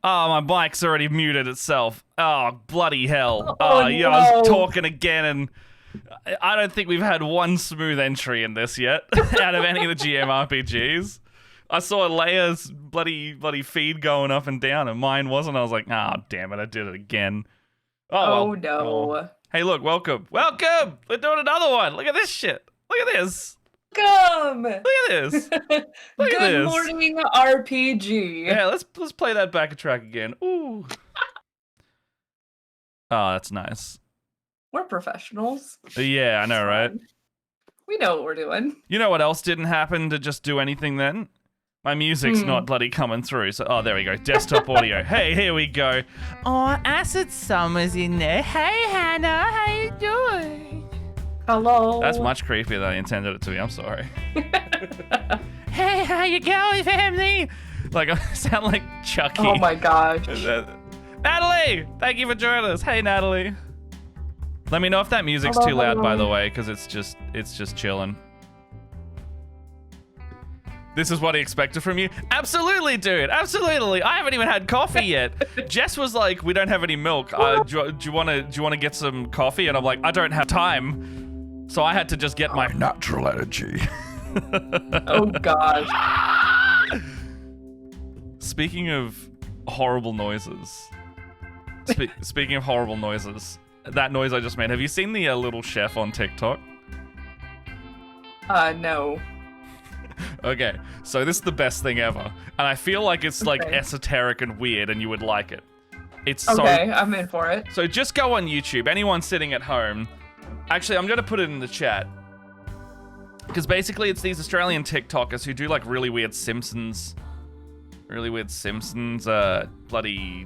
Oh, my mic's already muted itself. Oh, bloody hell. Oh, yeah, no. I was talking again, and I don't think we've had one smooth entry in this yet out of any of the GM RPGs. I saw Leia's bloody feed going up and down, and mine wasn't. I was like, oh, damn it, I did it again. Oh, well. no. Oh. Hey, look, welcome. Welcome! We're doing another one. Look at this shit. Look at this. Welcome! Look at this. Look at Good this. morning, RPG. Yeah, let's play that back track again. Ooh. Oh, that's nice. We're professionals. Yeah, I know, right? We know what we're doing. You know what else didn't happen to just do anything then? My music's not bloody coming through. So, oh, there we go. Desktop audio. Hey, here we go. Oh, Acid Summer's in there. Hey, Hannah, how you doing? Hello. That's much creepier than I intended it to be. I'm sorry. Hey, how you going, family? Like, I sound like Chucky. Oh my gosh. Natalie, thank you for joining us. Hey, Natalie. Let me know if that music's too loud, by the way, because it's just chilling. This is what he expected from you? Absolutely, dude. Absolutely. I haven't even had coffee yet. Jess was like, "We don't have any milk. Do you want to get some coffee?" And I'm like, "I don't have time." So I had to just get my natural energy. Oh gosh. Speaking of horrible noises. Speaking of horrible noises, that noise I just made. Have you seen the little chef on TikTok? No. Okay, so this is the best thing ever, and I feel like it's like esoteric and weird, and you would like it. It's okay. I'm in for it. So just go on YouTube. Anyone sitting at home, actually, I'm gonna put it in the chat because basically it's these Australian TikTokers who do like really weird Simpsons bloody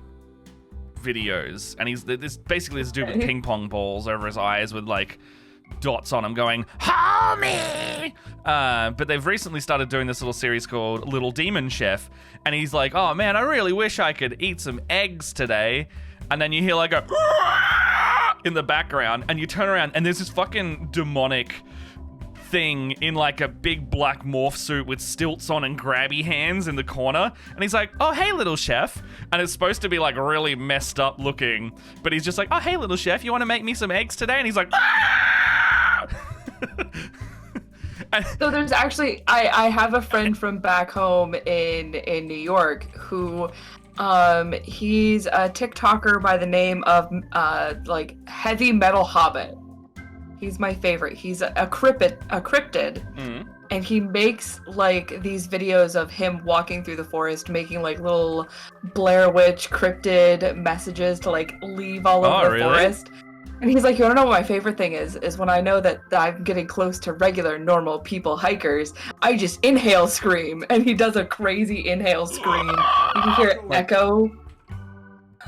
videos, and this dude with ping pong balls over his eyes with like dots on him going, homie! But they've recently started doing this little series called Little Demon Chef, and he's like, oh man, I really wish I could eat some eggs today. And then you hear like a in the background, and you turn around, and there's this fucking demonic thing in like a big black morph suit with stilts on and grabby hands in the corner, and he's like, oh hey little chef, and it's supposed to be like really messed up looking, but he's just like, oh hey little chef, you want to make me some eggs today? And he's like, so there's actually I have a friend from back home in New York who he's a TikToker by the name of like Heavy Metal Hobbit. He's my favorite. He's a cryptid. And he makes like these videos of him walking through the forest, making like little Blair Witch cryptid messages to like leave all over the forest. And he's like, you wanna know what my favorite thing is when I know that I'm getting close to regular normal people hikers, I just inhale scream. And he does a crazy inhale scream. You can hear it echo.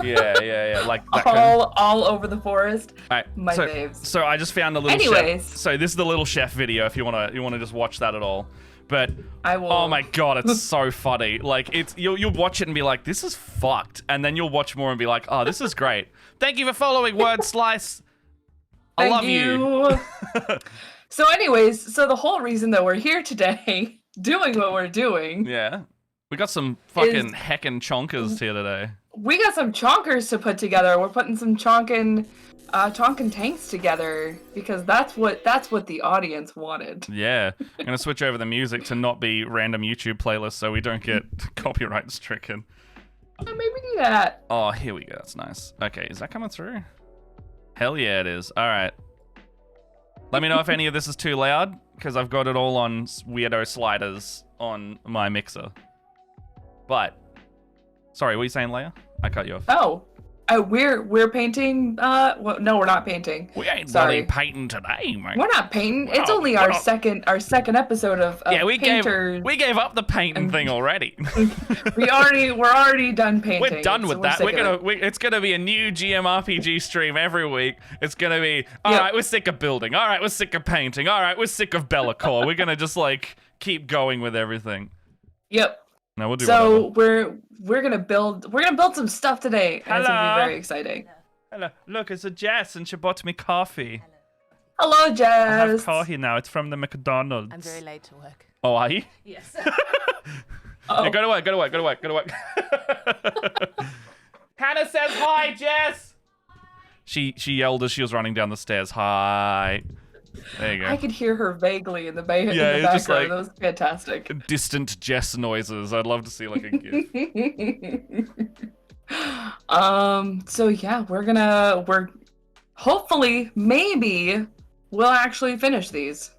Yeah, like that all over the forest. All right, my faves. So I just found a little chef. So this is the little chef video if you wanna just watch that at all. But I will. Oh my god, it's so funny. Like you'll watch it and be like, this is fucked, and then you'll watch more and be like, oh, this is great. Thank you for following Word Slice. I love you. So anyways, so the whole reason that we're here today doing what we're doing. Yeah. We got some fucking heckin' chonkers here today. We got some chonkers to put together. We're putting some chonkin tanks together because that's what the audience wanted. Yeah. I'm gonna switch over the music to not be random YouTube playlists so we don't get copyright stricken. Maybe do that. Oh, here we go. That's nice. Okay, is that coming through? Hell yeah, it is. All right. Let me know if any of this is too loud, because I've got it all on weirdo sliders on my mixer. But, sorry, what are you saying, Leia? I cut you off. Oh, we're painting. Well, no, we're not painting. We ain't really painting today, mate. We're not painting. It's only our second episode of painters. We gave up the painting thing already. we're already done painting. We're done with that. It's gonna be a new GMRPG stream every week. It's gonna be all right. We're sick of building. All right, we're sick of painting. All right, we're sick of Bellacore. We're gonna just like keep going with everything. Yep. No, we'll do so we're gonna build some stuff today. And it's gonna be very exciting. Hello. Look, it's a Jess and she bought me coffee. Hello, Jess. I have coffee now. It's from the McDonald's. I'm very late to work. Oh, are you? Yes. Oh. Yeah, go to work, go to work, go to work, go to work. Hannah says hi, Jess. She yelled as she was running down the stairs. Hi. There you go. I could hear her vaguely in the, in the it's background. just like That was fantastic. distant Jess noises. I'd love to see like a gif. So yeah, we're hopefully, maybe we'll actually finish these.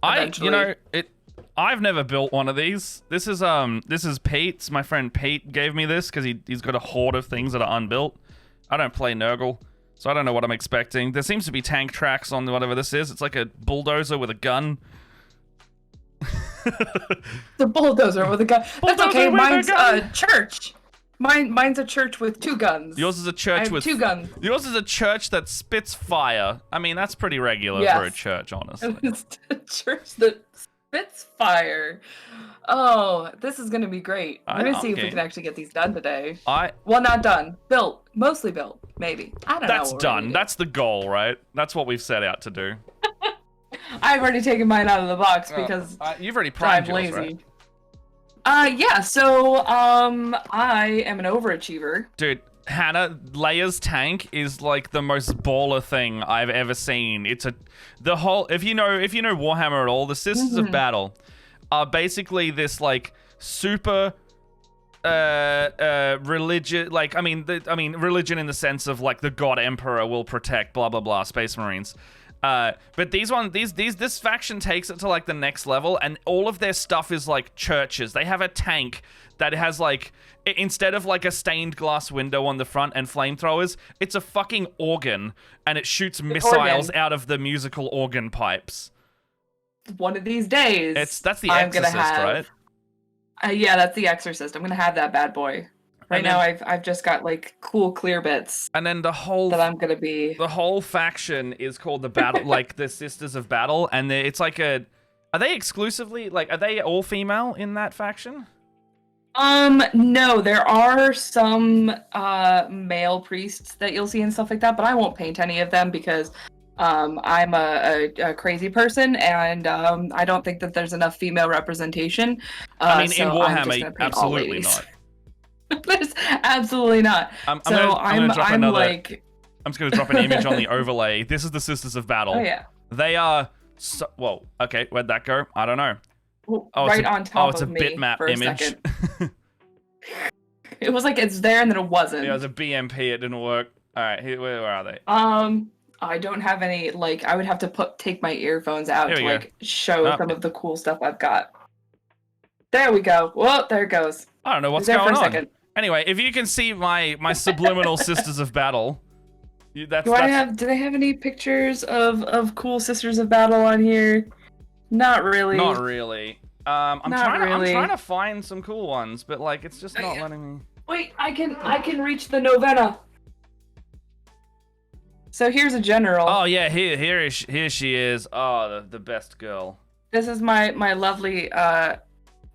Eventually. I've never built one of these. This is Pete's. My friend Pete gave me this because he's got a horde of things that are unbuilt. I don't play Nurgle, so I don't know what I'm expecting. There seems to be tank tracks on whatever this is. It's like a bulldozer with a gun. The bulldozer with a gun. That's okay. Mine's a church. Mine's a church with 2 guns. Yours is a church with 2 guns. Yours is a church that spits fire. I mean, that's pretty regular for a church, honestly. It's a church that spits fire. Oh, this is gonna be great. We're gonna see if we can actually get these done today. Well, not done. Built. Mostly built. Maybe. I don't know. That's done. That's the goal, right? That's what we've set out to do. I've already taken mine out of the box because you've already primed I'm yours, lazy. Right? Yeah, so I am an overachiever. Dude, Hannah, Leia's tank is like the most baller thing I've ever seen. It's the whole if you know Warhammer at all, the Sisters of Battle are basically this like super religion, like religion in the sense of like the God Emperor will protect blah blah blah Space Marines. But this faction takes it to like the next level, and all of their stuff is like churches. They have a tank that has like, instead of like a stained glass window on the front and flamethrowers, it's a fucking organ, and it shoots missiles out of the musical organ pipes. One of these days, that's the Exorcist, right? Yeah, that's the Exorcist. I'm gonna have that bad boy. Right now, I've just got like cool clear bits. And then the whole faction is called the battle, like the Sisters of Battle, and it's like are they exclusively are they all female in that faction? No, there are some male priests that you'll see and stuff like that, but I won't paint any of them because I'm a crazy person, and I don't think that there's enough female representation. I mean, in Warhammer, absolutely not. There's absolutely not. I'm just going to drop an image on the overlay. This is the Sisters of Battle. Oh, yeah. They are... Whoa, okay, where'd that go? I don't know. Right on top of me. Oh, it's a bitmap image. It was like it's there and then it wasn't. Yeah, it was a BMP, it didn't work. Alright, where are they? I don't have any, I would have to take my earphones out to, show some of the cool stuff I've got. There we go. Whoa, there it goes. I don't know what's going on. Anyway, if you can see my subliminal Sisters of Battle, do they have any pictures of cool Sisters of Battle on here? Not really. Not really. I'm trying to find some cool ones, but it's just not letting me. Wait, I can reach the novena. So here's a general. Oh yeah, here she is. Oh, the best girl. This is my lovely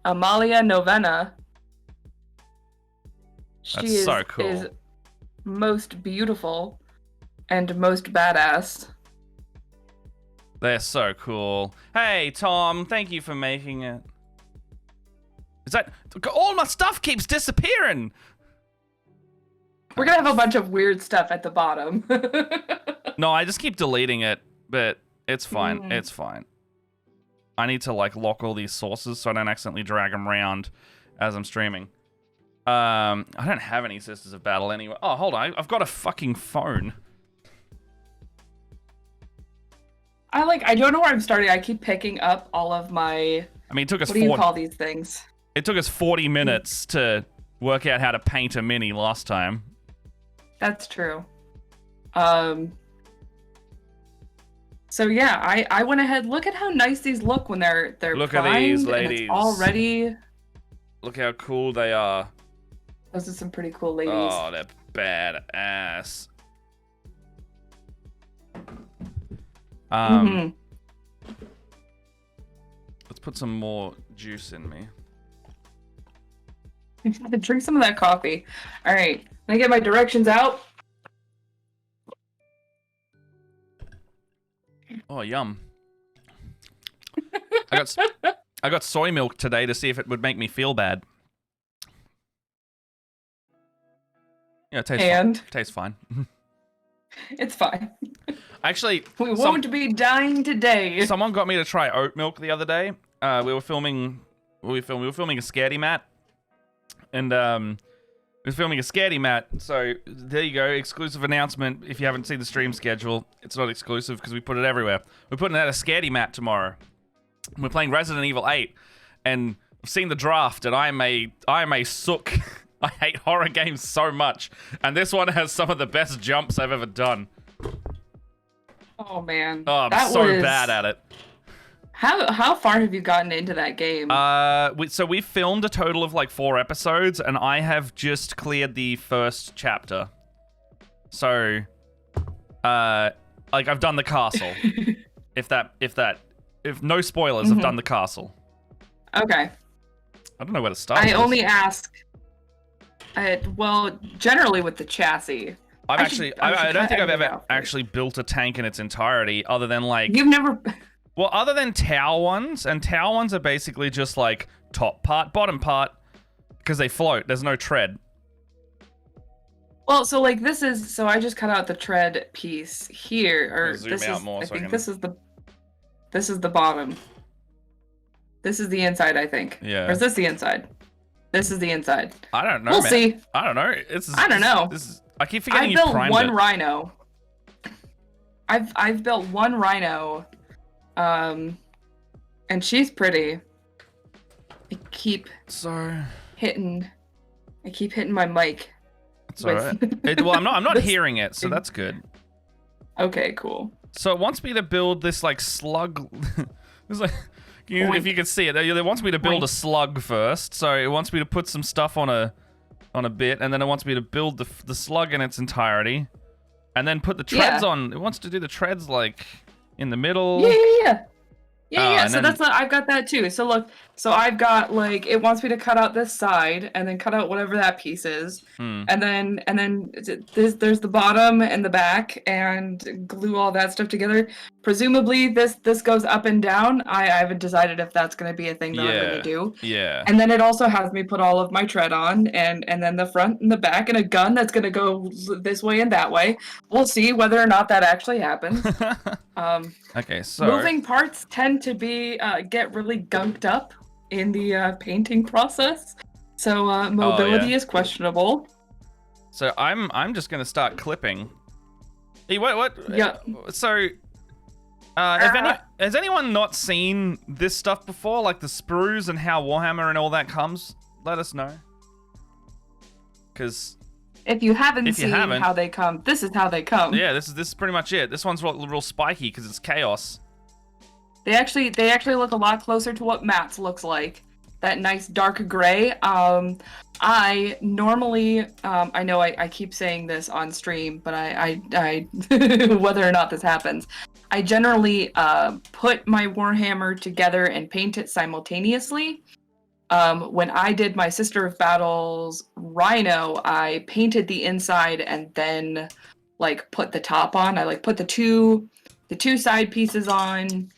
Amalia Novena. She is so cool. Is most beautiful and most badass. They're so cool. Hey, Tom, thank you for making it. Is that... All my stuff keeps disappearing! We're gonna have a bunch of weird stuff at the bottom. No, I just keep deleting it, but it's fine. It's fine. I need to, lock all these sources so I don't accidentally drag them around as I'm streaming. I don't have any Sisters of Battle anyway. Oh, hold on. I've got a fucking phone. I don't know where I'm starting. I keep picking up all of my... I mean, it took us... What do you call these things? It took us 40 minutes to work out how to paint a mini last time. That's true. So yeah, I went ahead. Look at how nice these look when they're look primed, at these ladies already. Look how cool they are. Those are some pretty cool ladies. Oh, they're badass. Let's put some more juice in me. Drink some of that coffee. All right, can I get my directions out? Oh, yum. I got soy milk today to see if it would make me feel bad. Yeah, it tastes And fine. Tastes fine. it's fine. Actually, We won't be dying today. Someone got me to try oat milk the other day. We were filming a scaredy mat, and we were filming a scaredy mat. So there you go, exclusive announcement. If you haven't seen the stream schedule, it's not exclusive because we put it everywhere. We're putting out a scaredy mat tomorrow. We're playing Resident Evil 8, and I've seen the draft, and I am a sook. I hate horror games so much, and this one has some of the best jumps I've ever done. Oh man. Oh, I'm so bad at it. How far have you gotten into that game? So we filmed a total of like 4 episodes, and I have just cleared the first chapter. So, like I've done the castle. if no spoilers, I've done the castle. Okay. I don't know where to start. I only ask. Well, generally with the chassis. I don't think I've ever actually built a tank in its entirety, other than like... You've never... Well, other than tower ones, and tower ones are basically just like top part, bottom part, because they float. There's no tread. Well, so like this is... So I just cut out the tread piece here, or zoom out more I so I think can... this is the bottom. This is the inside, I think. Yeah. Or is this the inside? This is the inside. I don't know, We'll man. see. I don't know. I don't know. I keep forgetting you built primed one it. rhino. I've built one rhino, and she's pretty. I keep hitting my mic. It's alright. Well, I'm not hearing it, so that's good. Okay, cool. So it wants me to build this like slug. It's like, if you can see it, it wants me to build a slug first. So it wants me to put some stuff on a bit, and then it wants me to build the slug in its entirety, and then put the treads on. It wants to do the treads like in the middle. Yeah. So that's I've got that too. So look, so I've got like it wants me to cut out this side and then cut out whatever that piece is, and then there's the bottom and the back and glue all that stuff together. Presumably this goes up and down. I haven't decided if that's going to be a thing that I'm going to do. Yeah. And then it also has me put all of my tread on and then the front and the back and a gun that's going to go this way and that way. We'll see whether or not that actually happens. Okay, so moving parts tend to be get really gunked up in the painting process, so mobility is questionable. So I'm just gonna start clipping. Hey, what? Yeah. So, has anyone not seen this stuff before, like the sprues and how Warhammer and all that comes? Let us know. Because if you haven't seen how they come, this is how they come. Yeah, this is pretty much it. This one's real spiky because it's chaos. They actually look a lot closer to what Matt's looks like. That nice dark gray. I normally, I know I keep saying this on stream, but I whether or not this happens, I generally put my Warhammer together and paint it simultaneously. When I did my Sister of Battles Rhino, I painted the inside and then like put the top on. I like put the two side pieces on,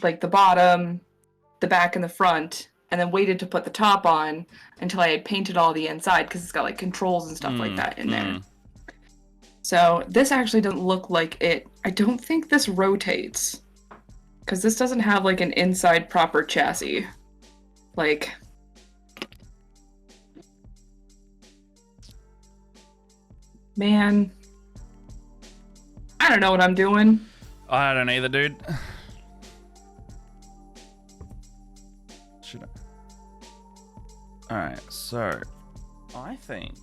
like the bottom, the back, and the front, and then waited to put the top on until I had painted all the inside because it's got like controls and stuff like that in there. So this actually doesn't look like it. I don't think this rotates because this doesn't have like an inside proper chassis. Like, man, I don't know what I'm doing. I don't either, dude. Should I? Alright, so I think.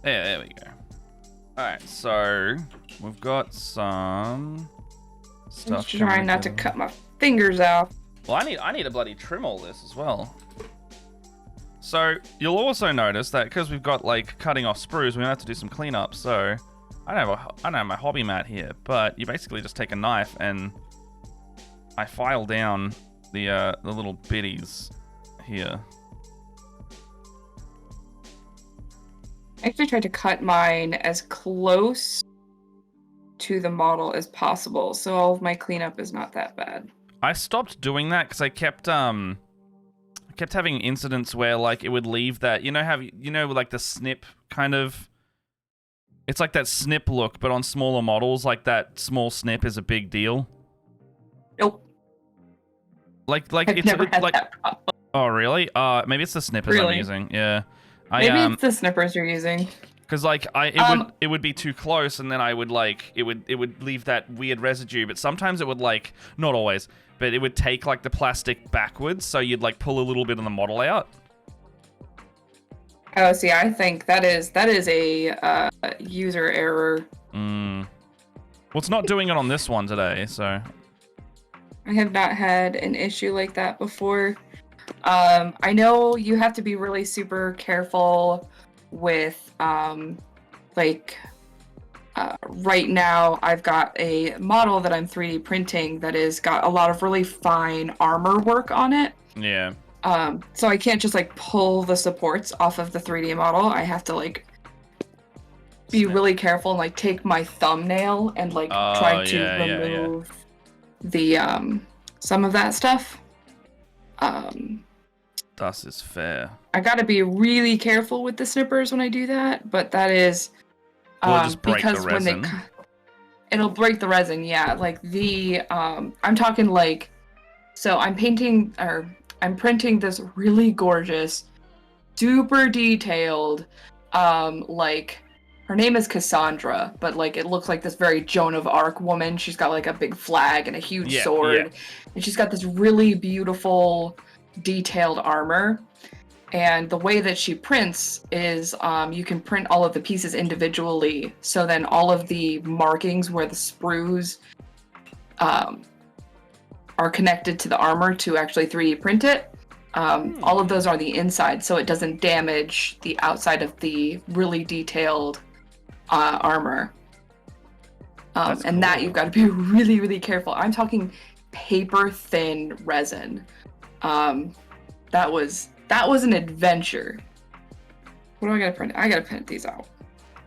Yeah, there we go. Alright, so we've got some stuff. I'm trying not to cut my fingers off. Well, I need to bloody trim all this as well. So you'll also notice that because we've got like cutting off sprues, we have to do some cleanup. So I don't have my hobby mat here, but you basically just take a knife and I file down the little bitties here. I actually tried to cut mine as close to the model as possible, so all of my cleanup is not that bad. I stopped doing that because I kept I kept having incidents where like it would leave that, like the snip kind of. It's like that snip look, but on smaller models, like that small snip is a big deal. Nope. Like I've it's never had like. that problem. Oh really? Maybe it's the snippers I'm using. Yeah. Maybe it's the snippers you're using. Because like it would be too close, and then I would like it would leave that weird residue. But sometimes it would like, not always, but it would take like the plastic backwards, so you'd like pull a little bit of the model out. Oh, see, I think that is a user error. Well, it's not doing it on this one today, so. I have not had an issue like that before. I know you have to be really super careful with, right now I've got a model that I'm 3D printing that has got a lot of really fine armor work on it. Yeah. So I can't just like pull the supports off of the 3D model. I have to like be really careful and like take my thumbnail and like try to remove the some of that stuff. Das is fair. I gotta be really careful with the snippers when I do that, but that is just break because the resin. It'll break the resin, yeah. Like the I'm talking like, so I'm printing this really gorgeous, super detailed, like, her name is Cassandra, but like it looks like this very Joan of Arc woman. She's got like a big flag and a huge sword, and she's got this really beautiful, detailed armor. And the way that she prints is you can print all of the pieces individually, so then all of the markings where the sprues are connected to the armor to actually 3D print it. All of those are on the inside, so it doesn't damage the outside of the really detailed armor. And cool. that you've got to be really, really careful. I'm talking paper thin resin. That was an adventure. What do I gotta print? I gotta print these out.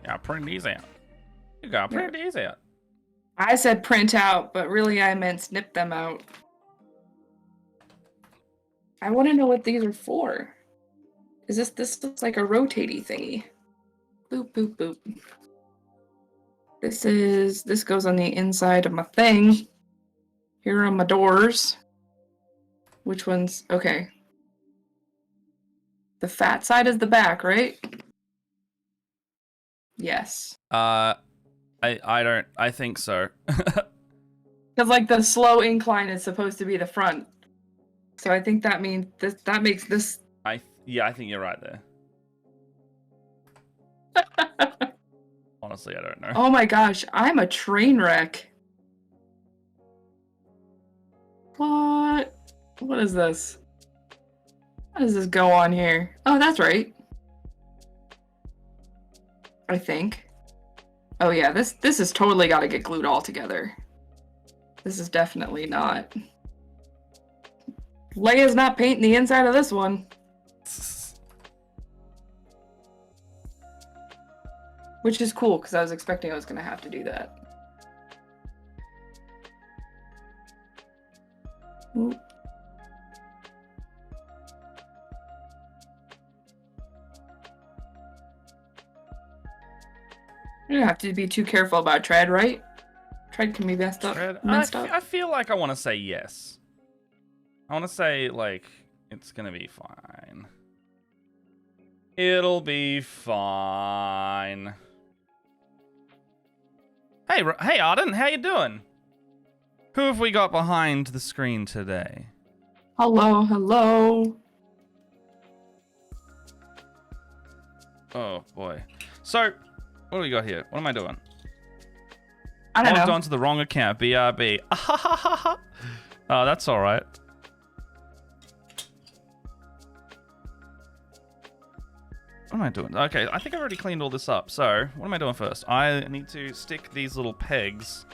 Yeah, print these out. You gotta print these out. I said print out, but really I meant snip them out. I want to know what these are for. Is this looks like a rotating thingy. Boop, boop, boop. This goes on the inside of my thing. Here are my doors. Which one's, okay. The fat side is the back, right? Yes. I think so. Because like the slow incline is supposed to be the front. So I think that means that makes this. I think you're right there. Honestly, I don't know. Oh my gosh, I'm a train wreck. What? What is this? How does this go on here? Oh, that's right. I think. Oh yeah, this has totally got to get glued all together. This is definitely not. Leia's not painting the inside of this one. Which is cool, because I was expecting I was going to have to do that. Ooh. You don't have to be too careful about tread, right? Tread can be messed up. I feel like I want to say yes. I want to say, like, it's going to be fine. It'll be fine. Hey, Arden, how you doing? Who have we got behind the screen today? Hello, hello. Oh, boy. So, what do we got here? What am I doing? I don't know. Logged onto the wrong account, BRB. Oh, that's all right. What am I doing? Okay, I think I've already cleaned all this up. So, what am I doing first? I need to stick these little pegs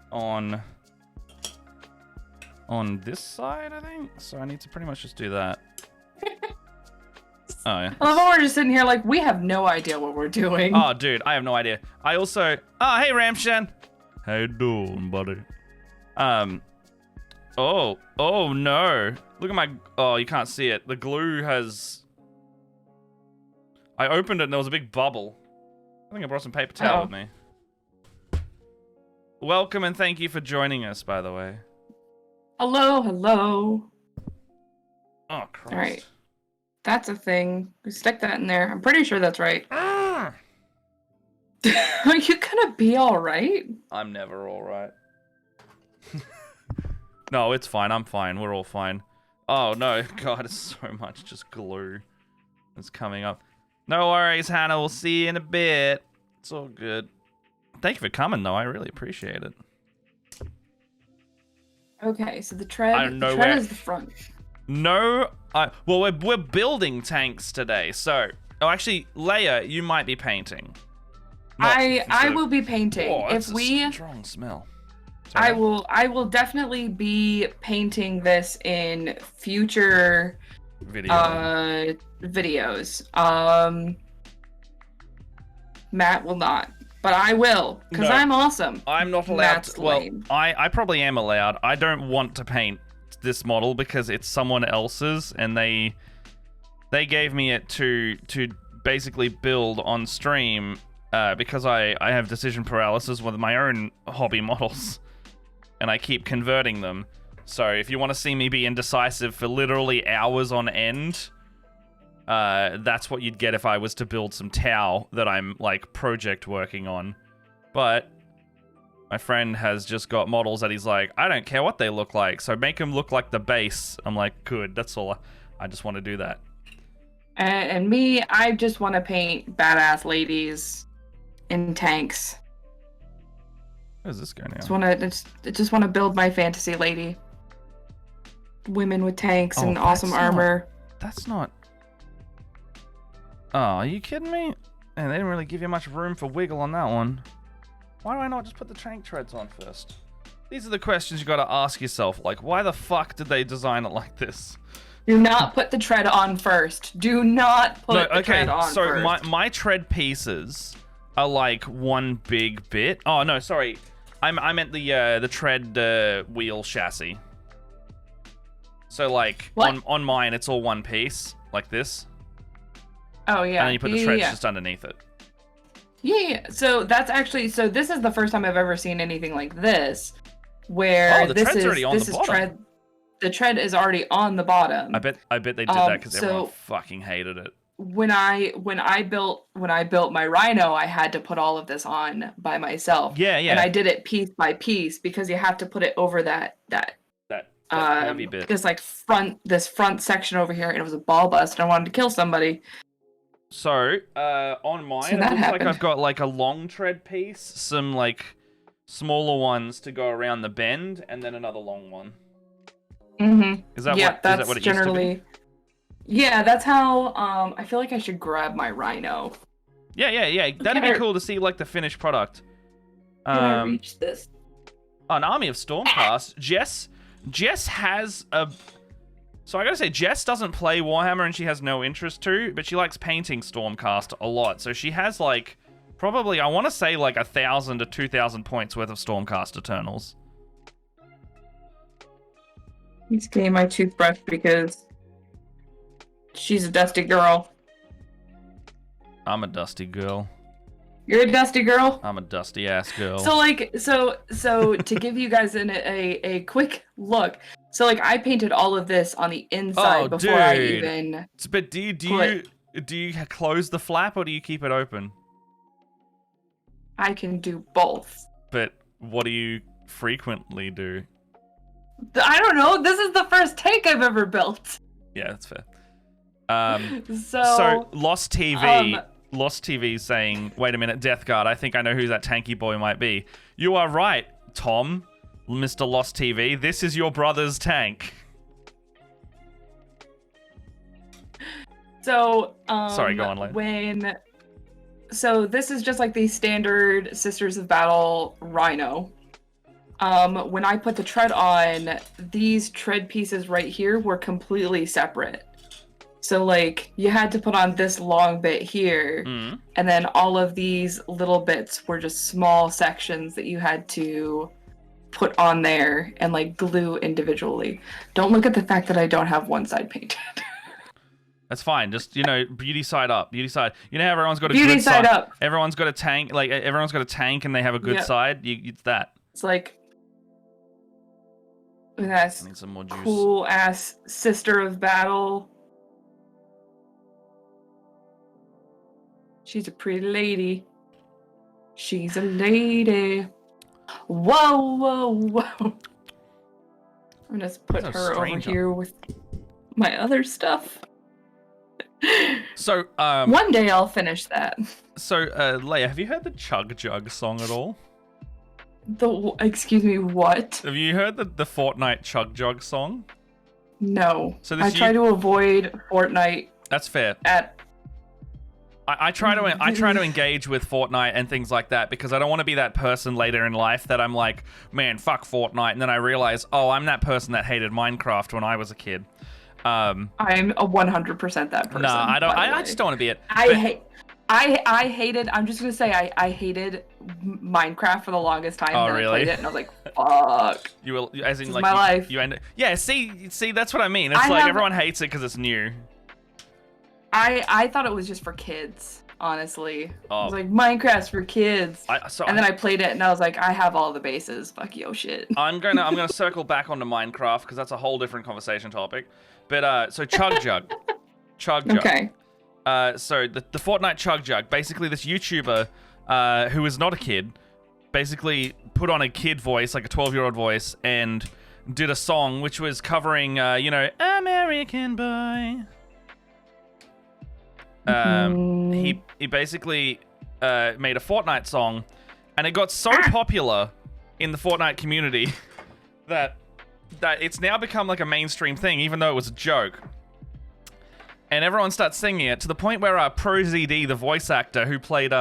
on this side, I think. So I need to pretty much just do that. Oh, yeah. I love how we're just sitting here like, we have no idea what we're doing. Oh, dude, I have no idea. I also... Oh, hey, Ramshan. How you doing, buddy? Oh, no. Look at my... Oh, you can't see it. The glue has... I opened it and there was a big bubble. I think I brought some paper towel with me. Welcome and thank you for joining us, by the way. Hello, hello. Oh, Christ. All right. That's a thing. We stick that in there. I'm pretty sure that's right. Ah! Are you gonna be all right? I'm never all right. No, it's fine. I'm fine. We're all fine. Oh, no. God, it's so much just glue that's coming up. No worries, Hannah. We'll see you in a bit. It's all good. Thank you for coming, though. I really appreciate it. Okay, so the tread is the front. No, well, we're building tanks today, so... Oh, actually, Leia, you might be painting. I will be painting. Oh, that's a strong smell. Sorry. I will definitely be painting this in future videos. Matt will not, but I will, because I'm awesome. I'm not allowed to. Well, I probably am allowed. I don't want to paint this model because it's someone else's, and they gave me it to basically build on stream because I have decision paralysis with my own hobby models, and I keep converting them. So if you want to see me be indecisive for literally hours on end, that's what you'd get if I was to build some Tau that I'm like project working on. But my friend has just got models that he's like, I don't care what they look like, so make them look like the base. I'm like, good, that's all. I just want to do that. And me, I just want to paint badass ladies in tanks. Where's this going now? Just want to build my fantasy lady. Women with tanks and awesome armor. That's not... Oh, are you kidding me? And they didn't really give you much room for wiggle on that one. Why do I not just put the tank treads on first? These are the questions you gotta ask yourself. Like, why the fuck did they design it like this? Do not put the tread on first. Do not put the tread on first. So my tread pieces are like one big bit. Oh, no, sorry. I meant the tread wheel chassis. So, like, on mine, it's all one piece, like this. Oh, yeah. And then you put the treads just underneath it. Yeah. So that's actually, this is the first time I've ever seen anything like this, where the tread's already on the bottom. The tread is already on the bottom. I bet they did that because everyone fucking hated it. When I built my Rhino, I had to put all of this on by myself. Yeah. And I did it piece by piece because you have to put it over that heavy bit. This front section over here, and it was a ball bust, and I wanted to kill somebody. So, on mine, it looks like I've got like a long tread piece, some like smaller ones to go around the bend, and then another long one. Mm-hmm. Is that what it generally used to be? Yeah, that's how. I feel like I should grab my Rhino. Yeah. That'd be cool to see like the finished product. Can I reach this? An army of Stormcast. Jess has a. So I gotta say, Jess doesn't play Warhammer and she has no interest to, but she likes painting Stormcast a lot. So she has like, probably, I want to say like 1,000 to 2,000 points worth of Stormcast Eternals. He's getting my toothbrush because she's a dusty girl. I'm a dusty girl. You're a dusty girl? I'm a dusty ass girl. So to give you guys a quick look. So like I painted all of this on the inside before I even. But do you close the flap or do you keep it open? I can do both. But what do you frequently do? I don't know. This is the first tank I've ever built. Yeah, that's fair. So Lost TV saying, wait a minute, Death Guard, I think I know who that tanky boy might be. You are right, Tom, Mr. Lost TV. This is your brother's tank. So, sorry, go on, Lane. So this is just like the standard Sisters of Battle Rhino. When I put the tread on, these tread pieces right here were completely separate. So like you had to put on this long bit here, and then all of these little bits were just small sections that you had to put on there and like glue individually. Don't look at the fact that I don't have one side painted. That's fine. Just, beauty side up. Beauty side. You know how everyone's got a Beauty good side up. Everyone's got a tank. Like, everyone's got a tank and they have a good side. It's that. It's like that I need some more juice. cool ass sister of battle. She's a pretty lady. She's a lady. Whoa, whoa, whoa. I'm gonna just put her over here with my other stuff. So, one day I'll finish that. So, Leia, have you heard the Chug Jug song at all? Excuse me, what? Have you heard the Fortnite Chug Jug song? No. So I try to avoid Fortnite. That's fair. I try to engage with Fortnite and things like that because I don't want to be that person later in life that I'm like, man, fuck Fortnite, and then I realize, oh, I'm that person that hated Minecraft when I was a kid. I'm a 100% that person. No, I don't. I just don't want to be it. I hated. I'm just gonna say I hated Minecraft for the longest time. Oh, and really? I played it and I was like, fuck. You will, as in, this like, is my life. You end. Yeah. See, that's what I mean. It's like everyone hates it because it's new. I thought it was just for kids. Honestly, I was like, Minecraft's for kids. And then I played it and I was like, I have all the bases. Fuck yo shit. I'm gonna circle back onto Minecraft because that's a whole different conversation topic. But so Chug Jug. Okay. So the Fortnite Chug Jug, basically this YouTuber who is not a kid, basically put on a kid voice, like a 12-year-old voice, and did a song which was covering, American Boy. He basically made a Fortnite song, and it got so popular in the Fortnite community that it's now become like a mainstream thing, even though it was a joke. And everyone starts singing it to the point where ProZD, the voice actor who played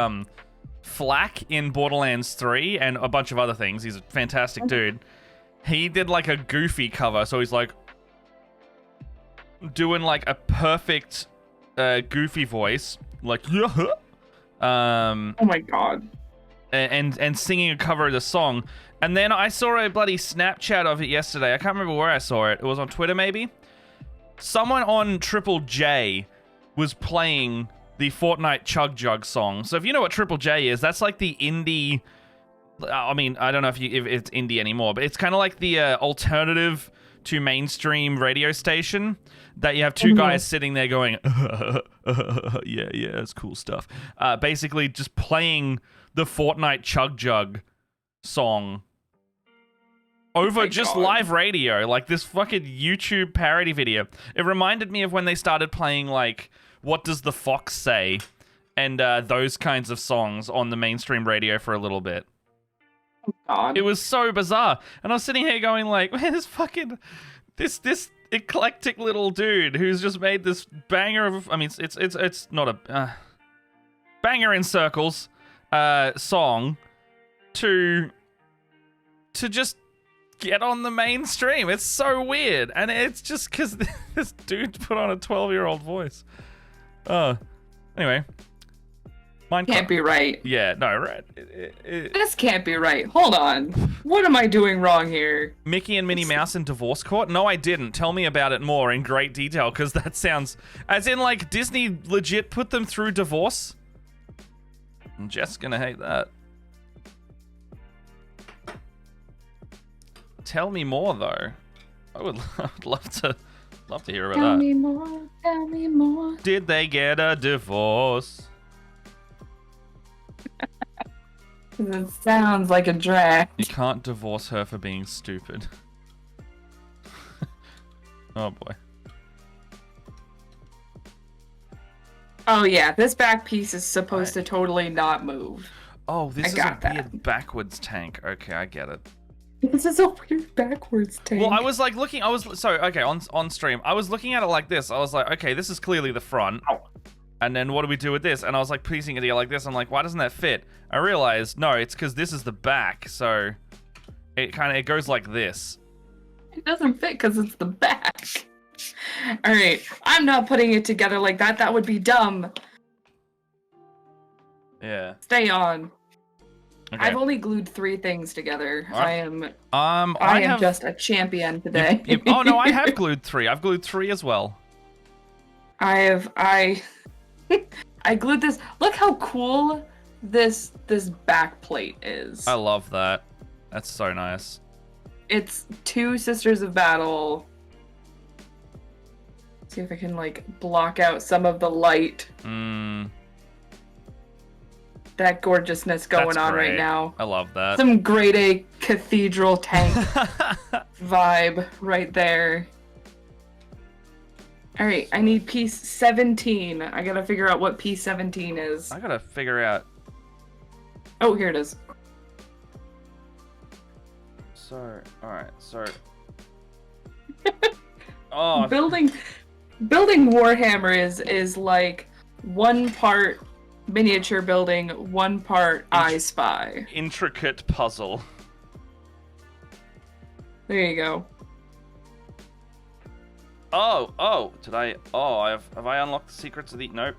Flack in Borderlands 3 and a bunch of other things, he's a fantastic dude. He did like a Goofy cover, so he's like doing like a perfect Goofy voice, like oh my god, and singing a cover of the song. And then I saw a bloody Snapchat of it yesterday. I can't remember where I saw it. It was on Twitter, maybe. Someone on Triple J was playing the Fortnite Chug Jug song. So if you know what Triple J is, that's like the indie. I mean, I don't know if it's indie anymore, but it's kind of like the alternative to mainstream radio station that you have two guys sitting there going, yeah, it's cool stuff. Basically just playing the Fortnite Chug Jug song over live radio, like this fucking YouTube parody video. It reminded me of when they started playing like What Does the Fox Say and those kinds of songs on the mainstream radio for a little bit. God. It was so bizarre. And I was sitting here going like, man, this eclectic little dude who's just made this banger of, I mean, it's not a banger in circles song to just get on the mainstream. It's so weird. And it's just because this dude put on a 12-year-old voice. Anyway. Minecraft can't be right. Yeah, no, right. This can't be right. Hold on. What am I doing wrong here? Mickey and Minnie Mouse in divorce court? No, I didn't. Tell me about it more in great detail, because that sounds... As in, like, Disney legit put them through divorce? I'm just gonna hate that. Tell me more, though. I would love to hear about that. Tell me more. Did they get a divorce? It sounds like a drag. You can't divorce her for being stupid. Oh boy. Oh yeah, this back piece is supposed to totally not move. Oh, this is a weird backwards tank. Okay, I get it. This is a weird backwards tank. Well, I was like looking, on stream, I was looking at it like this. I was like, okay, this is clearly the front. Ow. And then what do we do with this? And I was like piecing it together like this. I'm like, why doesn't that fit? I realized, no, it's because this is the back. So it goes like this. It doesn't fit because it's the back. All right, I'm not putting it together like that. That would be dumb. Yeah. Stay on. Okay. I've only glued 3 things together. Right. I am just a champion today. Oh no, I have glued 3. I've glued 3 as well. I glued this. Look how cool this back plate is. I love that. That's so nice. It's 2 Sisters of Battle. See if I can like block out some of the light. That gorgeousness going on right now. I love that. Some grade A cathedral tank vibe right there. Alright, I need piece 17. I gotta figure out what piece 17 is. I gotta figure out. Oh, here it is. So, alright, so. Oh. Building Warhammer is like 1 part miniature building, 1 part I Spy. Intricate puzzle. There you go. Oh, did I? Oh, have I unlocked the secrets of the? Nope.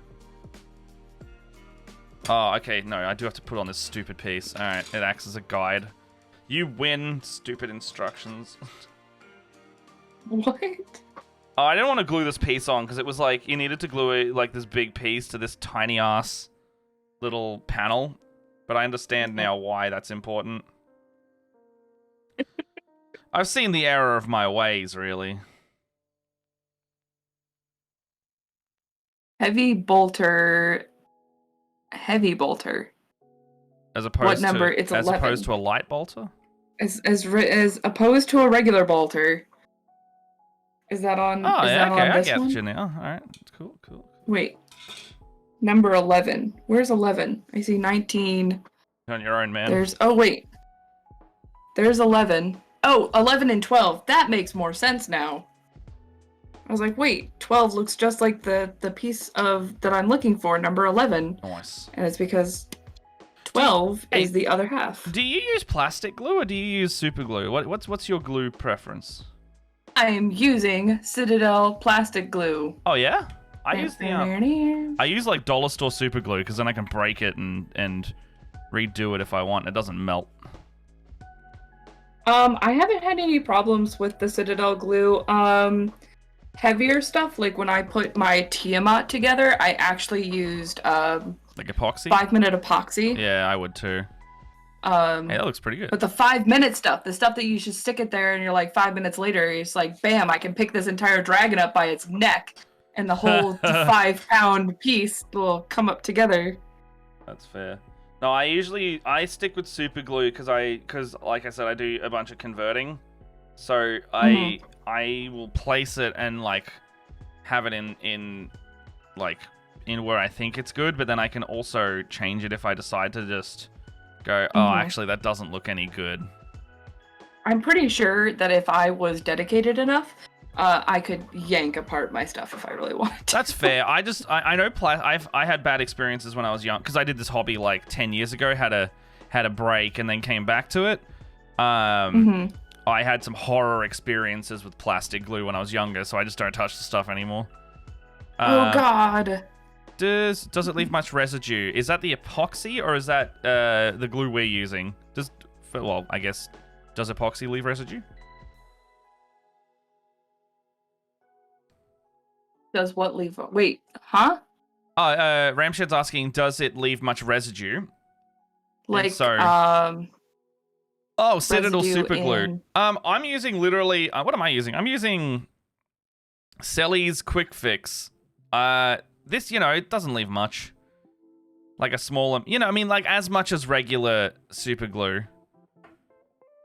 Oh, okay, no, I do have to put on this stupid piece. Alright, it acts as a guide. You win, stupid instructions. What? Oh, I didn't want to glue this piece on because it was like you needed to glue like this big piece to this tiny ass little panel, but I understand now why that's important. I've seen the error of my ways, really. Heavy bolter. As opposed What number? to, It's as 11. opposed to a light bolter? As opposed to a regular bolter. Is that on? Oh, is yeah, that okay, on I this get one? you now. Alright, cool. Wait. Number 11. Where's 11? I see 19. You're on your own, man. Oh, wait. There's 11. Oh, 11 and 12. That makes more sense now. I was like, wait, 12 looks just like the piece of that I'm looking for, number 11. Nice. And it's because 12 is the other half. Do you use plastic glue or do you use super glue? What's your glue preference? I am using Citadel plastic glue. Oh yeah? I use like dollar store super glue because then I can break it and redo it if I want. It doesn't melt. I haven't had any problems with the Citadel glue. Heavier stuff, like when I put my Tiamat together, I actually used like epoxy? 5-minute epoxy. Yeah, I would too. Hey, that looks pretty good. But the 5-minute stuff, the stuff that you just stick it there and you're like 5 minutes later, it's like, bam, I can pick this entire dragon up by its neck and the whole 5-pound piece will come up together. That's fair. No, I stick with super glue because like I said, I do a bunch of converting. So I will place it and like have it in where I think it's good, but then I can also change it if I decide to just go, oh, actually that doesn't look any good. I'm pretty sure that if I was dedicated enough, I could yank apart my stuff if I really wanted to. That's fair. I know I had bad experiences when I was young because I did this hobby like 10 years ago, had a break and then came back to it. I had some horror experiences with plastic glue when I was younger, so I just don't touch the stuff anymore. Oh god. Does it leave much residue? Is that the epoxy or is that the glue we're using? Well, I guess, does epoxy leave residue? Does what leave? Wait, huh? Ramshed's asking, does it leave much residue? Like, oh, Citadel residue super glue. in- I'm using literally. What am I using? I'm using Selly's Quick Fix. This, it doesn't leave much. Like a small, like as much as regular super glue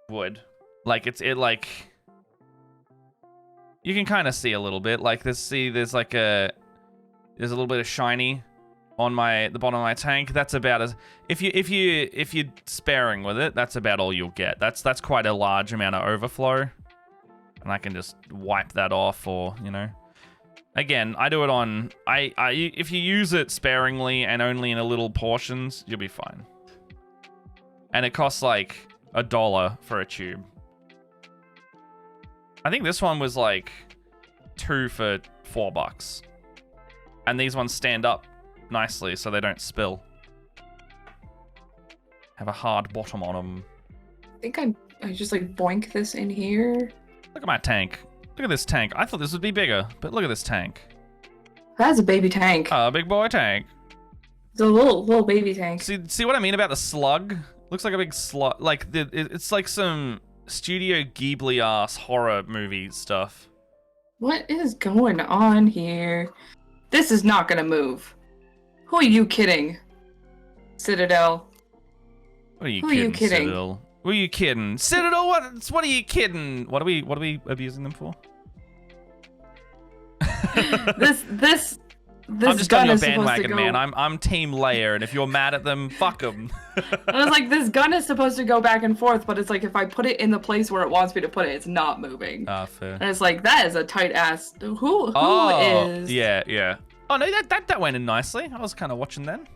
would. Like you can kind of see a little bit. Like there's a little bit of shiny on the bottom of my tank. That's about as if you're sparing with it, that's about all you'll get. That's quite a large amount of overflow, and I can just wipe that off, or again, I do it on if you use it sparingly and only in a little portions, you'll be fine. And it costs like $1 for a tube. I think this one was like 2 for $4, and these ones stand up nicely so they don't spill. have a hard bottom on them. I think I just like boink this in here. Look at my tank. Look at this tank. I thought this would be bigger, but look at this tank. That's a baby tank. A big boy tank. It's a little baby tank. See what I mean about the slug? Looks like a big slug. Like it's like some Studio Ghibli ass horror movie stuff. What is going on here? This is not gonna move. Who are you kidding? Citadel. What are you Who kidding, are you kidding? Citadel? Who are you kidding? Citadel, what are you kidding? What are we abusing them for? This I'm just on gun your is supposed to bandwagon, go... man. I'm Team Leia, and if you're mad at them, fuck them. I was like, this gun is supposed to go back and forth, but it's like if I put it in the place where it wants me to put it, it's not moving. Ah, fair. And it's like, that is a tight ass. Who is? Yeah. Oh no, that went in nicely. I was kind of watching then.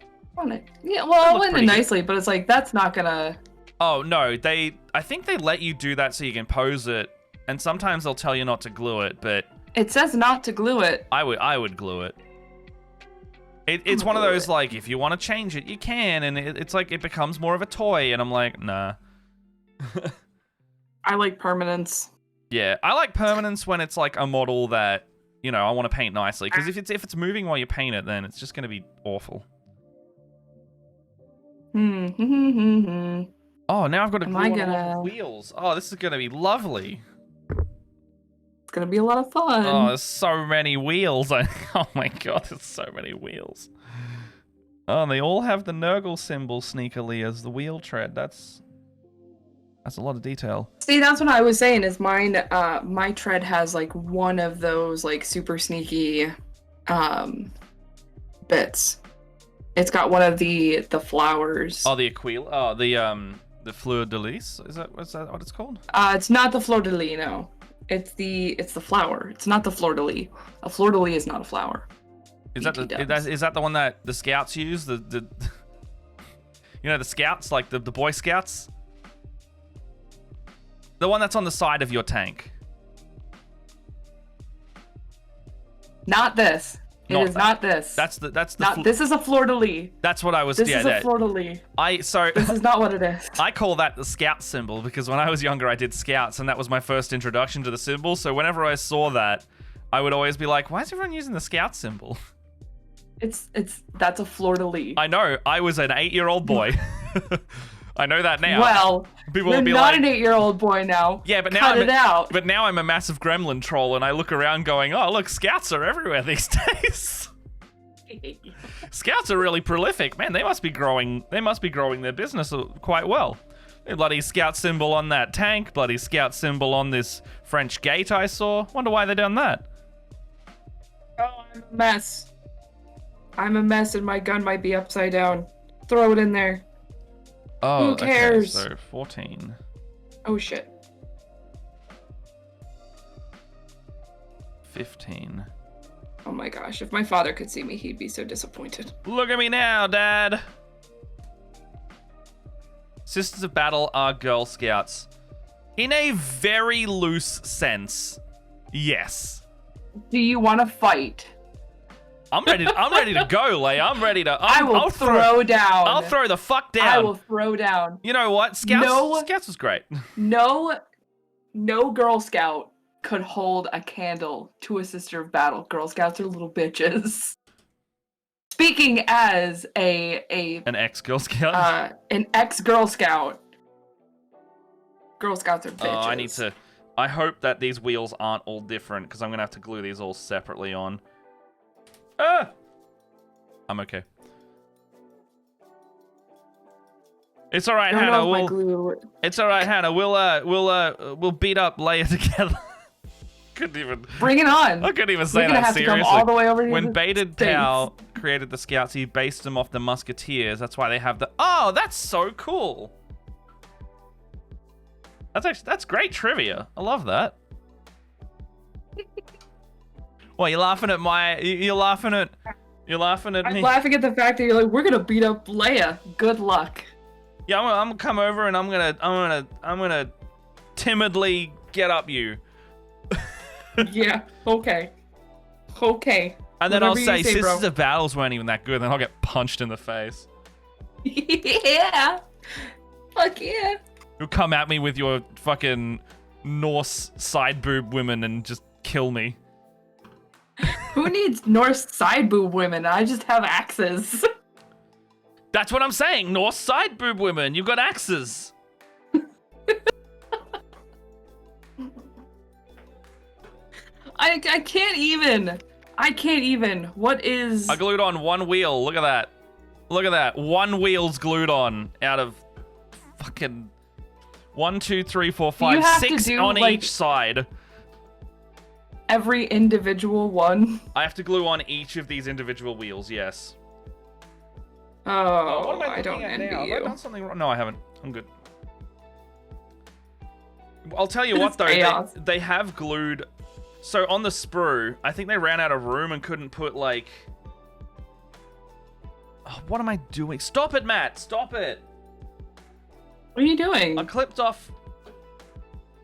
Yeah, well, it went in pretty nicely, but it's like that's not gonna. Oh no, I think they let you do that so you can pose it, and sometimes they'll tell you not to glue it, but It says not to glue it. I would glue it. It's one of those, like, if you want to change it, you can, and it's like it becomes more of a toy, and I'm like, nah. I like permanence. Yeah, I like permanence when it's like a model that, you know, I want to paint nicely, because if it's moving while you paint it, then it's just going to be awful. Oh, now I've got to glue on all the wheels. Oh, this is going to be lovely. It's going to be a lot of fun. Oh, there's so many wheels. Oh my god, there's so many wheels. Oh, and they all have the Nurgle symbol sneakily as the wheel tread. That's a lot of detail. See, that's what I was saying, is mine, my tread has like one of those like super sneaky bits. It's got one of the flowers. Oh, the Aquila. Oh, the fleur de lis. Is that what it's called? It's not the fleur de lis, no. It's the flower. It's not the fleur de lis. A fleur de lis is not a flower. Is that the one that the scouts use? The you know, the scouts, like the Boy Scouts? The one that's on the side of your tank. Not this. It is not this. That's the this is a fleur de lis. That's what I was. This is a fleur de lis. This is not what it is. I call that the scout symbol because when I was younger, I did scouts, and that was my first introduction to the symbol. So whenever I saw that, I would always be like, "Why is everyone using the scout symbol?" That's a fleur de lis. I know. I was an 8-year-old boy. I know that now. Well, people you're will be not like, an 8-year-old boy now. Yeah, but Cut it out. But now I'm a massive gremlin troll, and I look around going, "Oh, look, scouts are everywhere these days." Scouts are really prolific, man. They must be growing their business quite well. A bloody scout symbol on that tank, bloody scout symbol on this French gate I saw. Wonder why they done that. Oh, I'm a mess. I'm a mess, and my gun might be upside down. Throw it in there. Oh, who cares? Okay, so 14. Oh shit. 15. Oh my gosh, if my father could see me, he'd be so disappointed. Look at me now, Dad! Sisters of Battle are Girl Scouts. In a very loose sense, yes. Do you want to fight? I'm ready to go, Leia. I'm ready to... I'll throw down. I'll throw the fuck down. I will throw down. You know what? Scouts was great. No Girl Scout could hold a candle to a Sister of Battle. Girl Scouts are little bitches. Speaking as an ex-Girl Scout? An ex-Girl Scout. Girl Scouts are bitches. I hope that these wheels aren't all different, because I'm going to have to glue these all separately on. I'm okay. It's all right, Hannah. It's all right, Hannah. We'll beat up Leia together. Couldn't even bring it on. I couldn't even say that seriously. To come all the way over to when Bated Powell created the Scouts, he based them off the Musketeers. That's why they have the. Oh, that's so cool. That's great trivia. I love that. Well, you're laughing at me. I'm laughing at the fact that you're like, we're gonna beat up Leia. Good luck. Yeah, I'm gonna come over and I'm gonna timidly get up you. Yeah. Okay. And then I'll say Sisters of Battles weren't even that good. Then I'll get punched in the face. Yeah. Fuck yeah. You'll come at me with your fucking Norse side boob women and just kill me. Who needs Norse side boob women? I just have axes. That's what I'm saying. Norse side boob women. You've got axes. I can't even. I can't even. What is... I glued on one wheel. Look at that. Look at that. One wheel's glued on out of fucking 1, 2, 3, 4, 5, 6 on each side. Every individual one? I have to glue on each of these individual wheels, yes. Oh, what am I don't envy you. Have I done something wrong? No, I haven't. I'm good. I'll tell you what, though. They have glued... So on the sprue, I think they ran out of room and couldn't put, like... Oh, what am I doing? Stop it, Matt! Stop it! What are you doing? I clipped off...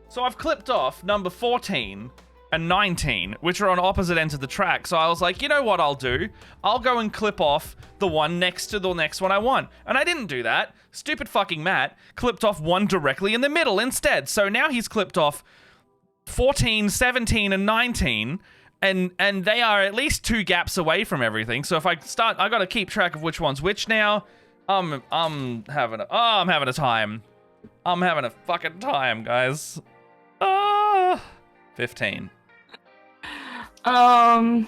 So I've clipped off number 14 and 19, which are on opposite ends of the track. So I was like, you know what I'll do? I'll go and clip off the one next to the next one I want. And I didn't do that. Stupid fucking Matt clipped off one directly in the middle instead. So now he's clipped off 14, 17, and 19, and they are at least 2 gaps away from everything. So if I start, I gotta keep track of which one's which now. I'm having a time. I'm having a fucking time, guys. 15. Can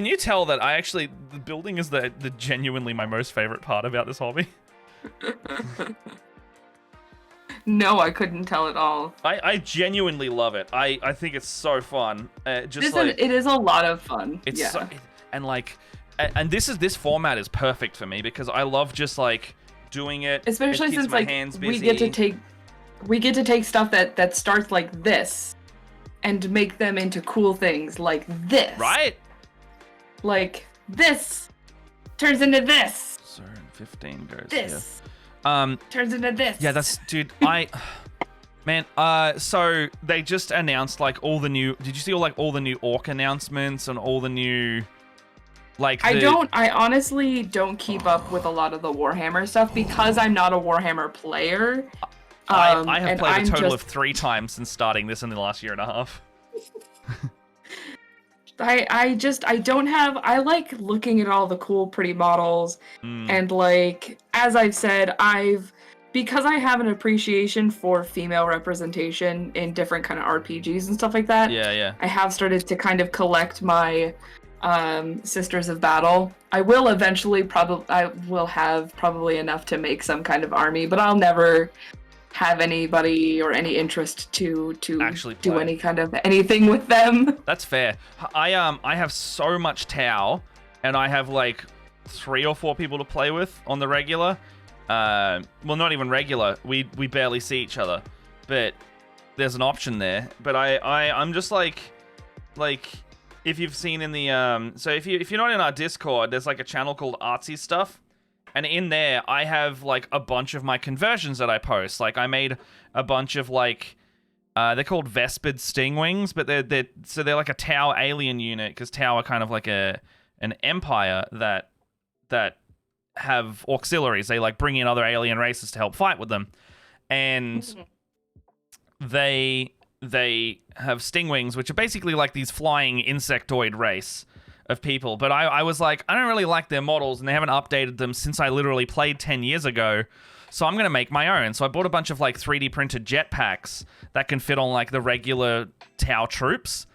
you tell that I actually, the building is the genuinely my most favorite part about this hobby? No, I couldn't tell at all. I genuinely love it. I think it's so fun. It is a lot of fun. It's yeah. so, and this format is perfect for me because I love just like doing it. Especially since like we get to take stuff that starts like this and make them into cool things like this. Right? Like this turns into this. So 15 goes this. Here. Turns into this. Yeah, that's dude. Man, so they just announced like all the new. Did you see all the new orc announcements and all the new, like? I honestly don't keep up with a lot of the Warhammer stuff because I'm not a Warhammer player. I have played a total of 3 times since starting this in the last year and a half. I like looking at all the cool, pretty models, and like, as I've said, because I have an appreciation for female representation in different kind of RPGs and stuff like that. Yeah. I have started to kind of collect my Sisters of Battle. I will eventually have probably enough to make some kind of army, but I'll never have anybody or any interest to actually do any kind of anything with them. That's fair. I have so much Tau, and I have like 3 or 4 people to play with on the regular. Well, not even regular. We barely see each other, but there's an option there. But I'm just like if you've seen in the so if you're not in our Discord, there's like a channel called Artsy Stuff. And in there, I have, like, a bunch of my conversions that I post. Like, I made a bunch of, like, they're called Vespid Stingwings, but they're like a Tau alien unit, because Tau are kind of like an empire that have auxiliaries. They, like, bring in other alien races to help fight with them. And they have Stingwings, which are basically like these flying insectoid race of people, but I was like, I don't really like their models, and they haven't updated them since I literally played 10 years ago, so I'm gonna make my own. So I bought a bunch of like 3D printed jetpacks that can fit on like the regular Tau troops,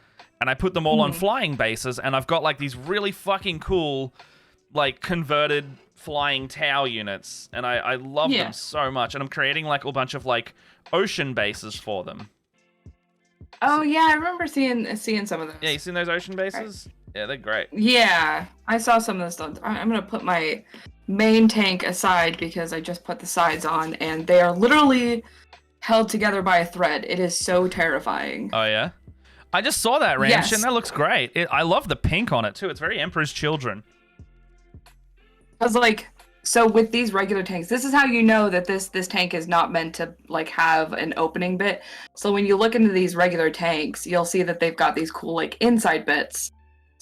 and I put them all on flying bases, and I've got like these really fucking cool like converted flying Tau units, and I love them so much, and I'm creating like a bunch of like ocean bases for them. Oh yeah, I remember seeing some of those. Yeah, you seen those ocean bases? Right. Yeah, they're great. Yeah, I saw some of this stuff. I'm gonna put my main tank aside because I just put the sides on, and they are literally held together by a thread. It is so terrifying. Oh yeah? I just saw that, Ramshin. Yes. That looks great. I love the pink on it too. It's very Emperor's Children. I was like, so with these regular tanks, this is how you know that this tank is not meant to like have an opening bit. So when you look into these regular tanks, you'll see that they've got these cool like inside bits.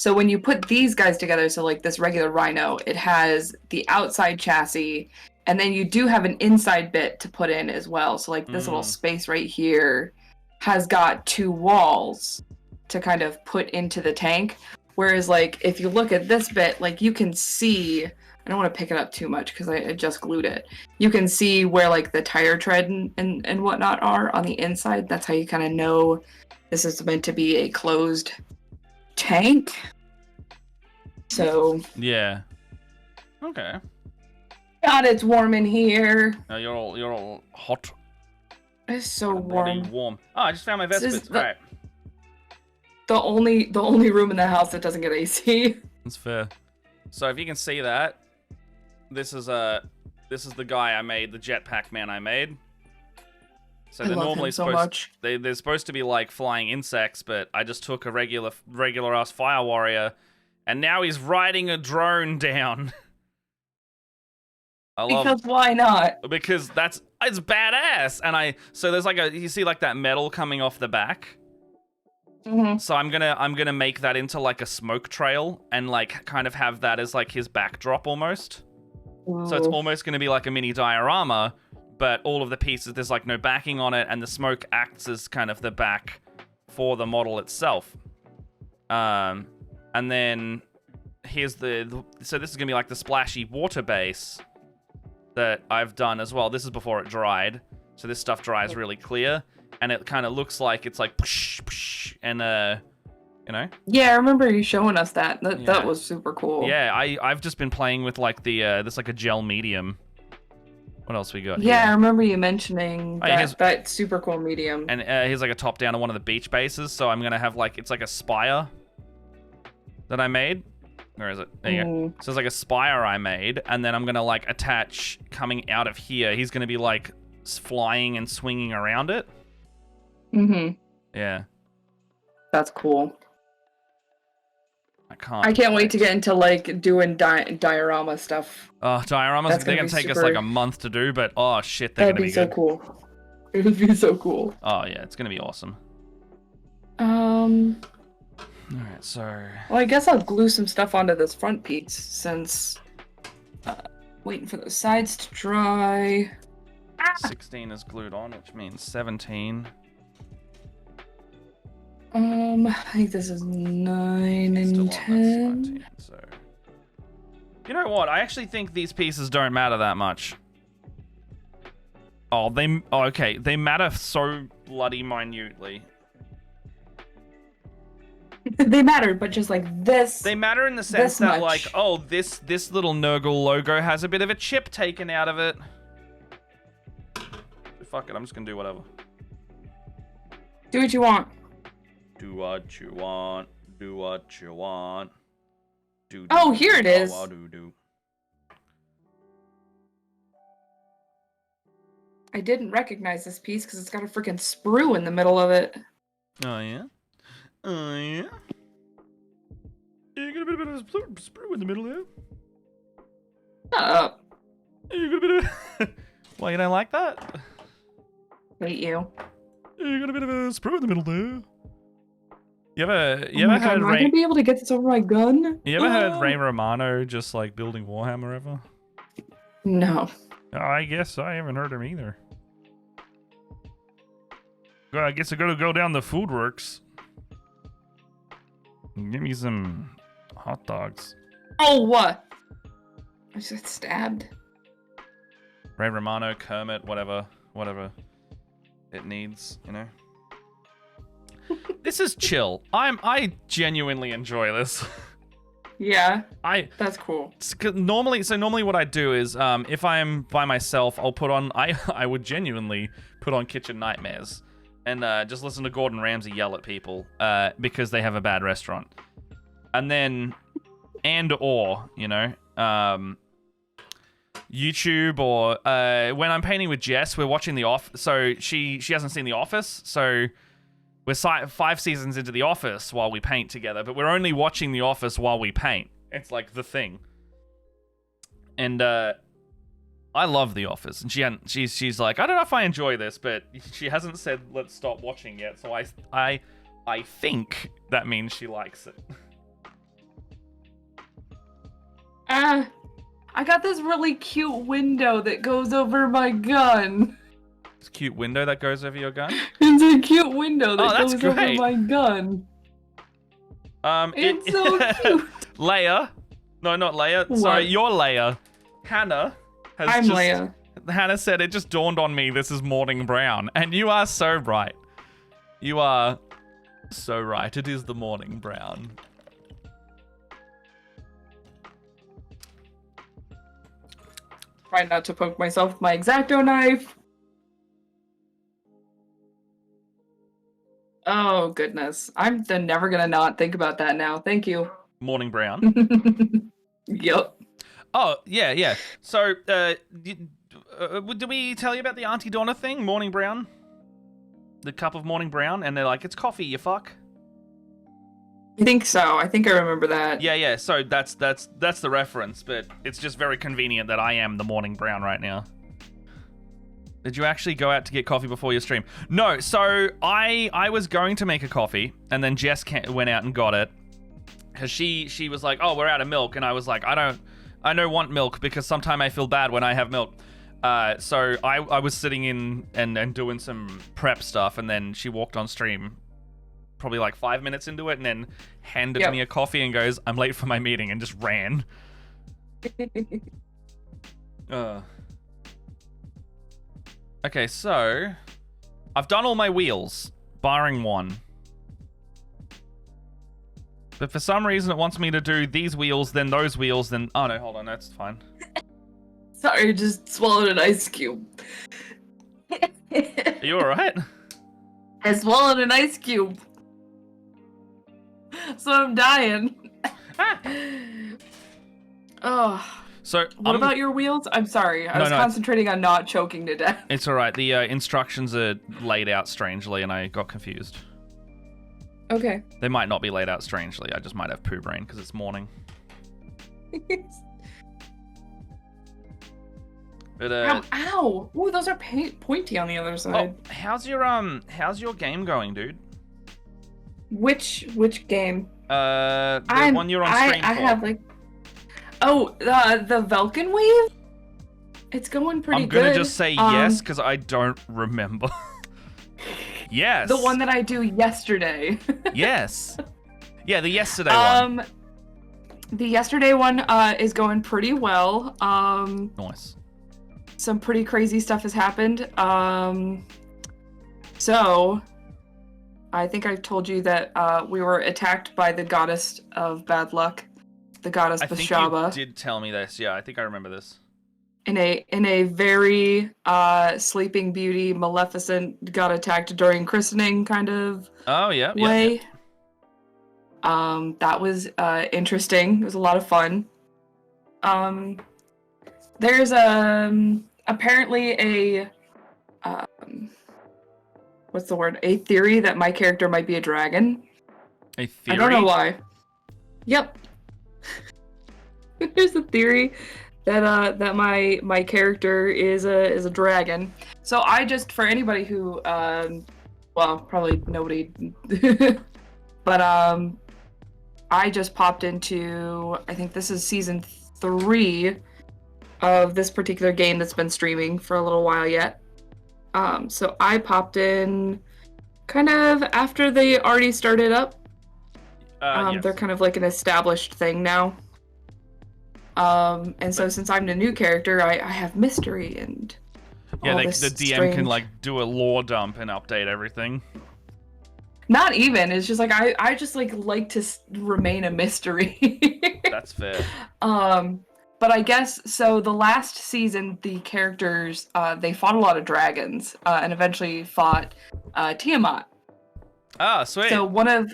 So when you put these guys together, so like this regular Rhino, it has the outside chassis, and then you do have an inside bit to put in as well. So like this little space right here has got 2 walls to kind of put into the tank. Whereas like if you look at this bit, like you can see, I don't want to pick it up too much because I just glued it. You can see where like the tire tread and whatnot are on the inside. That's how you kind of know this is meant to be a closed tank. So yeah. Okay. God, it's warm in here. You're all hot. It's so warm. Warm. Oh, I just found my Vespers. Right. The only room in the house that doesn't get AC. That's fair. So if you can see that, this is the guy I made, the jetpack man I made. So they're normally they're supposed to be like flying insects, but I just took a regular ass fire warrior, and now he's riding a drone down. Because why not? Because it's badass, and so there's like you see like that metal coming off the back. Mm-hmm. So I'm gonna make that into like a smoke trail and like kind of have that as like his backdrop almost. Ooh. So it's almost gonna be like a mini diorama, but all of the pieces there's like no backing on it, and the smoke acts as kind of the back for the model itself. And then here's so this is gonna be like the splashy water base that I've done as well. This is before it dried, so this stuff dries really clear. And it kind of looks like it's like, psh, psh, and you know. Yeah, I remember you showing us that. That was super cool. Yeah, I've just been playing with like this like a gel medium. What else we got? Yeah, here? I remember you mentioning that super cool medium. And here's like a top down on one of the beach bases. So I'm gonna have like it's like a spire that I made. Where is it? There you go. So it's like a spire I made, and then I'm gonna like attach coming out of here. He's gonna be like flying and swinging around it. Mm-hmm. Yeah. That's cool. I can't wait to get into like doing diorama stuff. Oh, dioramas, they're gonna take us like a month to do, but oh shit, they're gonna be so good. Cool. It would be so cool. Oh yeah, it's gonna be awesome. Alright, so well, I guess I'll glue some stuff onto this front piece since waiting for the sides to dry. 16 is glued on, which means 17. I think this is 9 and 10. 19, so. You know what? I actually think these pieces don't matter that much. Okay. They matter so bloody minutely. They matter, but just like this. They matter in the sense that, like, oh, this little Nurgle logo has a bit of a chip taken out of it. Fuck it, I'm just gonna do whatever. Do what you want. Do what you want. Do what you want. Oh, here it is. I didn't recognize this piece because it's got a freaking sprue in the middle of it. Oh, yeah? Oh, yeah? You got a bit of a sprue in the middle there? Shut up. You got a bit of... Why, you don't like that? Hate you. You got a bit of a sprue in the middle there. You ever heard Am I gonna be able to get this over my gun? You ever heard Ray Romano just like building Warhammer ever? No. I guess I haven't heard him either. Well, I guess I gotta go down the food works. Give me some hot dogs. Oh, what? I just got stabbed. Ray Romano, Kermit, whatever it needs, you know. This is chill. I genuinely enjoy this. Yeah. That's cool. Normally what I do is if I'm by myself, I'll put on I would genuinely put on Kitchen Nightmares and just listen to Gordon Ramsay yell at people because they have a bad restaurant. And then you know, YouTube or when I'm painting with Jess, we're watching The Office. So she hasn't seen The Office, so we're 5 seasons into The Office while we paint together, but we're only watching The Office while we paint. It's like the thing. And I love The Office, and she's like, I don't know if I enjoy this, but she hasn't said let's stop watching yet. So I think that means she likes it. I got this really cute window that goes over my gun. It's a cute window that goes over your gun? It's a cute window that that's goes over great. my gun. It's so cute. Leia. No, not Leia. What? Sorry, you're Leia. Hannah has I'm just... Leia. Hannah said, it just dawned on me this is morning brown. And you are so right. You are so right. It is the morning brown. Try not to poke myself with my X-Acto knife. Oh, goodness. I'm never gonna not think about that now. Thank you. Morning brown. Yep. Oh, yeah. So, did we tell you about the Auntie Donna thing? Morning brown? The cup of morning brown? And they're like, it's coffee, you fuck. I think so. I think I remember that. Yeah. So that's the reference, but it's just very convenient that I am the morning brown right now. Did you actually go out to get coffee before your stream? No. So I was going to make a coffee, and then Jess went out and got it because she was like, oh, we're out of milk, and I was like, I don't want milk because sometimes I feel bad when I have milk. So I was sitting in and doing some prep stuff, and then she walked on stream probably like 5 minutes into it and then handed me a coffee and goes, I'm late for my meeting, and just ran. Okay, so I've done all my wheels, barring one. But for some reason it wants me to do these wheels, then those wheels, then... Oh no, hold on, that's fine. Sorry, I just swallowed an ice cube. Are you alright? I swallowed an ice cube. So I'm dying. Oh. So what about your wheels? I'm sorry. I was concentrating on not choking to death. It's alright. The instructions are laid out strangely and I got confused. Okay. They might not be laid out strangely. I just might have poo brain because it's morning. But ow! Ooh, those are pointy on the other side. Oh, how's your game going, dude? Which game? The one you're on stream for. I have like... Oh, the Vulcan Wave? It's going pretty good. I'm gonna just say yes, because I don't remember. Yes. The one that I do yesterday. Yes. Yeah, the yesterday one. The yesterday one is going pretty well. Nice. Some pretty crazy stuff has happened. So... I think I've told you that we were attacked by the goddess of bad luck, the goddess Bashaba. I think you did tell me this. Yeah, I think I remember this. In a very Sleeping Beauty, Maleficent, got attacked during christening kind of way. That was interesting. It was a lot of fun. There's apparently a what's the word? A theory that my character might be a dragon. A theory? I don't know why. Yep. There's a theory that that my character is a dragon. So I just, for anybody who well, probably nobody but I just popped into, I think this is season 3 of this particular game that's been streaming for a little while yet. So I popped in kind of after they already started up. Yes. They're kind of like an established thing now. And so since I'm the new character, I have mystery and all the this DM strange... can like do a lore dump and update everything. Not even. It's just like I just like to remain a mystery. That's fair. But I guess, so the last season, the characters, they fought a lot of dragons, and eventually fought Tiamat. Ah, sweet. So one of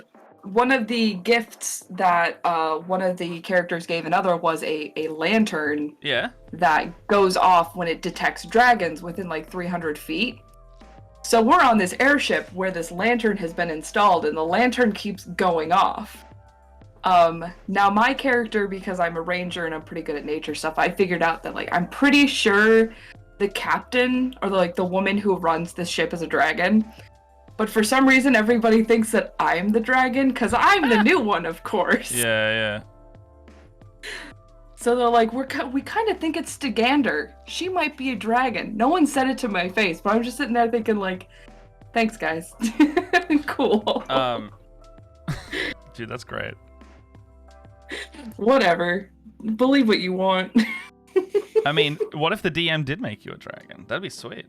the gifts that one of the characters gave another was a lantern that goes off when it detects dragons within like 300 feet. So we're on this airship where this lantern has been installed, and the lantern keeps going off. Now my character, because I'm a ranger and I'm pretty good at nature stuff, I figured out that like I'm pretty sure the captain or the woman who runs this ship is a dragon. But for some reason everybody thinks that I'm the dragon because I'm the new one, of course. Yeah. So they're like, we kind of think it's Stegander. She might be a dragon. No one said it to my face, but I'm just sitting there thinking like, thanks guys. Cool. Dude, that's great. Whatever. Believe what you want. I mean, what if the DM did make you a dragon? That'd be sweet.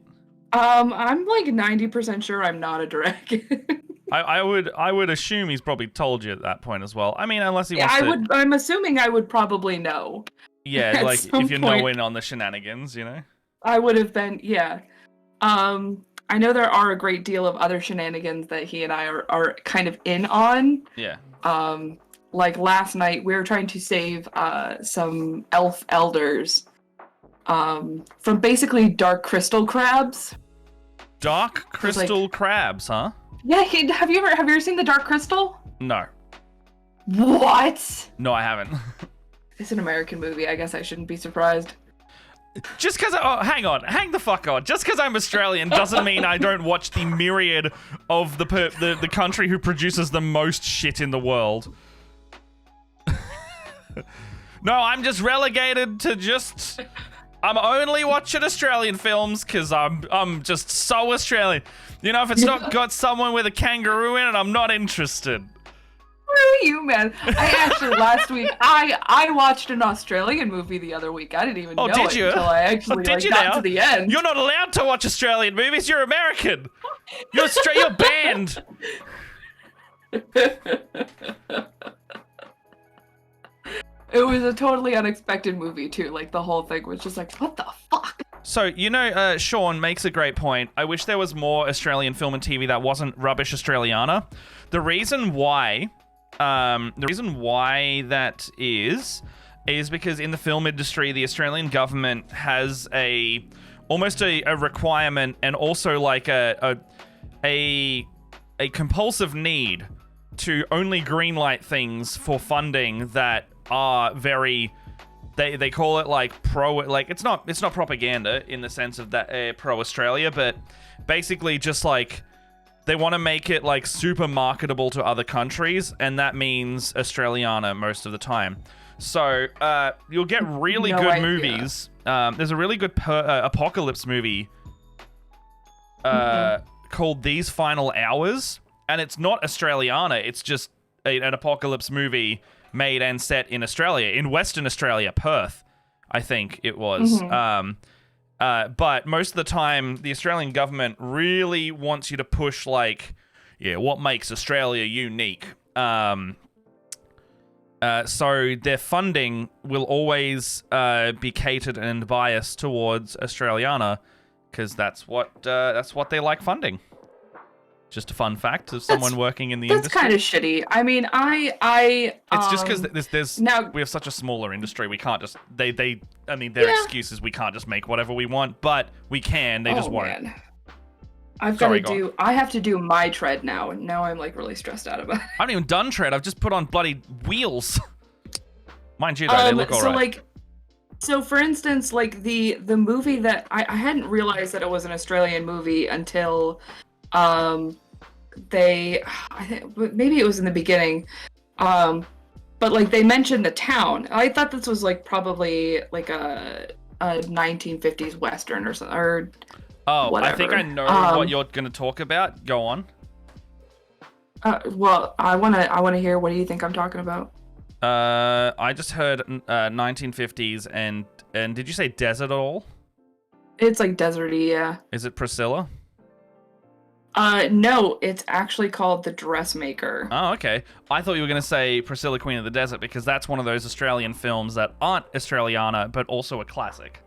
I'm like 90% sure I'm not a dragon. I would assume he's probably told you at that point as well. I mean, unless he wants to... I'm assuming I would probably know. Yeah, like if you're knowing on the shenanigans, you know? I would have been, yeah. I know there are a great deal of other shenanigans that he and I are kind of in on. Yeah. Like last night, we were trying to save some elf elders from basically dark crystal crabs. Dark crystal crabs, huh? Yeah, have you ever seen the Dark Crystal? No. What? No, I haven't. It's an American movie. I guess I shouldn't be surprised. Just because... Oh, hang the fuck on. Just because I'm Australian doesn't mean I don't watch the myriad of the country who produces the most shit in the world. No, I'm just relegated to just... I'm only watching Australian films because I'm just so Australian. You know, if it's not got someone with a kangaroo in it, I'm not interested. Screw you, man. I actually, last week, I watched an Australian movie the other week. I didn't even know it until I actually got to the end. You're not allowed to watch Australian movies. You're American. You're banned. It was a totally unexpected movie, too. Like, the whole thing was just like, what the fuck? So, you know, Sean makes a great point. I wish there was more Australian film and TV that wasn't rubbish Australiana. The reason why that is because in the film industry, the Australian government has almost a requirement and also like a compulsive need to only greenlight things for funding that are very, they call it like it's not propaganda in the sense of that pro Australia, but basically just like they want to make it like super marketable to other countries, and that means Australiana most of the time. So you'll get really good movies. There's a really good apocalypse movie called These Final Hours, and it's not Australiana, it's just an apocalypse movie made and set in Australia, in Western Australia, Perth, I think it was. But most of the time, the Australian government really wants you to push, like, yeah, what makes Australia unique. So their funding will always be catered and biased towards Australiana, because that's what they like funding. Just a fun fact of someone working in the industry. That's kind of shitty. I mean, it's just because there's now we have such a smaller industry. We can't just their excuse is we can't just make whatever we want, but we can. They just won't. Man. I have to do my tread now, and now I'm like really stressed out about it. I haven't even done tread. I've just put on bloody wheels. Mind you, though, they look alright. So for instance, like the movie that I hadn't realized that it was an Australian movie until. I think maybe it was in the beginning, but like they mentioned the town. I thought this was like probably like a 1950s Western or something, or whatever. I think I know what you're going to talk about. Go on. Well, I want to hear. What do you think I'm talking about? I just heard 1950s and did you say desert at all? It's like deserty, yeah. Is it Priscilla? No, it's actually called The Dressmaker. Oh, okay. I thought you were going to say Priscilla, Queen of the Desert, because that's one of those Australian films that aren't Australiana, but also a classic.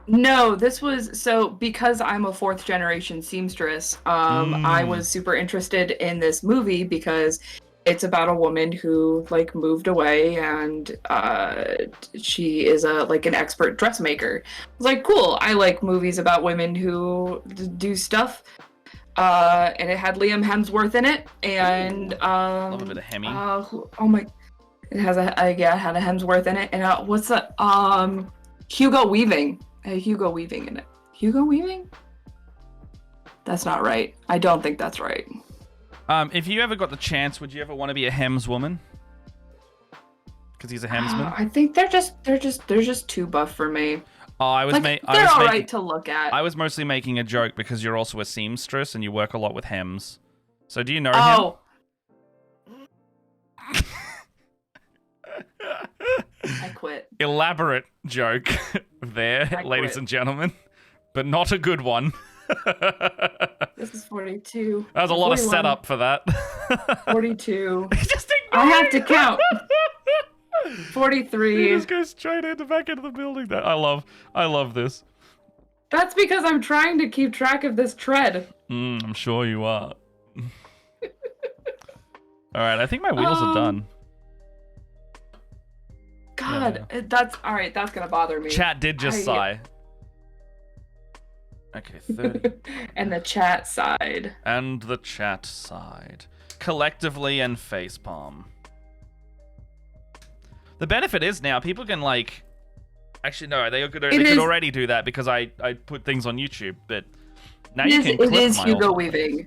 No, this was, so because I'm a fourth generation seamstress, I was super interested in this movie because it's about a woman who like moved away and she is an expert dressmaker. I was like, cool. I like movies about women who do stuff. And it had Liam Hemsworth in it, and love a bit of Hemi. It had a Hemsworth in it, and what's that? Hugo Weaving. Hugo Weaving in it. Hugo Weaving? That's not right. I don't think that's right. If you ever got the chance, would you ever want to be a Hems woman? Because he's a hemsman. I think they're just too buff for me. Oh, I was Like, they're all right to look at. I was mostly making a joke because you're also a seamstress and you work a lot with hems. So do you know him? I quit. Elaborate joke there, ladies and gentlemen, but not a good one. This is 42. That was a lot of setup for that. 42. Just I have to count. 43. You just go straight back into the building. I love this. That's because I'm trying to keep track of this tread. I'm sure you are. All right, I think my wheels are done. God, that's all right. That's gonna bother me. Chat did just sigh. Okay, 30. And the chat side. And the chat side. Collectively and facepalm. The benefit is now people can like... Actually, no, they could already do that because I put things on YouTube, but now you can clip It is my Hugo old... Weaving.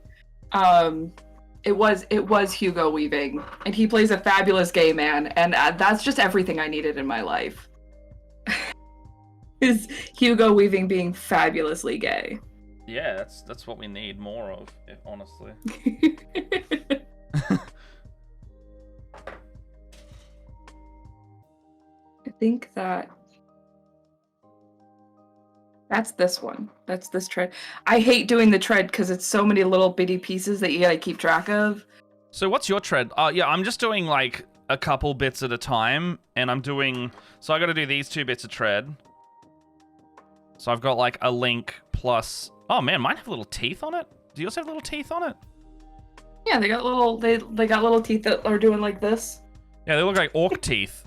It was Hugo Weaving, and he plays a fabulous gay man, and that's just everything I needed in my life. Is Hugo Weaving being fabulously gay? Yeah, that's what we need more of, honestly. I think that's this one. That's this tread. I hate doing the tread because it's so many little bitty pieces that you gotta keep track of. So what's your tread? Yeah, I'm just doing like a couple bits at a time, and I'm doing... So I gotta do these 2 bits of tread. So I've got like a link plus... Oh man, mine have little teeth on it? Do yours have little teeth on it? Yeah, they got little they got little teeth that are doing like this. Yeah, they look like orc teeth.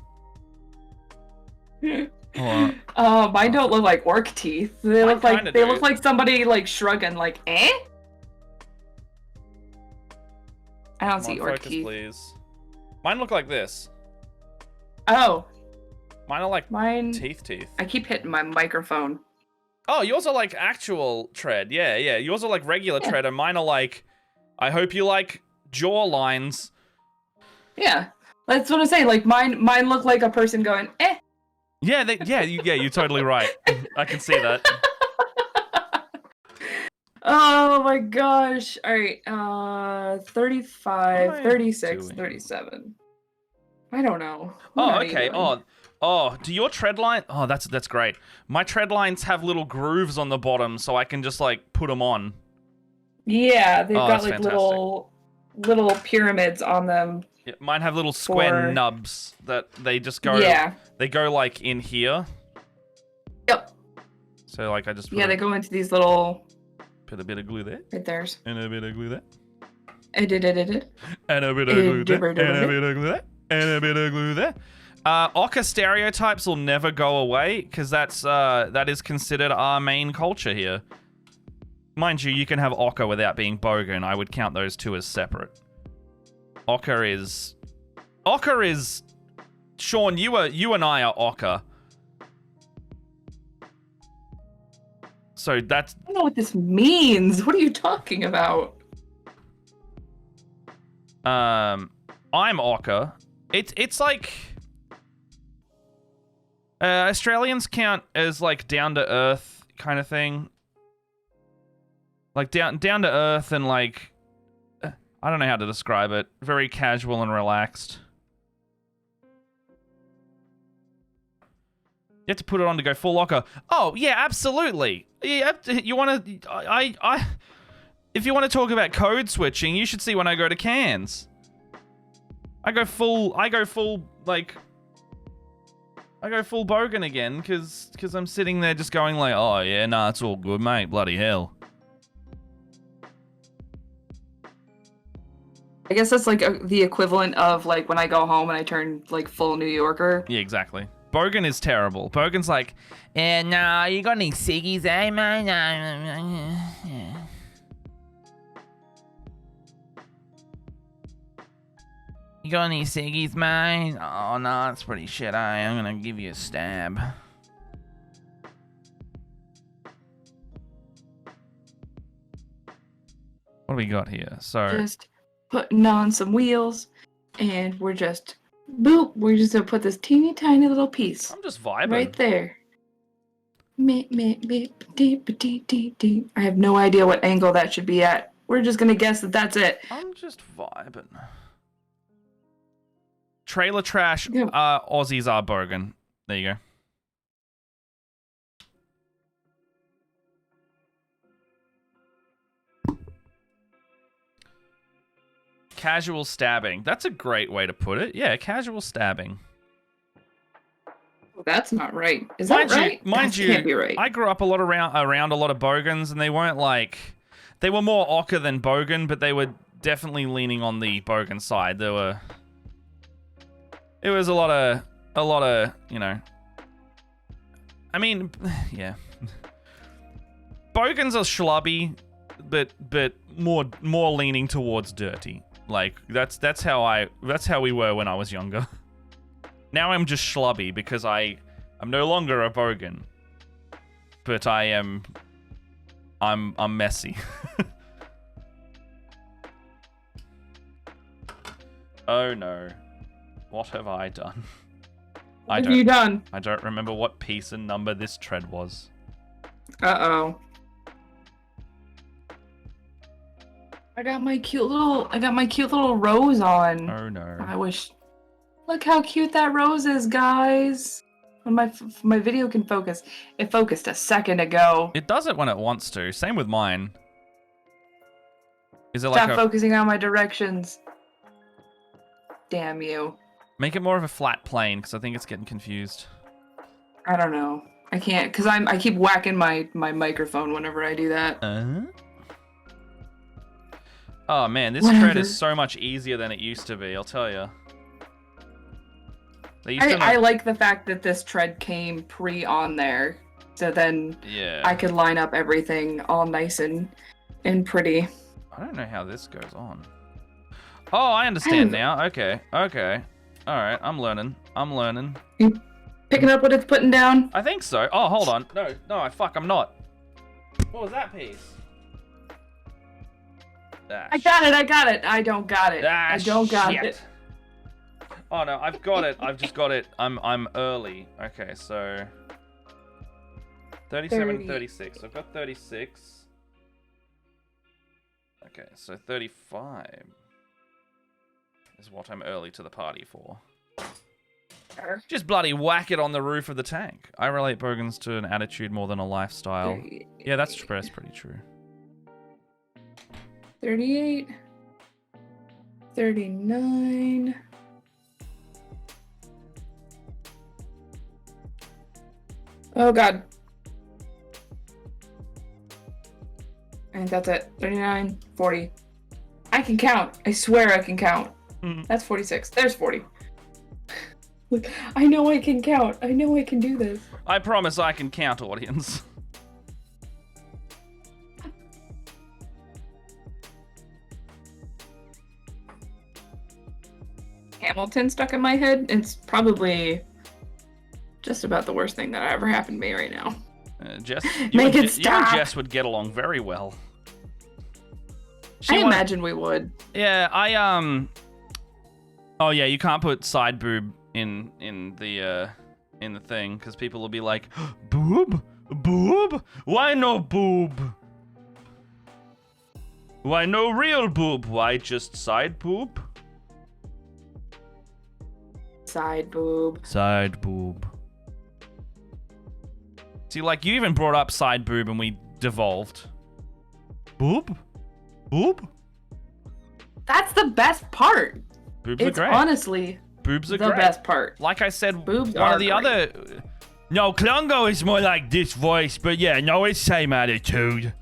Mine don't look like orc teeth. They look like somebody like shrugging like, eh? I don't see orc teeth. Please. Mine look like this. Oh. Mine are like teeth. I keep hitting my microphone. Oh, yours are like actual tread. Yeah. Yours are like regular tread, and mine are like, I hope you like jaw lines. Yeah. That's what I'm saying. Like mine look like a person going, eh. Yeah, you're totally right. I can see that. Oh my gosh. All right. 35, 36, 37. I don't know. Oh, okay. Oh, do your tread line... Oh, that's great. My tread lines have little grooves on the bottom, so I can just, like, put them on. Yeah, they've got, like, little pyramids on them. Yeah, mine have little square nubs that they just go... Yeah. They go, like, in here. Yep. So, like, I just... They go into these little... Put a bit of glue there. Right there. And a bit of glue there. And a bit of glue there. And a bit of glue there. And a bit of glue there. Ochre stereotypes will never go away because that is considered our main culture here. Mind you, you can have ochre without being bogan. I would count those 2 as separate. Ochre is Sean, you and I are ochre. So that's... I don't know what this means. What are you talking about? I'm ochre. It's like... Australians count as like down to earth kind of thing. Like down to earth and like... I don't know how to describe it. Very casual and relaxed. You have to put it on to go full ochre. Oh, yeah, absolutely. Yeah, you want to... If you want to talk about code switching, you should see when I go to Cairns. I go full bogan again, because I'm sitting there just going like, oh, yeah, nah, it's all good, mate. Bloody hell. I guess that's like the equivalent of like when I go home and I turn like full New Yorker. Yeah, exactly. Bogan is terrible. Bogan's like, nah, you got any ciggies, eh, man? Yeah. You got any ciggies, mate? Oh, no, that's pretty shit, eh? I'm gonna give you a stab. What do we got here? So... Just putting on some wheels, and we're just Boop. We're just gonna put this teeny tiny little piece I'm just vibing. right there. I have no idea what angle that should be at. We're just gonna guess that that's it. I'm just vibing. Trailer trash. Yeah. Aussies are bogan. There you go. Casual stabbing. That's a great way to put it. Yeah, casual stabbing. That's not right. Is that right? Mind you, can't be right. I grew up a lot around a lot of bogans, and they weren't like... They were more ochre than bogan, but they were definitely leaning on the bogan side. There were... It was a lot of, you know... I mean, yeah. Bogans are schlubby, but more leaning towards dirty. Like that's how we were when I was younger. Now I'm just schlubby because I'm no longer a bogan. But I'm messy. Oh no. What have I done? What have you done? I don't remember what piece and number this tread was. Uh-oh. I got my cute little rose on. Oh no. I wish. Look how cute that rose is, guys. When my video can focus. It focused a second ago. It does it when it wants to. Same with mine. Is it Stop like focusing on my directions. Damn you. Make it more of a flat plane, because I think it's getting confused. I don't know. I can't, because I keep whacking my microphone whenever I do that. Oh man, this tread is so much easier than it used to be, I'll tell you. I like the fact that this tread came pre-on there, so then I could line up everything all nice and pretty. I don't know how this goes on. Oh, I understand now. Okay. Alright, I'm learning. You picking up what it's putting down? I think so. Oh, hold on. No, I'm not. What was that piece? I got it. I don't got it. I don't got it. Oh no, I've got it. I've just got it. I'm early. Okay, so 37, 36. I've got 36. Okay, so 35 is what I'm early to the party for. Just bloody whack it on the roof of the tank. I relate bogans to an attitude more than a lifestyle. Yeah, that's pretty true. 38. 39. Oh god. I think that's it. 39, 40. I can count. I swear I can count. That's 46. There's 40. Look, I know I can count. I know I can do this. I promise I can count, audience. Hamilton stuck in my head. It's probably just about the worst thing that ever happened to me right now. Jess, you and Jess would get along very well. I imagine we would. Yeah, Oh yeah, you can't put side boob in the thing because people will be like, boob, why no boob? Why no real boob? Why just side boob? Side boob. Side boob. See, like you even brought up side boob and we devolved. Boob. That's the best part. Boobs are great. Honestly, boobs are the great. Best part. Like I said, boobs one are of the great. other. No, Klungo is more like this voice, but yeah, no, it's same attitude.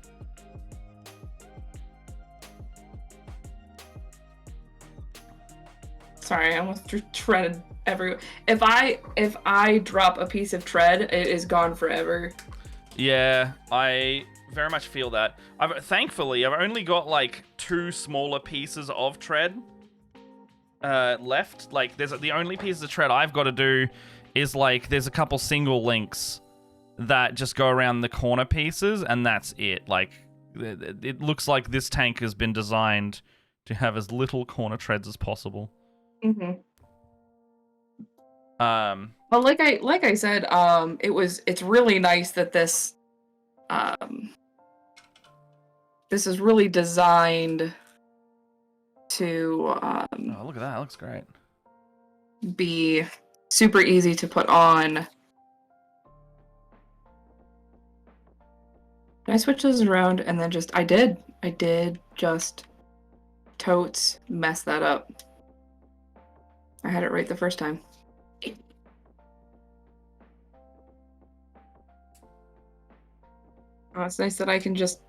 Sorry, I almost treaded everywhere. If I drop a piece of tread, it is gone forever. Yeah, I very much feel that. Thankfully, I've only got like 2 smaller pieces of tread left. Like, the only piece of tread I've got to do is like there's a couple single links that just go around the corner pieces, and that's it. Like, it looks like this tank has been designed to have as little corner treads as possible. Mm-hmm. Well, like I said, it's really nice that this is really designed to oh, look at that. That looks great. be super easy to put on. Can I switch those around and then I did just totes mess that up. I had it right the first time. Oh, it's nice that I can just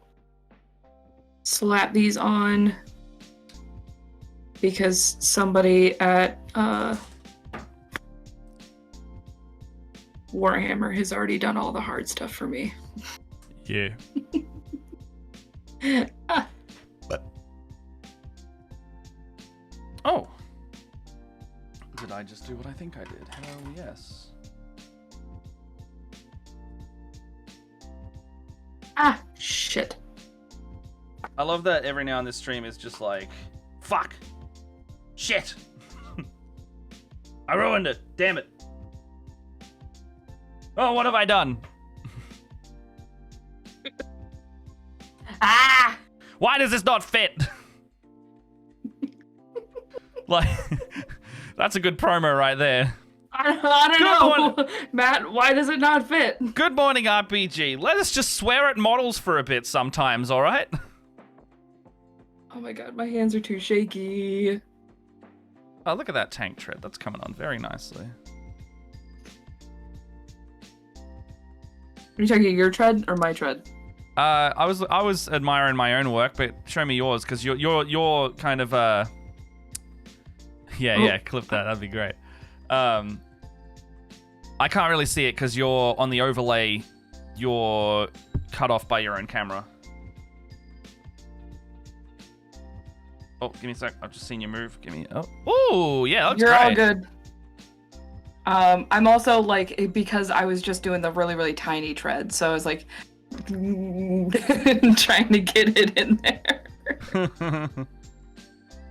slap these on because somebody at Warhammer has already done all the hard stuff for me. Yeah. Oh. Did I just do what I think I did? Hell yes. Ah, shit. I love that every now and this stream is just like, fuck. Shit. I ruined it. Damn it. Oh, what have I done? Ah! Why does this not fit? Like, that's a good promo right there. I don't know. Matt, why does it not fit? Good morning, RPG. Let us just swear at models for a bit sometimes, alright? Oh my god, my hands are too shaky. Oh, look at that tank tread. That's coming on very nicely. Are you talking your tread or my tread? I was admiring my own work, but show me yours, because you're kind of yeah, clip that. That'd be great. I can't really see it because you're on the overlay. You're cut off by your own camera. Oh, give me a sec. I've just seen you move. Give me. Oh, yeah, that looks You're great. all good. I'm also like, because I was just doing the really, really tiny tread, so I was like trying to get it in there.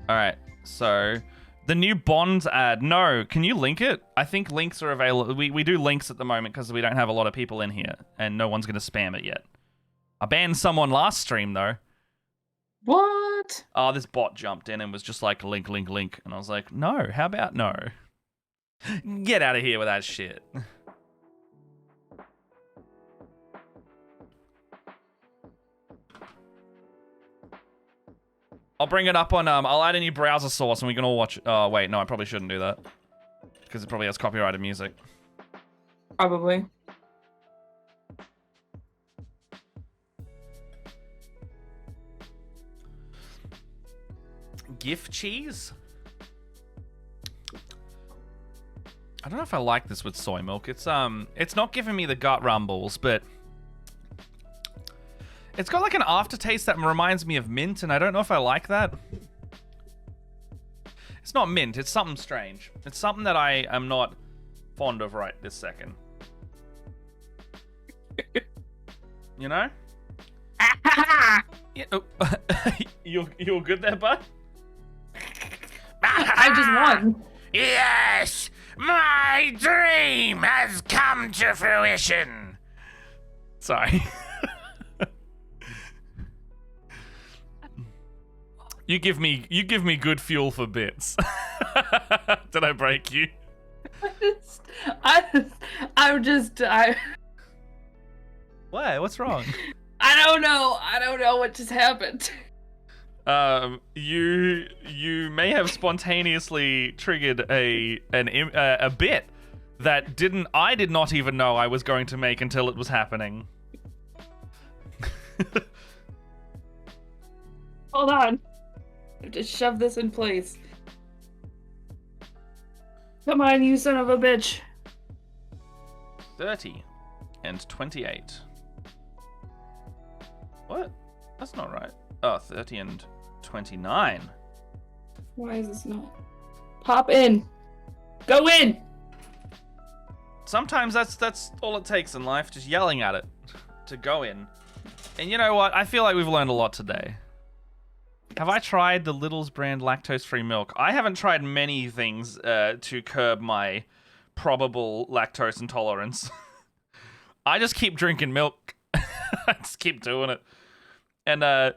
All right, so the new Bond ad. No, can you link it? I think links are available. We do links at the moment because we don't have a lot of people in here, and no one's gonna spam it yet. I banned someone last stream though. What? Oh, this bot jumped in and was just like, link, link, link. And I was like, no, how about no? Get out of here with that shit. I'll bring it up on, I'll add a new browser source and we can all watch. Oh, wait, no, I probably shouldn't do that. Because it probably has copyrighted music. Probably. GIF cheese? I don't know if I like this with soy milk. It's not giving me the gut rumbles, but it's got like an aftertaste that reminds me of mint, and I don't know if I like that. It's not mint, it's something strange. It's something that I am not fond of right this second. You know? Yeah, oh. You're good there, bud? I just won. Yes! My dream has come to fruition! Sorry. You give me good fuel for bits. Did I break you? What? What's wrong? I don't know what just happened. You may have spontaneously triggered a bit that I did not even know I was going to make until it was happening. Hold on. I have to shove this in place. Come on, you son of a bitch. 30 and 28. What? That's not right. Oh, 30 and 29. Why is this not? Pop in. Go in. Sometimes that's all it takes in life, just yelling at it to go in. And you know what? I feel like we've learned a lot today. Have I tried the Little's brand lactose-free milk? I haven't tried many things to curb my probable lactose intolerance. I just keep drinking milk. I just keep doing it. And the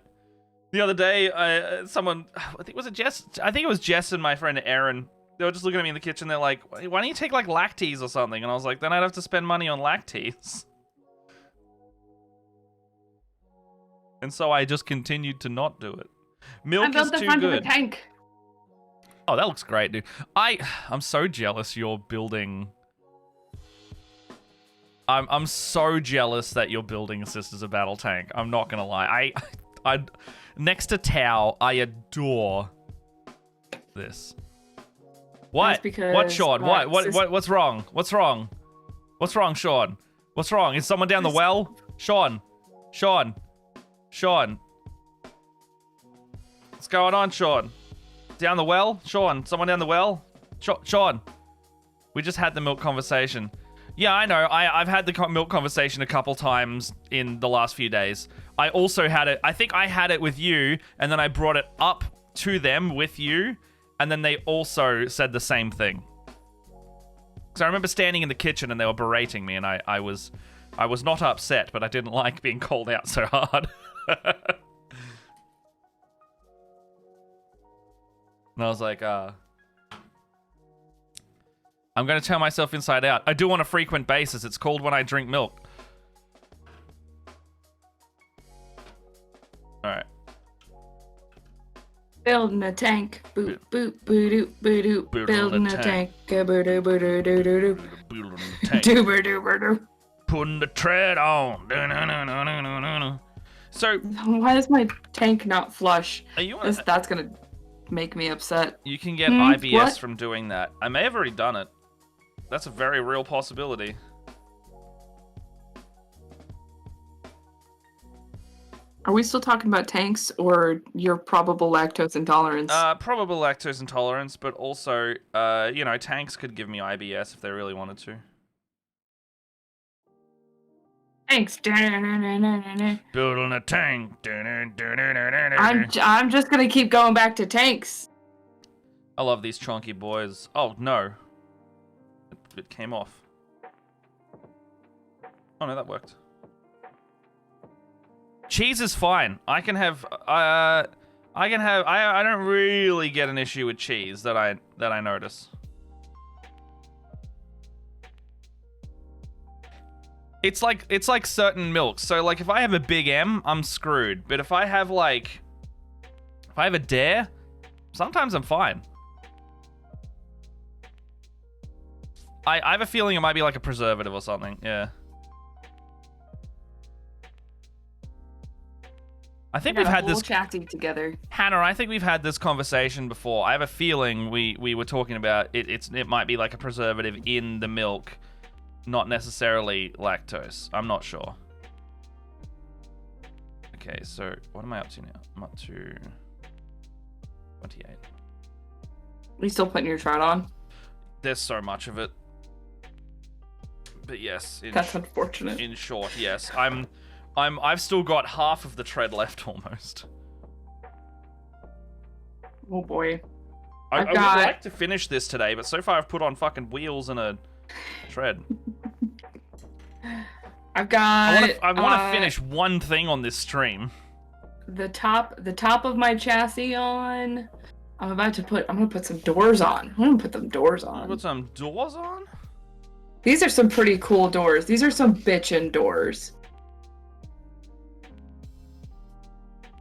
other day, I think it was Jess and my friend Erin. They were just looking at me in the kitchen. They're like, "Why don't you take like lactase or something?" And I was like, "Then I'd have to spend money on lactase." And so I just continued to not do it. Milk is too good. Of the tank. Oh, that looks great, dude. I'm so jealous you're building. I'm so jealous that you're building a Sisters of Battle tank. I'm not gonna lie. I next to Tau, I adore this. What? What, Sean? What's wrong? What's wrong? What's wrong, Sean? What's wrong? Is someone down the well? Sean. What's going on, Sean? Down the well? Sean, someone down the well? Sean. We just had the milk conversation. Yeah, I know. I've had the milk conversation a couple times in the last few days. I also had it. I think I had it with you, and then I brought it up to them with you, and then they also said the same thing. So I remember standing in the kitchen, and they were berating me, and I was not upset, but I didn't like being called out so hard. And I was like, I'm going to turn myself inside out. I do on a frequent basis. It's called when I drink milk. All right. Building a tank. Boop, boop, boo-doop, boo-doop. Building a tank. Boo-doo, boo-doo, doo-doo-doo. Building a tank. Doo-boo-doo-boo-doo. Putting the tread on. So, why is my tank not flush? Are you That's going to make me upset. You can get IBS from doing that. I may have already done it. That's a very real possibility. Are we still talking about tanks or your probable lactose intolerance? Probable lactose intolerance, but also, tanks could give me IBS if they really wanted to. Tanks. Building a tank. I'm just gonna keep going back to tanks. I love these chunky boys. Oh no, it came off. Oh no, that worked. Cheese is fine. I don't really get an issue with cheese that I notice. It's like certain milks. So like if I have a Big M, I'm screwed. But if I have a Dare, sometimes I'm fine. I have a feeling it might be like a preservative or something. Yeah. I think we've had this chatting together. Hannah, I think we've had this conversation before. I have a feeling we were talking about it might be like a preservative in the milk. Not necessarily lactose. I'm not sure. Okay, so what am I up to now? I'm up to 28. Are you still putting your chart on? There's so much of it. But yes, that's unfortunate. In short, yes. I've still got half of the tread left almost. Oh boy. I would like to finish this today, but so far I've put on fucking wheels and a tread. I want to finish one thing on this stream. The top of my chassis on. I'm gonna put some doors on. Put some doors on. These are some pretty cool doors. These are some bitchin' doors.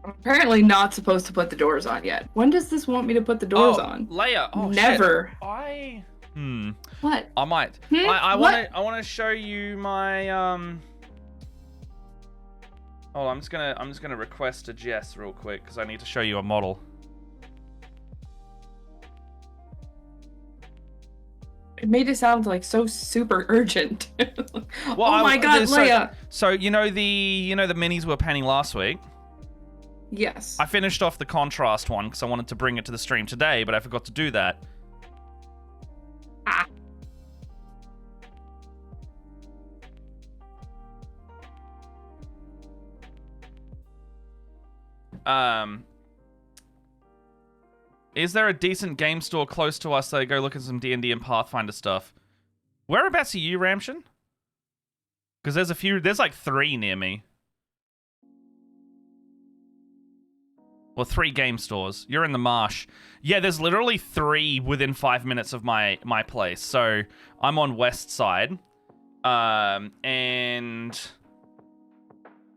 I'm apparently not supposed to put the doors on yet. When does this want me to put the doors on? Leia. Oh, never. Shit. What? I might. I want to show you my Oh, I'm just gonna request a Jess real quick because I need to show you a model. It made it sound like so super urgent. Well, oh my god, Leia! So you know the minis we were painting last week? Yes. I finished off the contrast one because I wanted to bring it to the stream today, but I forgot to do that. Is there a decent game store close to us so I go look at some D&D and Pathfinder stuff? Whereabouts are you, Ramshin? Because there's like 3 near me. Well, 3 game stores. You're in the marsh. Yeah, there's literally 3 within 5 minutes of my place. So I'm on west side. And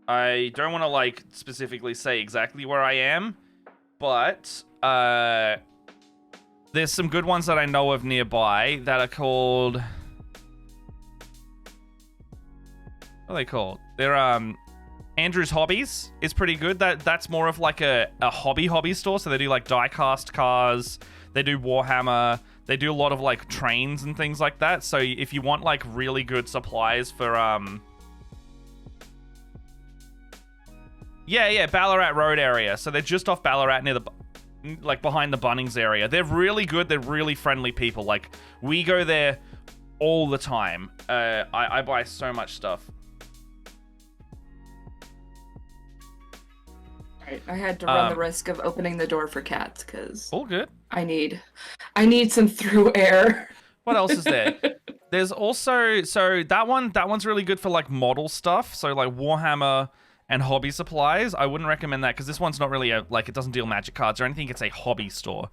I don't want to like specifically say exactly where I am, but there's some good ones that I know of nearby that are called... What are they called? They're Andrew's Hobbies is pretty good. That's more of like a hobby store. So they do like die-cast cars. They do Warhammer. They do a lot of like trains and things like that. So if you want like really good supplies for yeah, Ballarat Road area. So they're just off Ballarat near like behind the Bunnings area. They're really good. They're really friendly people. Like we go there all the time. I buy so much stuff. I had to run the risk of opening the door for cats because all good. I need some through air. What else is there? There's also that one's really good for like model stuff. So like Warhammer and hobby supplies. I wouldn't recommend that because this one's not really it doesn't deal magic cards or anything. It's a hobby store.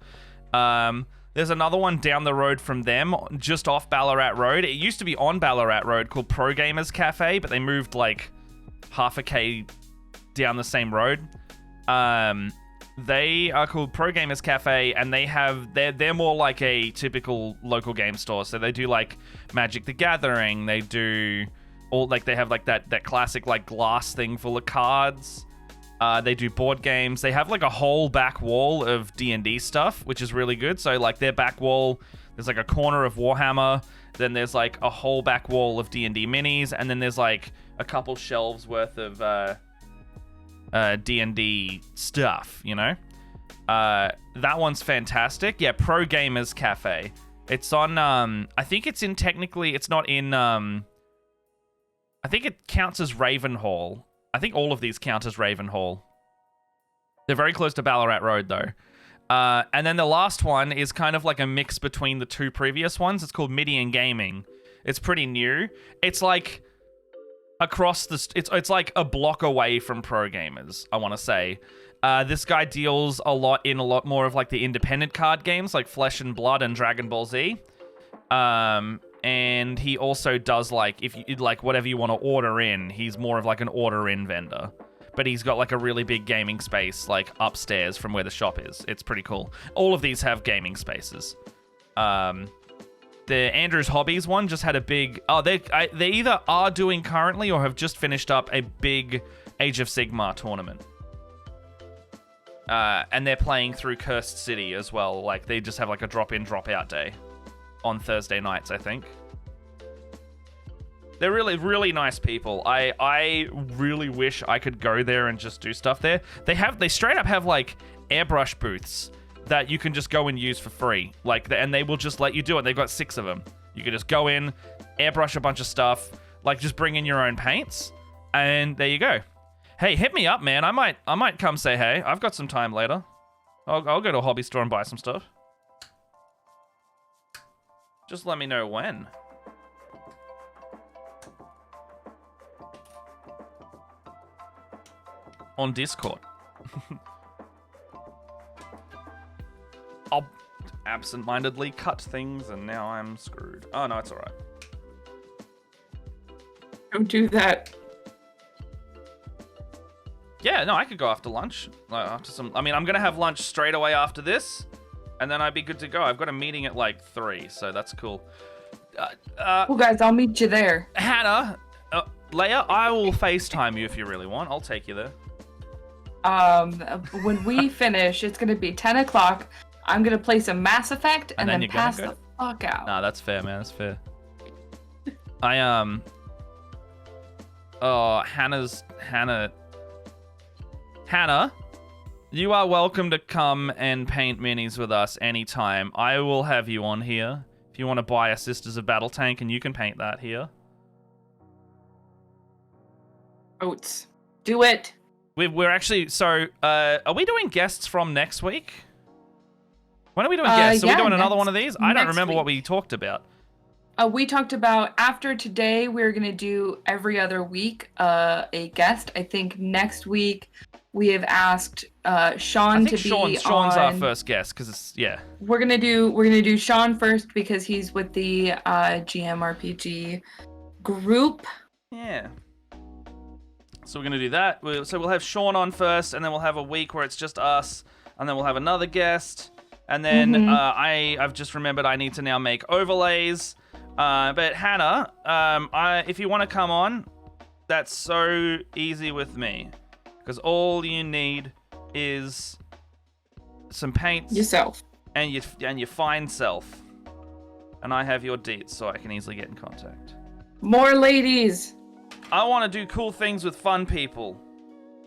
There's another one down the road from them, just off Ballarat Road. It used to be on Ballarat Road called Pro Gamers Cafe, but they moved like half a K down the same road. They are called Pro Gamers Cafe, and they're more like a typical local game store. So they do like Magic the Gathering. They do they have like that classic like glass thing full of cards. They do board games. They have like a whole back wall of D&D stuff, which is really good. So like their back wall, there's like a corner of Warhammer. Then there's like a whole back wall of D&D minis, and then there's like a couple shelves worth of D&D stuff, you know? That one's fantastic. Yeah, Pro Gamers Cafe. It's on, I think it's in, technically, it's not in, I think it counts as Ravenhall. I think all of these count as Ravenhall. They're very close to Ballarat Road, though. And then the last one is kind of like a mix between the 2 previous ones. It's called Midian Gaming. It's pretty new. It's like... across the it's like a block away from Pro Gamers, I want to say. This guy deals a lot more of like the independent card games like Flesh and Blood and Dragon Ball Z. And he also does like, if you like whatever you want to order in, he's more of like an order in vendor. But he's got like a really big gaming space like upstairs from where the shop is. It's pretty cool. All of these have gaming spaces. The Andrew's Hobbies one just had a big... Oh, they either are doing currently or have just finished up a big Age of Sigmar tournament. And they're playing through Cursed City as well. Like, they just have like a drop-in, drop-out day on Thursday nights, I think. They're really, really nice people. I really wish I could go there and just do stuff there. They straight up have like airbrush booths that you can just go and use for free. And they will just let you do it. They've got 6 of them. You can just go in, airbrush a bunch of stuff, like just bring in your own paints, and there you go. Hey, hit me up, man. I might come say hey. I've got some time later. I'll go to a hobby store and buy some stuff. Just let me know when. On Discord. I'll absent-mindedly cut things, and now I'm screwed. Oh, no, it's all right. Don't do that. Yeah, no, I could go after lunch. After some, I mean, I'm going to have lunch straight away after this, and then I'd be good to go. I've got a meeting at like 3, so that's cool. Well, guys, I'll meet you there. Hannah, Leia, I will FaceTime you if you really want. I'll take you there. When we finish, it's going to be 10 o'clock. I'm going to play some Mass Effect and then pass the fuck out. Nah, that's fair, man. That's fair. Hannah, you are welcome to come and paint minis with us anytime. I will have you on here. If you want to buy a Sisters of Battle tank, and you can paint that here. Oats. Do it. We're actually... So, are we doing guests from next week? When are we doing guests? Are we doing another one of these? I don't remember what we talked about. We talked about after today, we're going to do every other week a guest. I think next week we have asked Sean to be on. Sean's our first guest because it's We're gonna do Sean first because he's with the GMRPG group. Yeah. So we're gonna do that. So we'll have Sean on first, and then we'll have a week where it's just us, and then we'll have another guest, and then I've just remembered I need to now make overlays. But Hannah, if you want to come on, that's so easy with me, because all you need is some paints, yourself, and your fine self, and I have your deets, so I can easily get in contact. More ladies. I want to do cool things with fun people.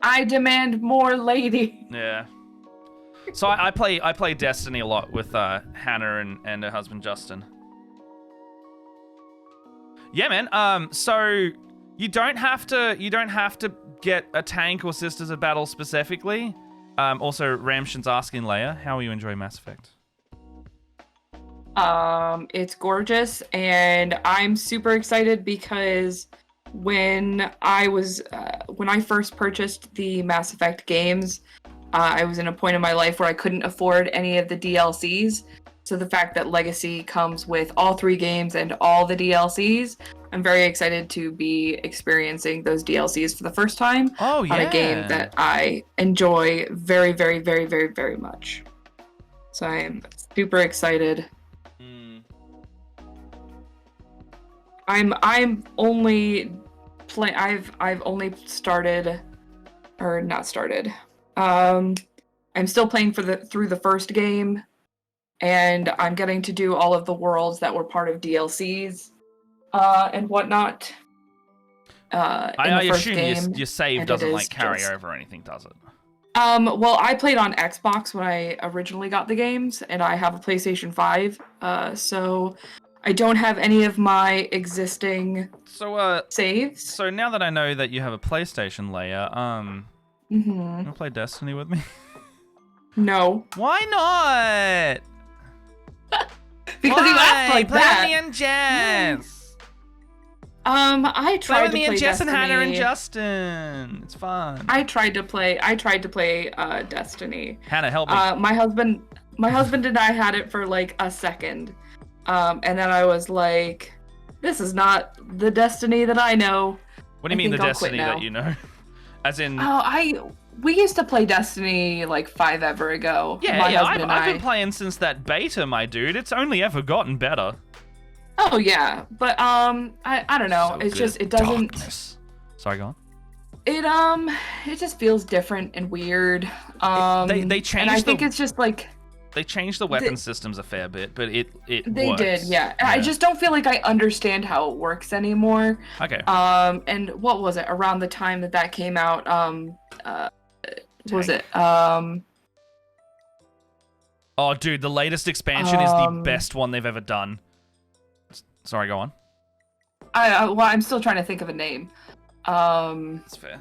I demand more lady. Yeah. So I play Destiny a lot with Hannah and her husband Justin. Yeah, man. So you don't have to get a tank or Sisters of Battle specifically. Also, Ramshin's asking Leia, how are you enjoying Mass Effect? It's gorgeous, and I'm super excited because when I first purchased the Mass Effect games, I was in a point in my life where I couldn't afford any of the DLCs. So the fact that Legacy comes with all 3 games and all the DLCs, I'm very excited to be experiencing those DLCs for the first time on a game that I enjoy very, very, very, very, very much. So I'm super excited. I'm only I've only started, or not started. I'm still playing through the first game, and I'm getting to do all of the worlds that were part of DLCs and whatnot. I assume your save doesn't carry over or anything, does it? Well, I played on Xbox when I originally got the games, and I have a PlayStation 5, so I don't have any of my existing saves. So now that I know that you have a PlayStation, Leia, you want to play Destiny with me? No. Why not? Because you asked like that. Play with me and Jess. I tried play with to me play and Jess Destiny. and Hannah and Justin. It's fun. I tried to play Destiny. Hannah, help me. My husband and I had it for like a second. And then I was like, this is not the Destiny that I know. What do you mean the Destiny that you know? As in... We used to play Destiny like 5 ever ago. Yeah, I've been playing since that beta, my dude. It's only ever gotten better. Oh yeah, but I don't know. So it's just it doesn't. Darkness. Sorry, go on. It just feels different and weird. They changed. And I think it's just like they changed the weapon systems a fair bit, but it they works. did, yeah. I just don't feel like I understand how it works anymore. Okay. And what was it around the time that came out? Was it Oh, dude, the latest expansion is the best one they've ever done. Sorry, go on. I'm still trying to think of a name. That's fair.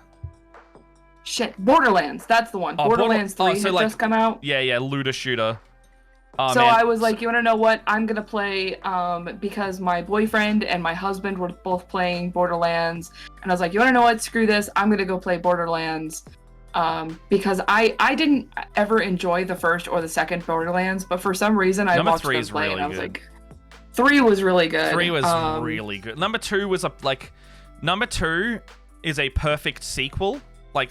Shit, Borderlands. That's the one. Borderlands 3 had just come out. Yeah, looter shooter. Oh, so man. I was like, you want to know what? I'm gonna play because my boyfriend and my husband were both playing Borderlands, and I was like, you want to know what? Screw this. I'm gonna go play Borderlands. Because I didn't ever enjoy the first or the second Borderlands, but for some reason I watched them play really and I was like, 3 was really good. 3 was really good. Number 2 was Number 2 is a perfect sequel,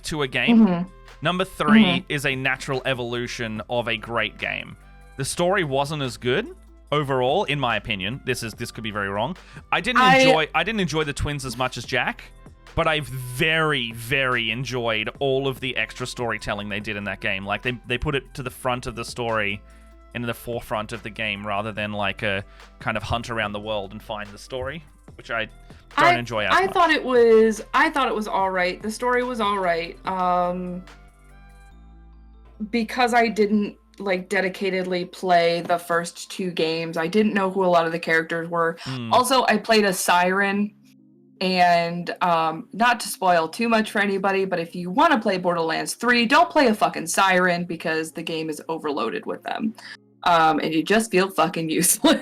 to a game. Number 3 is a natural evolution of a great game. The story wasn't as good overall, in my opinion. This could be very wrong. I didn't enjoy the twins as much as Jack, but I very, very enjoyed all of the extra storytelling they did in that game. They put it to the front of the story and in the forefront of the game rather than a kind of hunt around the world and find the story, which I don't enjoy as much. I thought it was all right. The story was all right. Because I didn't dedicatedly play the first 2 games, I didn't know who a lot of the characters were. Also, I played a Siren. And not to spoil too much for anybody, but if you want to play Borderlands 3, don't play a fucking Siren because the game is overloaded with them. And you just feel fucking useless.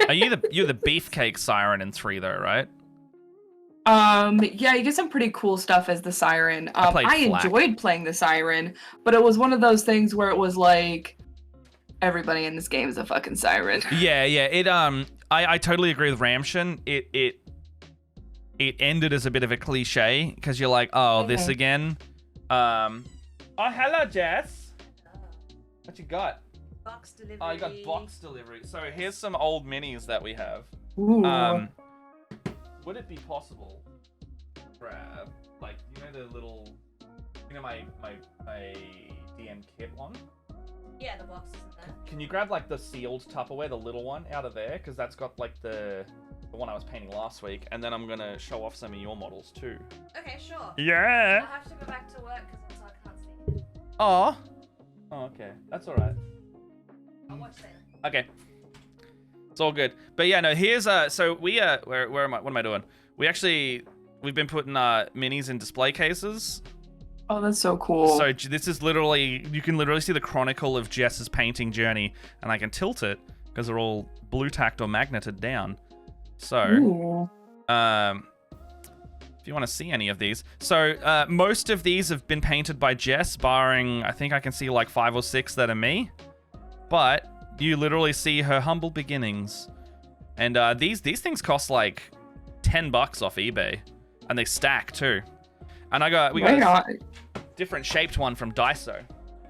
Are you're the beefcake siren in 3 though, right? Yeah, you get some pretty cool stuff as the siren. I enjoyed playing the siren, but it was one of those things where it was like everybody in this game is a fucking siren. Yeah. It I totally agree with Ramshin. It ended as a bit of a cliche because you're like, oh, this again. Oh, hello, Jess. What you got? Box delivery. Oh, you got box delivery. So here's some old minis that we have. Ooh. Would it be possible to grab, like, you know the little, you know my DM kit one? Yeah, the box isn't there. Can you grab like the sealed Tupperware, the little one, out of there? Because that's got like the one I was painting last week, and then I'm gonna show off some of your models too. Okay, sure. Yeah. I'll have to go back to work because I can't see it. Oh, okay, that's all right. I'll watch later. Okay. It's all good. But yeah, no, here's so we where am I? What am I doing? We've been putting minis in display cases. Oh, that's so cool. So this is literally, you can literally see the chronicle of Jess's painting journey, and I can tilt it because they're all blue tacked or magneted down. So, if you want to see any of these. So most of these have been painted by Jess, barring I think I can see like 5 or 6 that are me. But you literally see her humble beginnings, and these things cost like $10 off eBay, and they stack too. And we got a different shaped one from Daiso.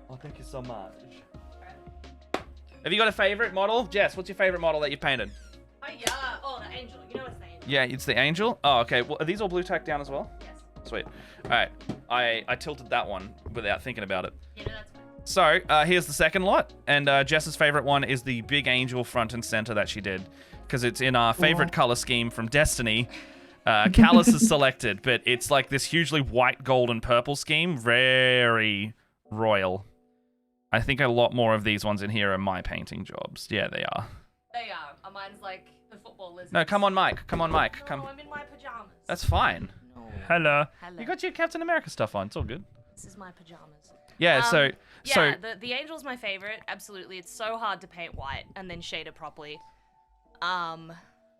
Oh, thank you so much. Have you got a favorite model, Jess? What's your favorite model that you've painted? Oh yeah, the angel. You know it's the angel. Yeah, it's the angel. Oh, okay. Well, are these all blue tacked down as well? Yes. Sweet. All right, I tilted that one without thinking about it. Yeah, no, that's fine. So here's the second lot, and Jess's favorite one is the big angel front and center that she did, because it's in our favorite color scheme from Destiny. Callus is selected, but it's like this hugely white, gold, and purple scheme, very royal. I think a lot more of these ones in here are my painting jobs. Yeah, they are. They are. Mine's like the football lizard. No, come on, Mike. Come on, Mike. No, Come. I'm in my pajamas. That's fine. No. Hello. Hello. You got your Captain America stuff on. It's all good. This is my pajamas. Yeah. So. The angel's my favorite. Absolutely, it's so hard to paint white and then shade it properly.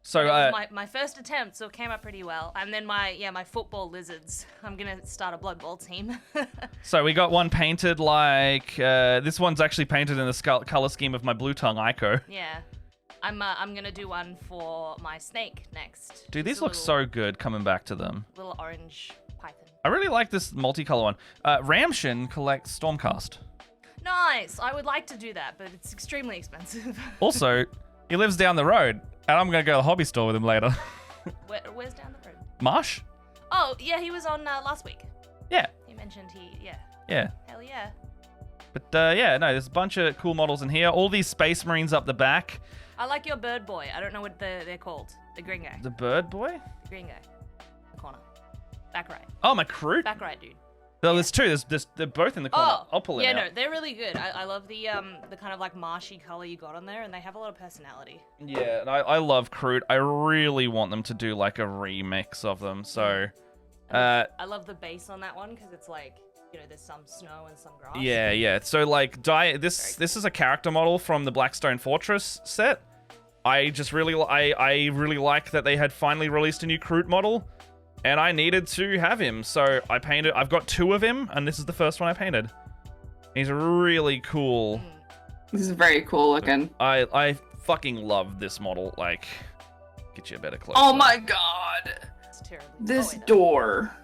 So it was my first attempt, so it came out pretty well. And then my football lizards. I'm gonna start a blood ball team. So we got one painted like this one's actually painted in the color scheme of my blue tongue Ico. Yeah, I'm gonna do one for my snake next. Dude, these look so good coming back to them. Little orange python. I really like this multicolor one. Ramshin collects Stormcast. Nice. I would like to do that, but it's extremely expensive. Also, he lives down the road, and I'm gonna go to the hobby store with him later. Where's down the road? Marsh? Oh, yeah, he was on last week. Yeah. He mentioned Yeah. Hell yeah. But yeah, no, there's a bunch of cool models in here. All these Space Marines up the back. I like your bird boy. I don't know what they're called. The green guy. The bird boy? The green guy. The corner. Back right. Oh, my crew? Back right, dude. No, there's two. They're both in the corner. Oh, I'll pull it out. Yeah, no, they're really good. I love the kind of like marshy color you got on there, and they have a lot of personality. Yeah, and I love Crude. I really want them to do like a remix of them. So, I love the base on that one because it's like, you know, there's some snow and some grass. Yeah. So like, this is a character model from the Blackstone Fortress set. I just really, I really like that they had finally released a new Crude model. And I needed to have him, so I painted. I've got 2 of him, and this is the first one I painted. He's really cool. This is very cool looking. I fucking love this model. Like, get you a better close. Oh my god! It's terrible. This door.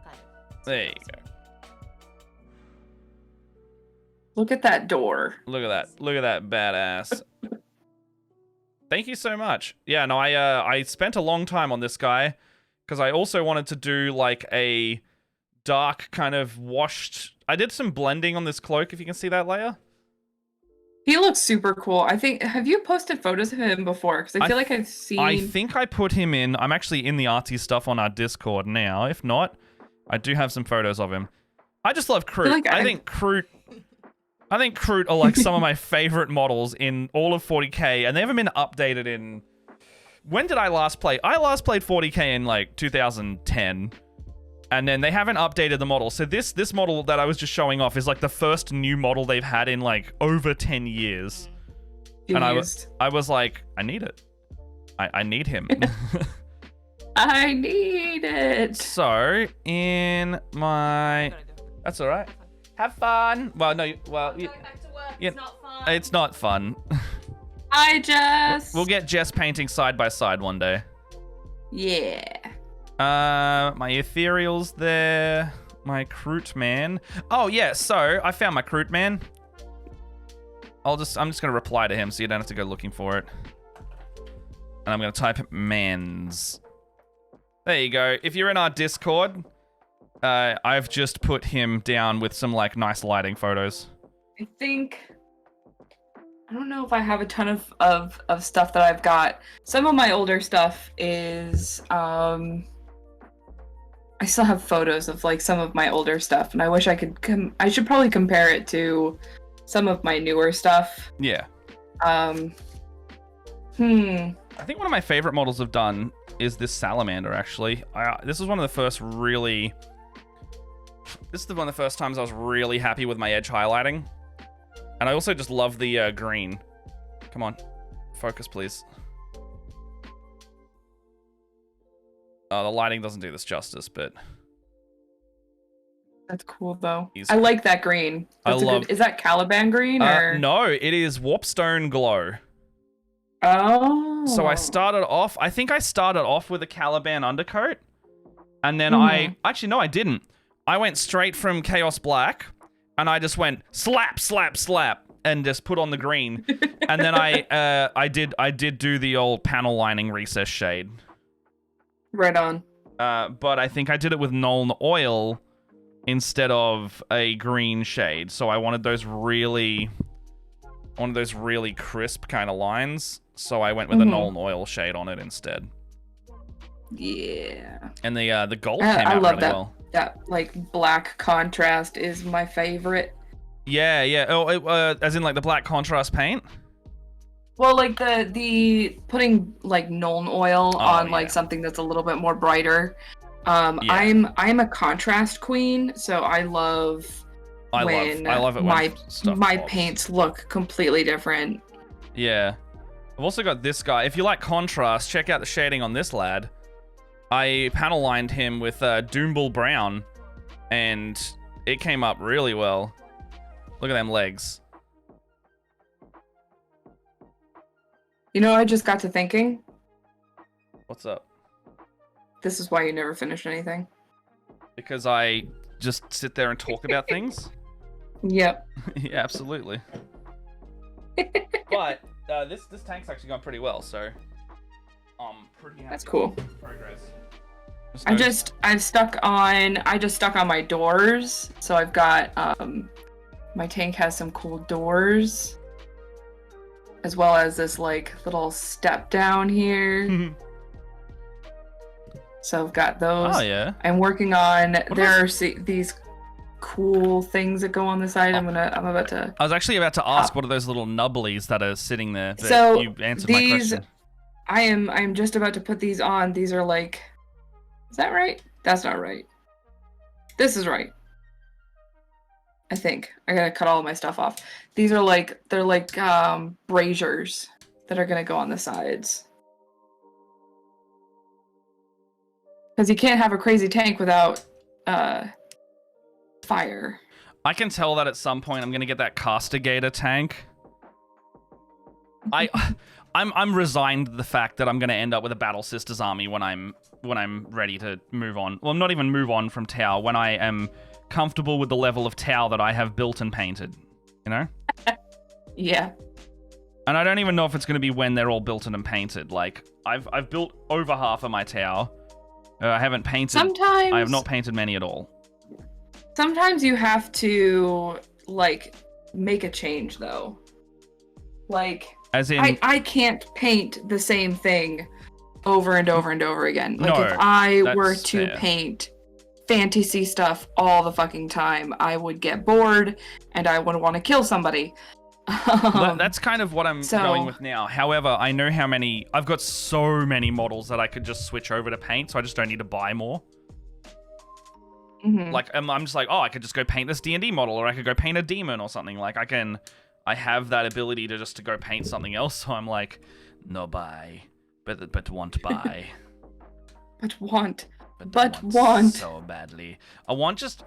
Kind of. There you go. Look at that door. Look at that. Look at that badass. Thank you so much. Yeah, no, I spent a long time on this guy because I also wanted to do like a dark kind of washed. I did some blending on this cloak, if you can see that layer. He looks super cool. I think, have you posted photos of him before? Because I feel like I've seen. I think I put him in. I'm actually in the artsy stuff on our Discord now. If not, I do have some photos of him. I just love Kroot. I think Kroot are like some of my favorite models in all of 40k, and they haven't been updated in... When did I last play? I last played 40k in like 2010. And then they haven't updated the model. So this model that I was just showing off is like the first new model they've had in like over 10 years. And I was like, I need it. I need him. I need it. So in my, that's all right. Have fun. Well, no, well, I'm going back to work. yeah, It's not fun. it's not fun. Hi, Jess. We'll get Jess painting side by side one day. Yeah. My ethereal's there. My Kroot man. Oh yeah, so I found my Kroot man. I'm just gonna reply to him so you don't have to go looking for it. And I'm gonna type mans. There you go. If you're in our Discord, I've just put him down with some like nice lighting photos. I don't know if I have a ton of stuff that I've got. Some of my older stuff is I still have photos of like some of my older stuff, and I wish I could I should probably compare it to some of my newer stuff. Yeah. I think one of my favorite models I've done is this salamander, actually. This is one of the first really... This is one of the first times I was really happy with my edge highlighting. And I also just love the green. Come on. Focus, please. Oh, the lighting doesn't do this justice, but... That's cool, though. I like that green. Is that Caliban green, or...? No, it is Warpstone Glow. Oh. So I think I started off with a Caliban undercoat. And then actually, no, I didn't. I went straight from Chaos Black, and I just went slap, slap, slap, and just put on the green. And then I did do the old panel lining recess shade. Right on. But I think I did it with Nuln Oil instead of a green shade. So I wanted those really crisp kind of lines. So I went with a Nuln Oil shade on it instead. Yeah. And the gold came out really well. That like black contrast is my favorite. Yeah. Oh, as in like the black contrast paint. Well, like the putting like Nuln Oil on like something that's a little bit more brighter. I'm a contrast queen, so I love it when my paints look completely different. Yeah. I've also got this guy. If you like contrast, check out the shading on this lad. I panel lined him with Doombull Brown, and it came up really well. Look at them legs. You know, I just got to thinking. What's up? This is why you never finish anything. Because I just sit there and talk about things? Yep. Yeah, absolutely. But this tank's actually gone pretty well, so I'm pretty happy. That's cool. With progress. I just stuck on my doors, so I've got my tank has some cool doors, as well as this like little step down here. So I've got those. Oh yeah. I'm working on these cool things that go on the side. I'm about to. I was actually about to ask what are those little nubblies that are sitting there. So you answered my question. I'm just about to put these on. These are like, is that right? That's not right. This is right. I think I gotta cut all of my stuff off. These are like braziers that are gonna go on the sides. Because you can't have a crazy tank without fire. I can tell that at some point I'm gonna get that Castigator tank. I'm resigned to the fact that I'm gonna end up with a Battle Sisters army when I'm ready to move on. Well, not even move on from Tau, when I am comfortable with the level of Tau that I have built and painted. You know? Yeah. And I don't even know if it's gonna be when they're all built and painted. Like I've built over half of my Tau. I haven't painted. I have not painted many at all. Sometimes you have to like make a change though. Like, as in, I can't paint the same thing over and over and over again. Like, no, if I were to fair. paint fantasy stuff all the fucking time, I would get bored and I would want to kill somebody. That's kind of what I'm going with now. However, I know I've got so many models that I could just switch over to paint, so I just don't need to buy more. Like, I'm just like, oh, I could just go paint this D&D model, or I could go paint a demon or something. Like, I have that ability to go paint something else. So I'm like, no buy, but want buy. But want so badly. I want just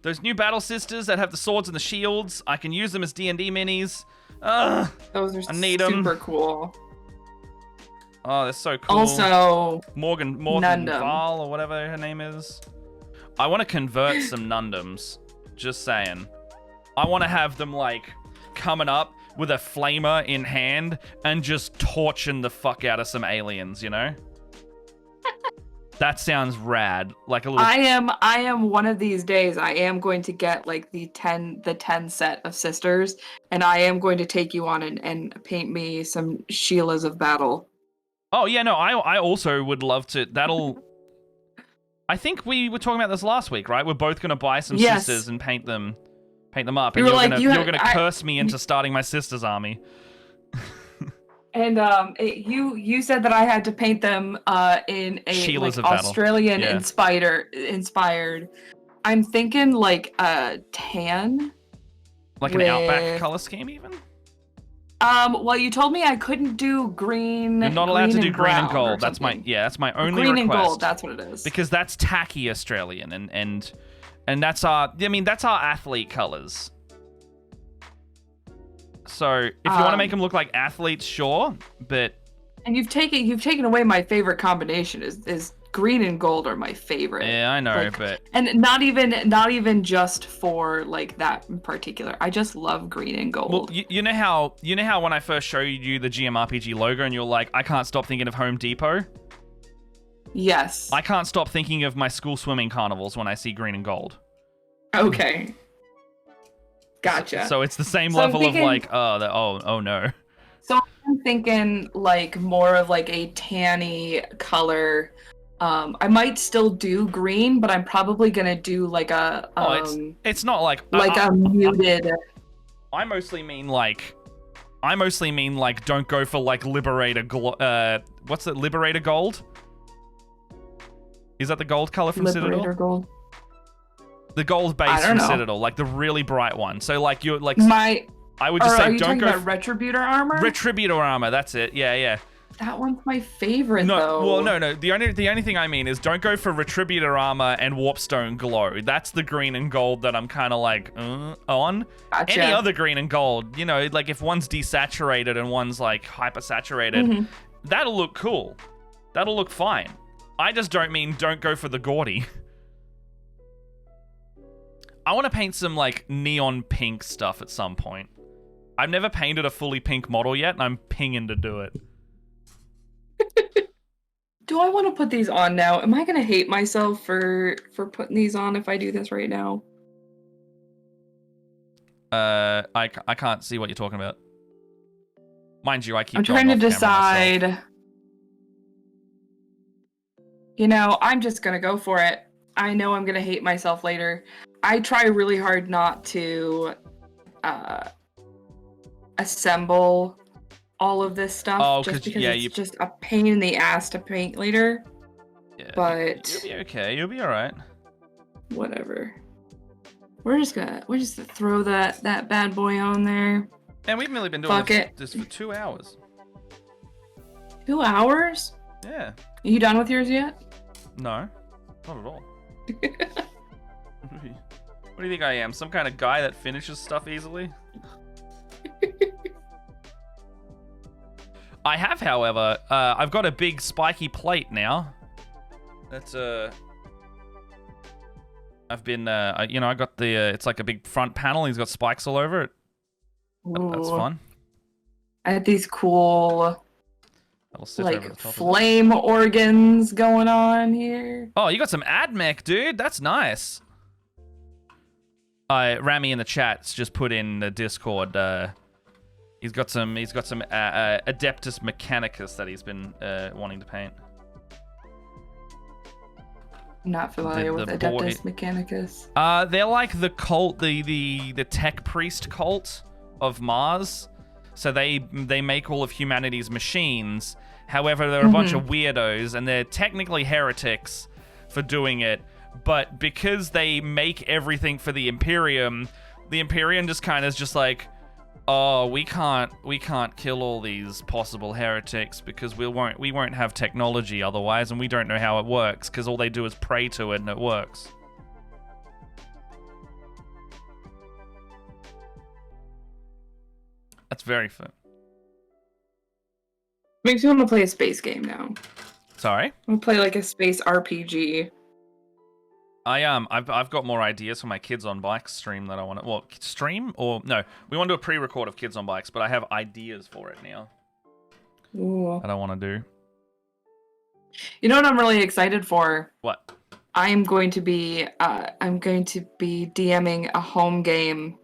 those new battle sisters that have the swords and the shields. I can use them as D&D minis. Those are I need super cool. Oh, they're so cool. Also, Morgan Nundum. Val or whatever her name is. I want to convert some Nundums. Just saying. I want to have them like coming up with a flamer in hand and just torching the fuck out of some aliens, you know? That sounds rad. Like a little. I am one of these days. I am going to get like the 10 set of sisters, and I am going to take you on and paint me some Sheilas of battle. Oh yeah, no, I also would love to. That'll. I think we were talking about this last week, right? We're both gonna buy some sisters and paint them up, and you're gonna curse me into starting my sisters' army. And you said that I had to paint them in a Sheilas like, of Australian battle. inspired. I'm thinking like tan. Like an Outback color scheme, even. Well, you told me I couldn't do green. You're not allowed to do green and gold. That's my only green request. And gold. That's what it is. Because that's tacky Australian, and that's our athlete colors. So if you want to make them look like athletes, sure, but. And you've taken away my favorite combination. Is green and gold are my favorite. Yeah, I know, like, but. And not even just for like that in particular. I just love green and gold. Well, you know how when I first showed you the GMRPG logo and you're like, I can't stop thinking of Home Depot. Yes. I can't stop thinking of my school swimming carnivals when I see green and gold. Okay. Gotcha. So it's the same level of like, oh no. So I'm thinking like more of like a tanny color. I might still do green, but I'm probably gonna do like a it's not like a muted. I mostly mean like don't go for like Liberator what's it, Liberator Gold? Is that the gold color from Liberator Citadel? Gold. The gold base from Citadel, like the really bright one. So like you're like I would just say are you don't talking go about Retributor armor. Retributor armor, that's it. Yeah. That one's my favorite though. Well, no. The only thing I mean is don't go for Retributor armor and Warpstone glow. That's the green and gold that I'm kind of like on. Gotcha. Any other green and gold, you know, like if one's desaturated and one's like hypersaturated, that'll look cool. That'll look fine. I just don't go for the gaudy. I want to paint some like neon pink stuff at some point. I've never painted a fully pink model yet, and I'm pinging to do it. Do I want to put these on now? Am I gonna hate myself for putting these on if I do this right now? I can't see what you're talking about. Mind you, I'm trying to decide. You know, I'm just gonna go for it. I know I'm gonna hate myself later. I try really hard not to assemble all of this stuff just because it's just a pain in the ass to paint later. Yeah, but you'll be okay. You'll be all right. Whatever. We're just gonna throw that bad boy on there. And we've only been doing this for 2 hours. 2 hours? Yeah. Are you done with yours yet? No, not at all. What do you think I am? Some kind of guy that finishes stuff easily? I have, however, I've got a big spiky plate now. That's I've been, I got the, it's like a big front panel. He's got spikes all over it. That's fun. I had these cool, like, flame organs going on here. Oh, you got some AdMech, dude. That's nice. Rami in the chat's just put in the Discord. He's got some Adeptus Mechanicus that he's been wanting to paint. Not familiar with Adeptus Mechanicus. They're like the cult, the tech priest cult of Mars. So they make all of humanity's machines. However, they're a bunch of weirdos, and they're technically heretics. for doing it, but because they make everything for the Imperium just kind of is just like, oh, we can't kill all these possible heretics because we won't have technology otherwise, and we don't know how it works because all they do is pray to it and it works. That's very fun. Makes me want to play a space game now. Sorry? We'll play like a space RPG. I've got more ideas for my Kids on Bikes stream that I want to... Well, stream? Or... No, we want to do a pre-record of Kids on Bikes, but I have ideas for it now. Ooh. That I want to do. You know what I'm really excited for? What? I'm going to be DMing a home game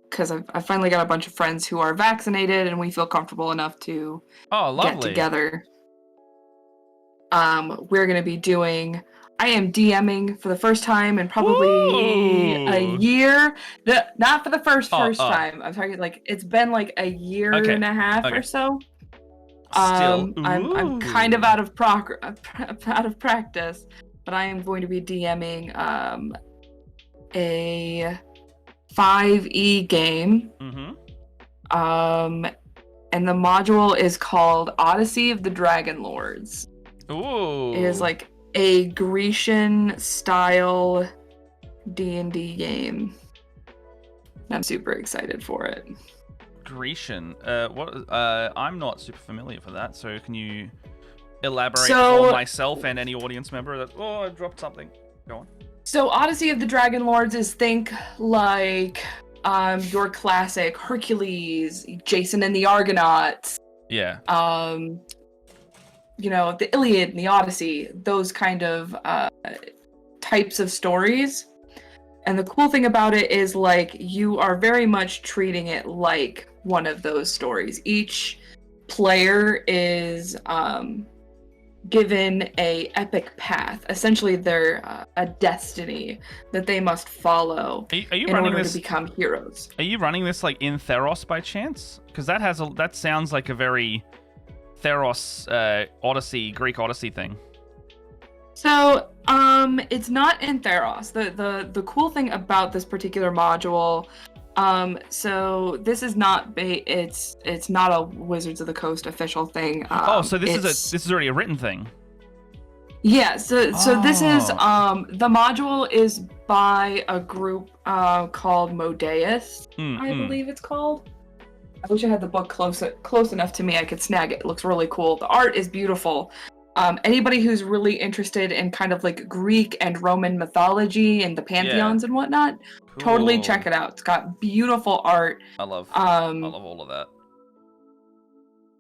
because I finally got a bunch of friends who are vaccinated and we feel comfortable enough to get together. We're going to be doing... I am DMing for the first time in probably a year. Not for the first time. I'm talking like it's been like a year and a half or so. I'm kind of out of practice, but I am going to be DMing a 5e game. Mm-hmm. And the module is called Odyssey of the Dragonlords. Ooh. It is like a Grecian style D&D game. I'm super excited for it. Grecian. I'm not super familiar for that, so can you elaborate for myself and any audience member that I dropped something. Go on. So Odyssey of the Dragonlords is think like your classic Hercules, Jason and the Argonauts. Yeah. The Iliad and the Odyssey, those kind of types of stories. And the cool thing about it is like you are very much treating it like one of those stories. Each player is given a epic path. Essentially, they're a destiny that they must follow in order to become heroes. Are you running this like in Theros by chance? Because that sounds like a very Theros Odyssey, Greek Odyssey thing. So, it's not in Theros. The cool thing about this particular module, so this is not it's not a Wizards of the Coast official thing. So this is already a written thing. Yeah. So this is the module is by a group called Modeus, I believe it's called. I wish I had the book close enough to me I could snag it. It looks really cool. The art is beautiful. Anybody who's really interested in kind of like Greek and Roman mythology and the pantheons and whatnot, totally check it out. It's got beautiful art. I love all of that.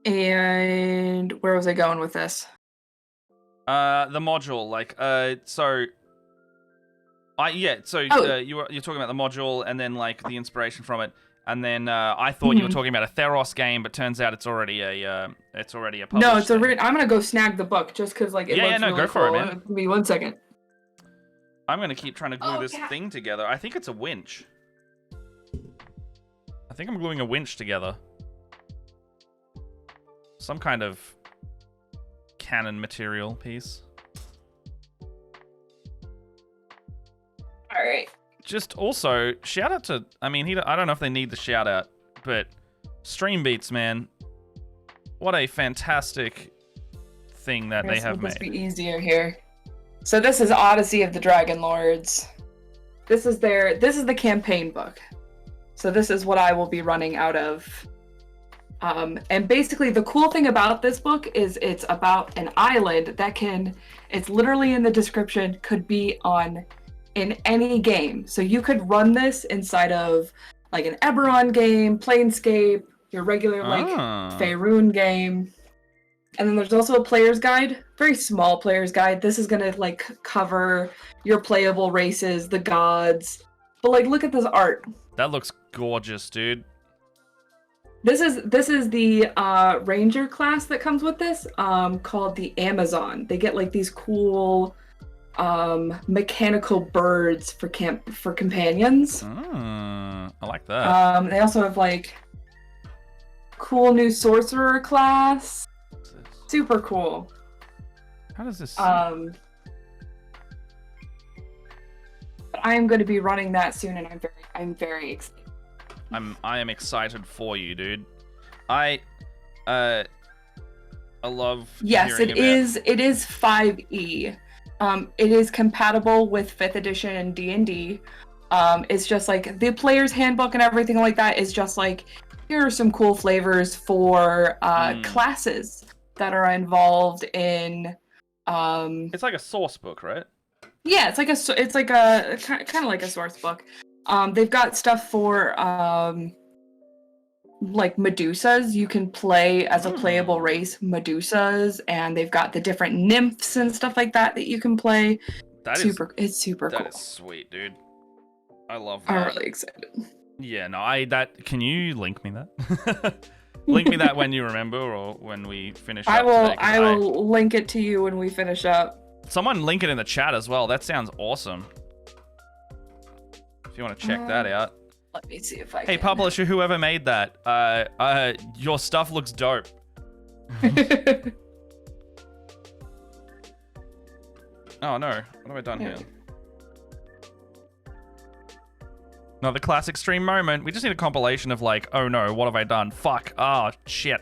And where was I going with this? The module, you're talking about the module and then like the inspiration from it. And then I thought you were talking about a Theros game, but turns out it's already a published. No, it's I'm gonna go snag the book just because like it looks really go for cool. it, man. Give me 1 second. I'm gonna keep trying to glue this thing together. I think it's a winch. I think I'm gluing a winch together. Some kind of cannon material piece. All right. Just also, shout out to, I don't know if they need the shout out, but Stream Beats, man. What a fantastic thing that they have made. This be easier here. So this is Odyssey of the Dragonlords. This is the campaign book. So this is what I will be running out of. And basically the cool thing about this book is it's about an island that it's literally in the description, could be in any game. So you could run this inside of like an Eberron game, Planescape, your regular Faerun game. And then there's also a player's guide, very small player's guide. This is gonna like cover your playable races, the gods. But like look at this art. That looks gorgeous, dude. This is the ranger class that comes with this, called the Amazon. They get like these cool mechanical birds for companions. I like that. They also have like cool new sorcerer class. Super cool. How does this I am going to be running that soon, and I'm very excited. I am excited for you, dude. I love. Yes, it is 5e. It is compatible with 5th edition and D&D. It's just like the player's handbook and everything like that is just like, here are some cool flavors for classes that are involved in. It's like a source book, right? Yeah, it's like a kind of like a source book. They've got stuff for like Medusas. You can play as a playable race Medusas, and they've got the different nymphs and stuff like that you can play. It's super cool. That is sweet, dude. I love that. I'm really excited. Yeah, no, can you link me that? Link me that when you remember or when we finish up today, I will link it to you when we finish up. Someone link it in the chat as well. That sounds awesome. If you want to check that out. Let me see if I can. Hey, publisher, whoever made that, your stuff looks dope. Oh no, what have I done here? No, the classic stream moment. We just need a compilation of like, oh no, what have I done? Fuck. Oh, shit.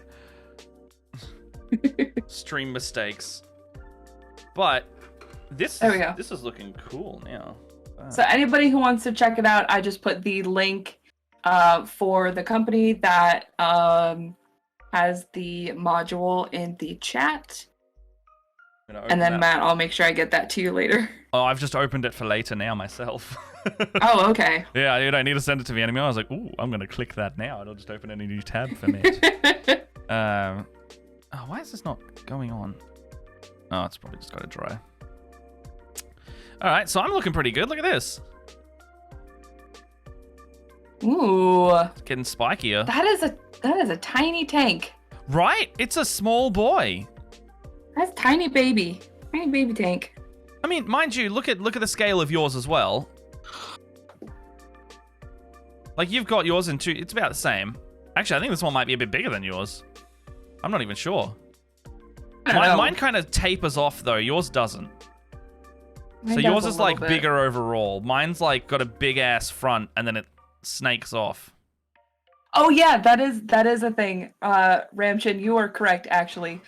Stream mistakes. But this is looking cool now. So anybody who wants to check it out, I just put the link for the company that has the module in the chat. And then Matt, I'll make sure I get that to you later. Oh, I've just opened it for later now myself. Oh, okay. Yeah, dude, I need to send it to the enemy. I was like, ooh, I'm going to click that now. It'll just open any new tab for me. Oh, why is this not going on? Oh, it's probably just got to dry. All right, so I'm looking pretty good. Look at this. Ooh. It's getting spikier. That is a tiny tank. Right? It's a small boy. That's tiny baby tank. I mean, mind you, look at the scale of yours as well. Like you've got yours in two. It's about the same. Actually, I think this one might be a bit bigger than yours. I'm not even sure. Mine kind of tapers off though. Yours doesn't. So yours is like bigger overall. Mine's like got a big ass front and then it snakes off. Oh yeah, that is a thing. Ramchin, you are correct actually.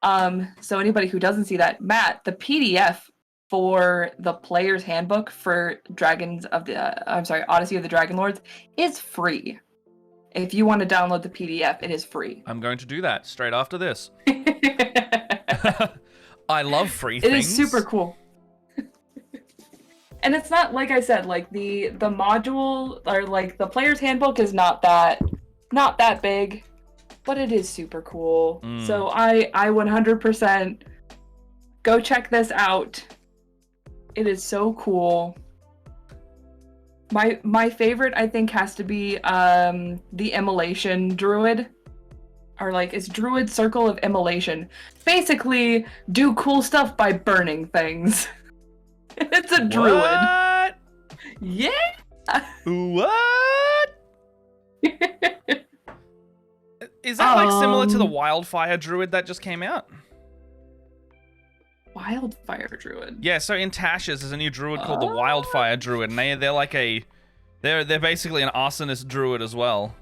So anybody who doesn't see that, Matt, the PDF for the player's handbook for Odyssey of the Dragonlords is free. If you want to download the PDF, it is free. I'm going to do that straight after this. I love free things. It is super cool. And it's not, like I said, like the module or like the player's handbook is not that big, but it is super cool. So I 100% go check this out. It is so cool. My favorite, I think, has to be the Immolation Druid. Or like, it's Druid Circle of Immolation. Basically, do cool stuff by burning things. It's a druid. What? Yeah. What? Is that like similar to the Wildfire Druid that just came out? Wildfire Druid. Yeah, so in Tasha's there's a new druid called the Wildfire Druid, and they're like they're basically an arsonist druid as well.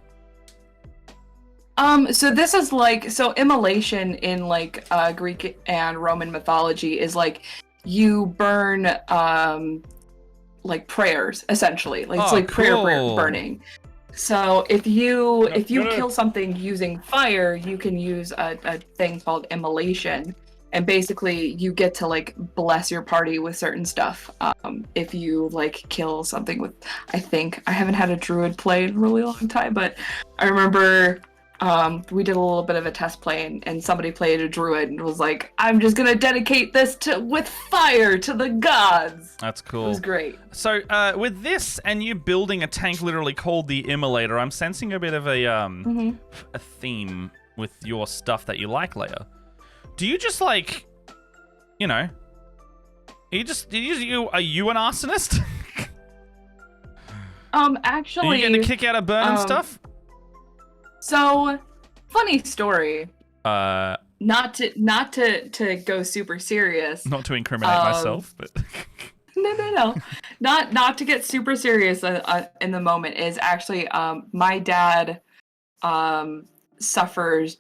So this is like, so immolation in like Greek and Roman mythology is like you burn like prayers essentially. Like it's like prayer burning. So if you kill something using fire, you can use a thing called immolation. And basically you get to like bless your party with certain stuff. If you like kill something with, I haven't had a druid play in a really long time, but I remember we did a little bit of a test play and somebody played a druid and was like, I'm just gonna dedicate this with fire to the gods. That's cool. It was great. So with this and you building a tank literally called the Immolator, I'm sensing a bit of a theme with your stuff that you like, Leia. Do you just like, you know, are you an arsonist? Actually, are you gonna kick out a burning stuff? So, funny story. Not to go super serious. Not to incriminate myself, but No. Not to get super serious in the moment is actually my dad suffers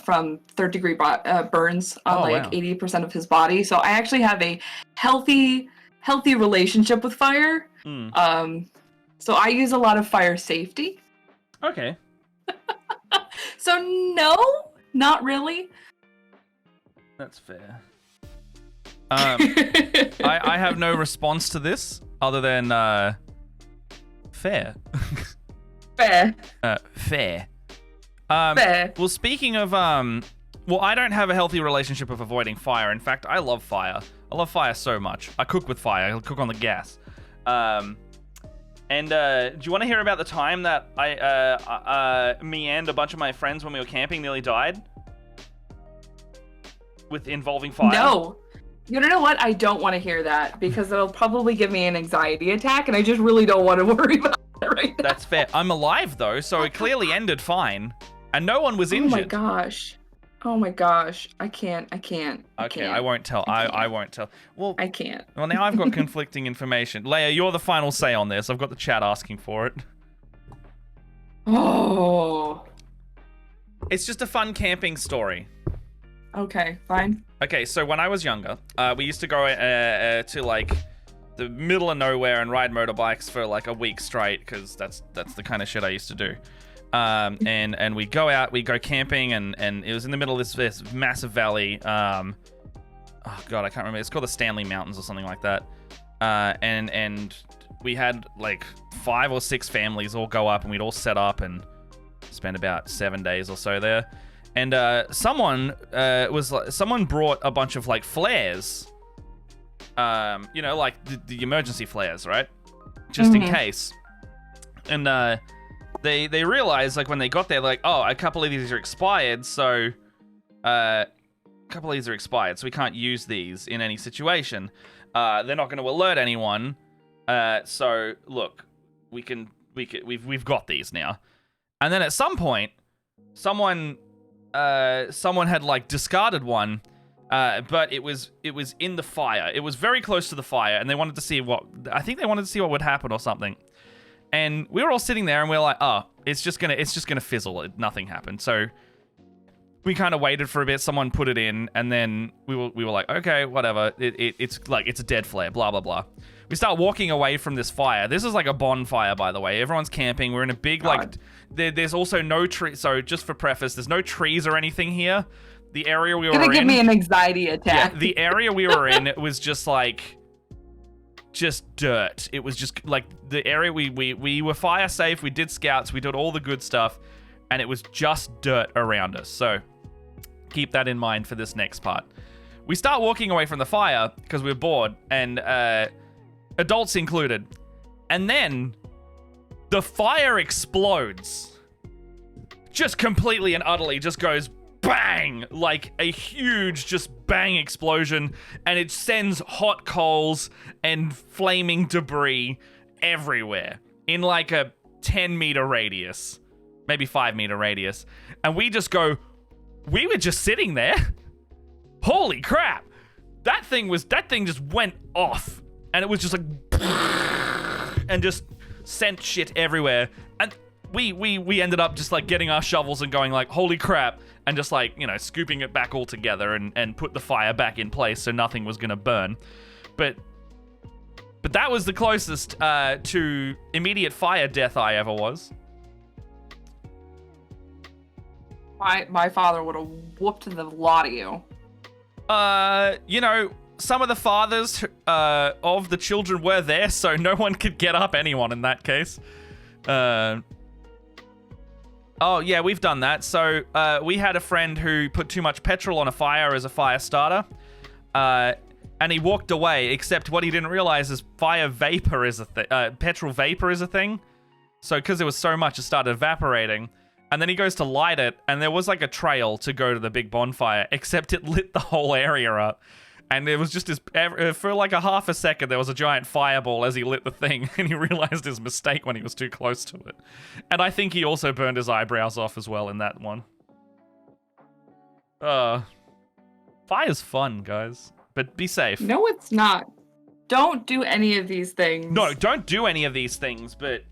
from third-degree burns on 80% of his body. So I actually have a healthy relationship with fire. So I use a lot of fire safety. Okay. So no, not really. That's fair. I have no response to this other than fair. Fair. Fair. Fair. Well, speaking of well, I don't have a healthy relationship of avoiding fire. In fact, I love fire. I love fire so much. I cook with fire. I cook on the gas. And do you want to hear about the time that me and a bunch of my friends when we were camping nearly died? With involving fire? No. You know what? I don't want to hear that because it'll probably give me an anxiety attack, and I just really don't want to worry about it right now. That's fair. I'm alive, though, so it clearly ended fine. And no one was injured. Oh my gosh. I can't. Okay, I won't tell. I won't tell. Well, I can't. Well, now I've got conflicting information. Leia, you're the final say on this. I've got the chat asking for it. Oh. It's just a fun camping story. Okay, fine. Okay, so when I was younger, we used to go to like the middle of nowhere and ride motorbikes for like a week straight because that's the kind of shit I used to do. And we go out, we go camping, and it was in the middle of this massive valley. Oh god, I can't remember. It's called the Stanley Mountains or something like that. And we had like 5 or 6 families all go up, and we'd all set up and spend about 7 days or so there. And someone brought a bunch of like flares, like the emergency flares, right? Just in case. And they realized like when they got there, like, oh, a couple of these are expired, so we can't use these in any situation. They're not going to alert anyone. So look, we've got these now. And then at some point, someone had like discarded one, but it was in the fire. It was very close to the fire, and they wanted to see what would happen or something. And we were all sitting there, and we were like, oh, it's just gonna fizzle. Nothing happened. So we kind of waited for a bit. Someone put it in, and then we were like, okay, whatever. It's a dead flare. Blah blah blah. We start walking away from this fire. This is like a bonfire, by the way. Everyone's camping. We're in a big there's also no tree. So just for preface, there's no trees or anything here. The area we were in. It's gonna give me an anxiety attack. Yeah, the area we were in, it was just dirt. It was just like the area we were fire safe. We did scouts. We did all the good stuff, and it was just dirt around us. So keep that in mind for this next part. We start walking away from the fire because we're bored, and adults included. And then the fire explodes. Just completely and utterly just goes bang, like a huge just bang explosion, and it sends hot coals and flaming debris everywhere in like a 10-meter radius, maybe 5-meter radius. And we were just sitting there. Holy crap. That thing just went off, and it was just like and just sent shit everywhere. And we ended up just like getting our shovels and going like, holy crap, and just like, scooping it back all together and put the fire back in place so nothing was gonna burn. But that was the closest to immediate fire death I ever was. My father would have whooped the lot of you. Some of the fathers of the children were there, so no one could get up anyone in that case. Oh, yeah, we've done that. So we had a friend who put too much petrol on a fire as a fire starter, and he walked away, except what he didn't realize is petrol vapor is a thing. So because there was so much, it started evaporating. And then he goes to light it, and there was like a trail to go to the big bonfire, except it lit the whole area up. And it was just for like a half a second, there was a giant fireball as he lit the thing, and he realized his mistake when he was too close to it. And I think he also burned his eyebrows off as well in that one. Fire's fun, guys. But be safe. No, it's not. don't do any of these things. No, don't do any of these things, but,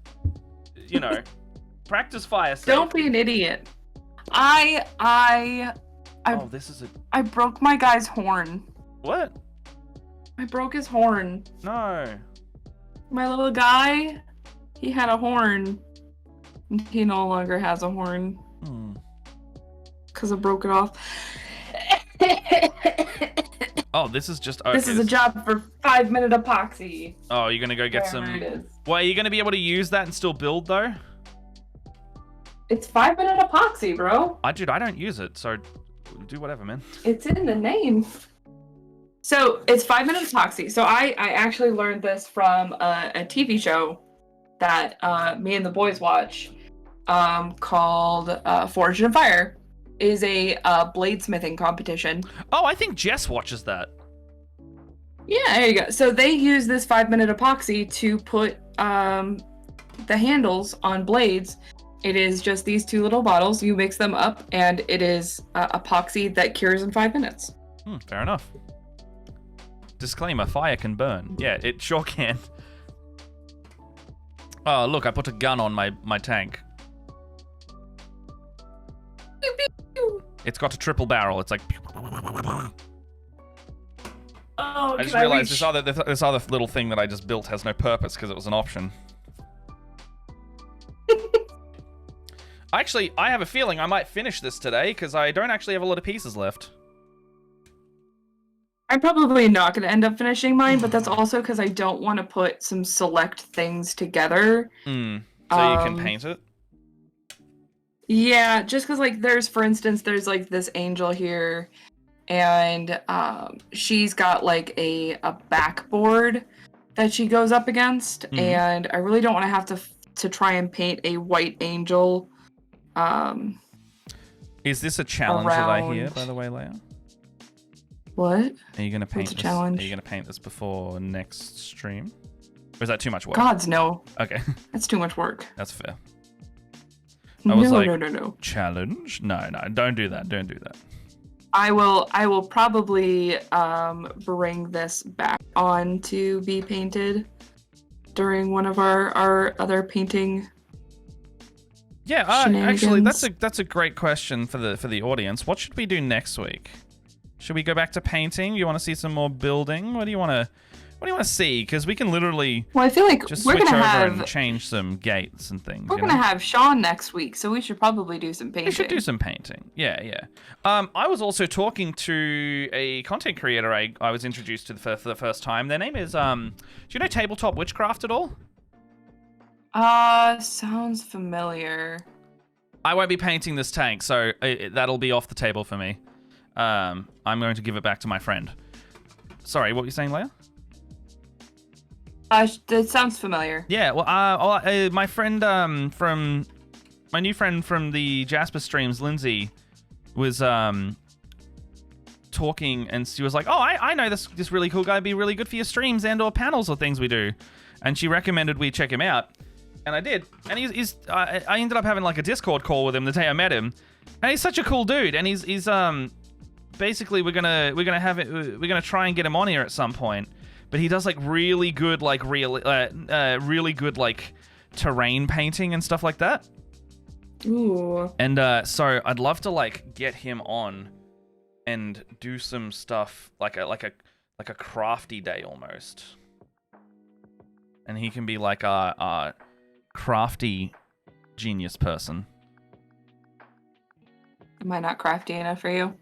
you know, practice fire safety. Don't be an idiot. I broke my guy's horn. What? I broke his horn. No. My little guy, he had a horn. He no longer has a horn. Because I broke it off. Oh, this is just... This is a job for 5-minute epoxy. Oh, you're going to go get some... It is. Well, are you going to be able to use that and still build, though? It's 5-minute epoxy, bro. Dude, I don't use it, so do whatever, man. It's in the name. So, it's 5-minute epoxy. So, I actually learned this from a TV show that me and the boys watch called Forged in Fire. It is a bladesmithing competition. Oh, I think Jess watches that. Yeah, there you go. So they use this 5-minute epoxy to put the handles on blades. It is just these 2 little bottles. You mix them up, and it is epoxy that cures in 5 minutes. Fair enough. Disclaimer, fire can burn. Yeah, it sure can. Oh, look, I put a gun on my tank. It's got a triple barrel. It's like... Oh, I just realized this other little thing that I just built has no purpose because it was an option. Actually, I have a feeling I might finish this today because I don't actually have a lot of pieces left. I'm probably not going to end up finishing mine, but that's also because I don't want to put some select things together. So you can paint it? Yeah, just because, like, for instance, there's, like, this angel here, and she's got, like, a backboard that she goes up against, and I really don't want to have to try and paint a white angel. Is this a challenge that I hear, by the way, Leia? What? Are you going to paint this? Challenge? Are you going to paint this before next stream? Or is that too much work? Gods, no. Okay. That's too much work. That's fair. No. Challenge? No, don't do that. Don't do that. I will probably bring this back on to be painted during one of our other painting. Yeah, actually, that's a great question for the audience. What should we do next week? Should we go back to painting? You want to see some more building? What do you want to see? Because we can literally I feel like just we're switch gonna over have and change some gates and things. We're gonna have Sean next week, so we should probably do some painting. We should do some painting. Yeah. I was also talking to a content creator I was introduced to for the first time. Their name is do you know Tabletop Witchcraft at all? Sounds familiar. I won't be painting this tank, so that'll be off the table for me. I'm going to give it back to my friend. Sorry, what were you saying, Leia? That sounds familiar. Yeah, well, my friend my new friend from the Jasper streams, Lindsay, was talking, and she was like, "Oh, I know this really cool guy would be really good for your streams and/or panels or things we do," and she recommended we check him out, and I did, and I ended up having like a Discord call with him the day I met him, and he's such a cool dude, and he's basically we're gonna try and get him on here at some point. But he does like really good really good like terrain painting and stuff like that. Ooh. And so I'd love to like get him on and do some stuff like a crafty day almost. And he can be like a crafty genius person. Am I not crafty enough for you?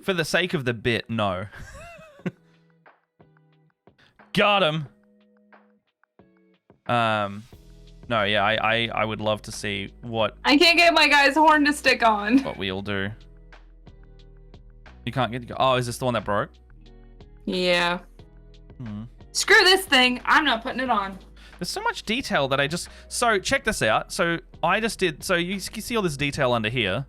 For the sake of the bit, no. Got him. No, yeah, I would love to see what... I can't get my guy's horn to stick on. What we'll do. You can't get... Oh, is this the one that broke? Yeah. Screw this thing. I'm not putting it on. There's so much detail that I just... So, check this out. So, I just did... So, you see all this detail under here?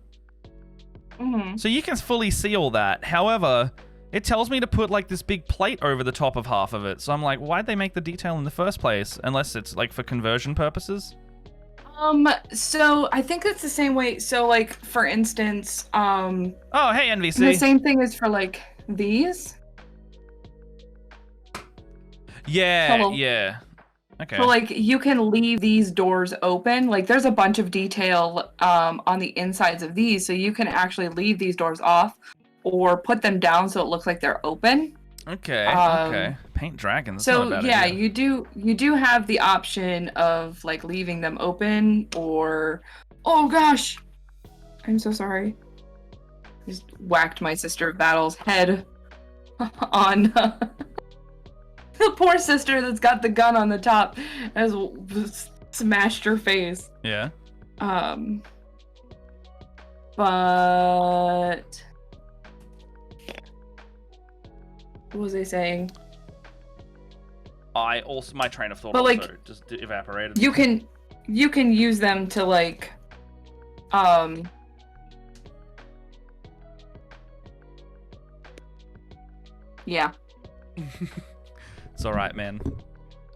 So, you can fully see all that. However... It tells me to put like this big plate over the top of half of it. So I'm like, why'd they make the detail in the first place? Unless it's like for conversion purposes? So I think it's the same way. So like, for instance, Oh, hey, NVC. the same thing is for like these. Yeah, Hello. yeah. Okay. So like you can leave these doors open. Like there's a bunch of detail on the insides of these, so you can actually leave these doors off or put them down so it looks like they're open. Okay. Okay. Paint dragons. That's not a So bad yeah, idea. you do have the option of like leaving them open or oh gosh, I'm so sorry. Just whacked my sister of battle's head on the poor sister that's got the gun on the top has smashed her face. Yeah. But what was I saying? My train of thought But, also like, just evaporated. You can use them to like yeah. It's all right, man.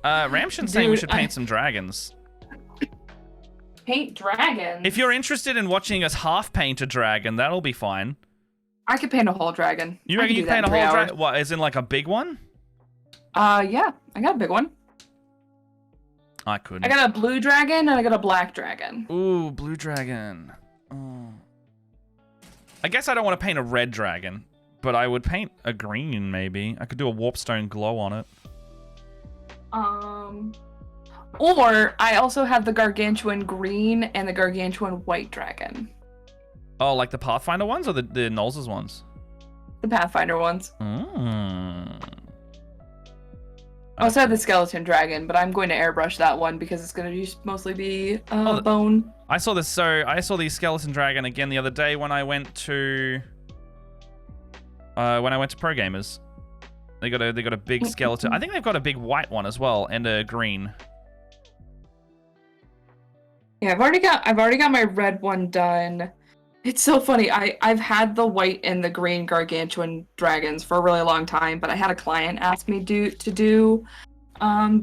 Ramshin's saying we Dude, should paint some dragons. Paint dragons. If you're interested in watching us half paint a dragon, that'll be fine. I could paint a whole dragon. You I reckon could you do can paint that a in whole 3 hours. dragon? What, as in like a big one? Yeah, I got a big one. I couldn't. I got a blue dragon and I got a black dragon. Ooh, blue dragon. Oh. I guess I don't want to paint a red dragon, but I would paint a green maybe. I could do a warpstone glow on it. Or I also have the gargantuan green and the gargantuan white dragon. Oh, like the Pathfinder ones or the Nolz's ones? The Pathfinder ones. Mm. I also have the skeleton dragon, but I'm going to airbrush that one because it's going to mostly be bone. I saw this. So I saw the skeleton dragon again the other day when I went to Pro Gamers. They got a big skeleton. I think they've got a big white one as well and a green. Yeah, I've already got my red one done. It's so funny. I've had the white and the green gargantuan dragons for a really long time, but I had a client ask me to do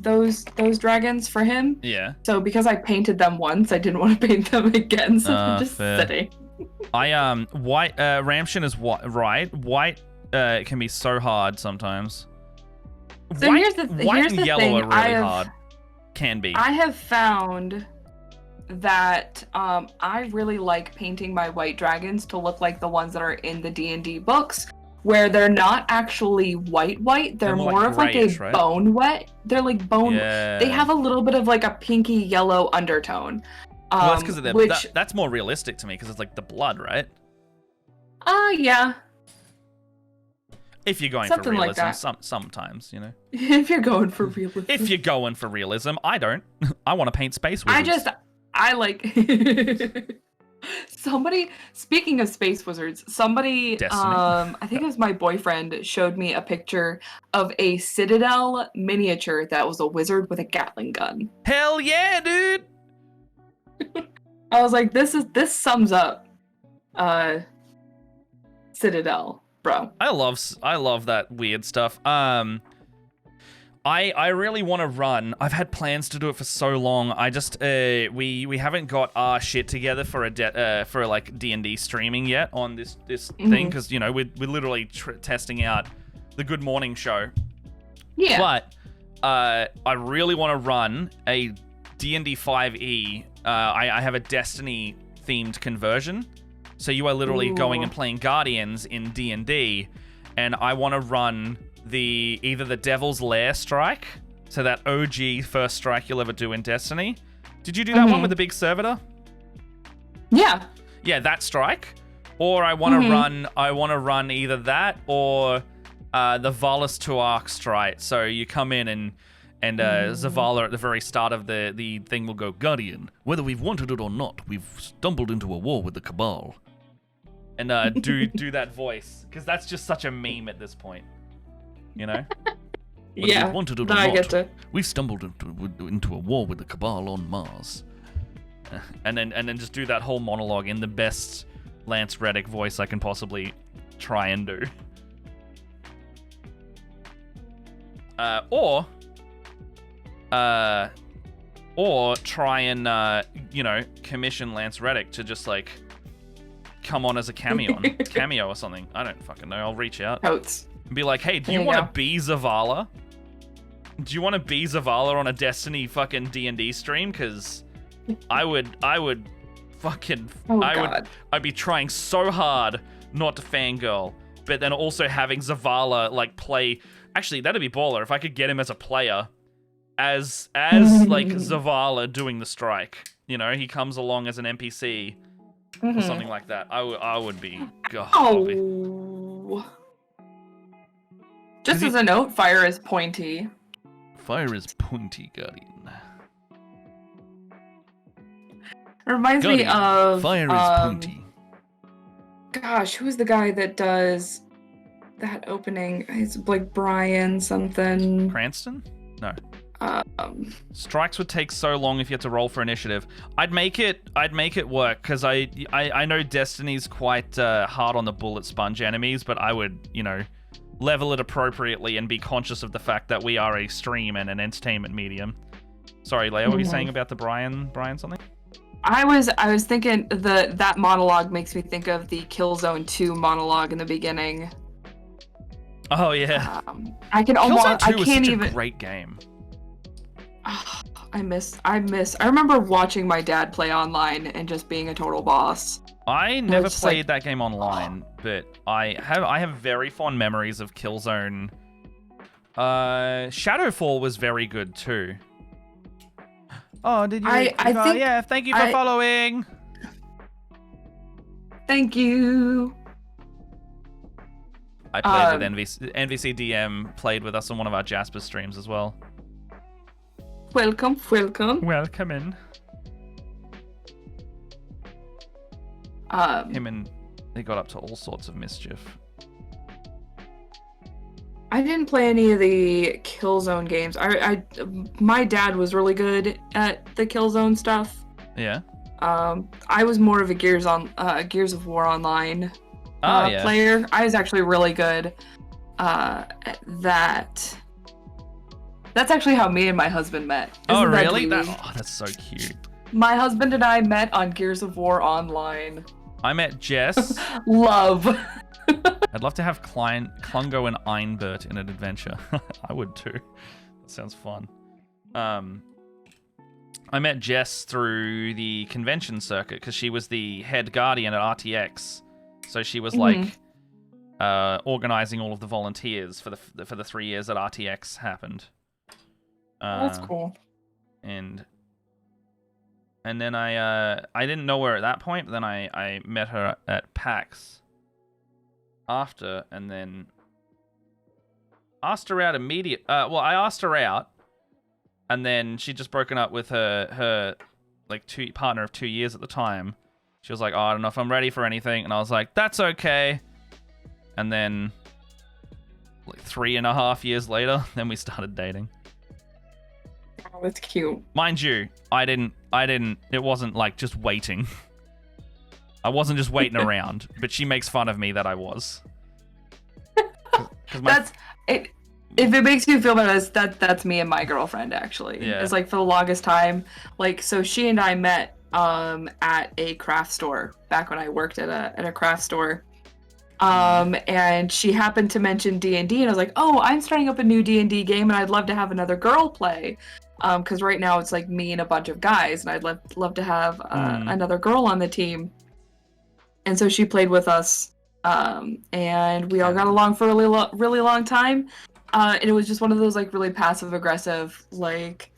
those dragons for him. Yeah. So because I painted them once, I didn't want to paint them again, so I'm just sitting. White Ramshin is right. White can be so hard sometimes. So White, here's the white here's and the yellow thing. are really hard. Can be. I have found that I really like painting my white dragons to look like the ones that are in the D&D books, where they're not actually white. They're more of like a right? bone wet. They're like bone. Yeah. They have a little bit of like a pinky yellow undertone. Well, that's because of which that's more realistic to me because it's like the blood, right? Yeah. If you're going Something for like realism, that. sometimes, you know. If you're going for realism. If you're going for realism, I don't. I want to paint space wizards. I like somebody, speaking of space wizards, somebody Destiny. I think it was my boyfriend showed me a picture of a Citadel miniature that was a wizard with a Gatling gun. Hell yeah, dude! I was like, this sums up Citadel, bro. I love that weird stuff. I really want to run. I've had plans to do it for so long. I just we haven't got our shit together for for like D&D streaming yet on this thing because you know we're literally testing out the Good Morning Show. Yeah. But I really want to run a D&D 5e. I have a Destiny themed conversion, so you are literally going and playing Guardians in D&D, and I want to run either the Devil's Lair strike, so that OG first strike you'll ever do in Destiny. Did you do that one with the big servitor? Yeah. Yeah, that strike. Or I want to run either that or the Valis Tuark strike. So you come in and Zavala at the very start of the thing will go, Guardian, whether we've wanted it or not, we've stumbled into a war with the Cabal. And do that voice, because that's just such a meme at this point. You know? Yeah, we wanted it or I not, get to. we stumbled into a war with the Cabal on Mars. And then just do that whole monologue in the best Lance Reddick voice I can possibly try and do. Or try and commission Lance Reddick to just like come on as a cameo or something. I don't fucking know. I'll reach out. Totes. And be like, hey, do you There you want to go. be Zavala? Do you want to be Zavala on a Destiny fucking D&D stream? Because I would fucking... I'd be trying so hard not to fangirl, but then also having Zavala, like, play... Actually, that'd be baller if I could get him as a player, as like, Zavala doing the strike. You know, he comes along as an NPC or something like that. I would be... God, Just as a note, fire is pointy. Fire is pointy, Guardian. It reminds me of... Fire is pointy. Gosh, who's the guy that does that opening? It's like Brian something. Cranston? No. Strikes would take so long if you had to roll for initiative. I'd make it work, because I know Destiny's quite hard on the bullet sponge enemies, but I would, you know, level it appropriately and be conscious of the fact that we are a stream and an entertainment medium. Sorry, Leia, what were you saying about the Brian something? I was thinking that monologue makes me think of the Killzone 2 monologue in the beginning. Oh yeah. I can almost I can't was such even a great game. I remember watching my dad play online and just being a total boss. I never played that game online, but I have very fond memories of Killzone. Shadowfall was very good too. Oh, did you? I think, yeah, thank you for following. Thank you. I played with NVC DM, played with us on one of our Jasper streams as well. Welcome. Welcome in. Him and they got up to all sorts of mischief. I didn't play any of the Killzone games. My dad was really good at the Killzone stuff. Yeah. I was more of a Gears of War Online player. I was actually really good at that. That's actually how me and my husband met. Isn't really? That's so cute. My husband and I met on Gears of War Online. I met Jess. Love. I'd love to have Klungo and Einbert in an adventure. I would too. That sounds fun. I met Jess through the convention circuit because she was the head guardian at RTX. So she was like organizing all of the volunteers for the 3 years that RTX happened. That's cool. And then I didn't know her at that point, but then I met her at PAX after, and then asked her out I asked her out, and then she'd just broken up with her like partner of 2 years at the time. She was like, oh, I don't know if I'm ready for anything, and I was like, that's okay. And then like 3.5 years later, then we started dating. Oh, that's cute. Mind you, I didn't, it wasn't like just waiting. I wasn't just waiting around, but she makes fun of me that I was. That's it. If it makes you feel better, that's me and my girlfriend actually. Yeah. It's like for the longest time, like, so she and I met at a craft store back when I worked at a craft store. And she happened to mention D&D, and I was like, oh, I'm starting up a new D&D game, and I'd love to have another girl play. Because right now it's like me and a bunch of guys, and I'd love to have another girl on the team. And so she played with us, and we all got along for a really long time. And it was just one of those like really passive aggressive, like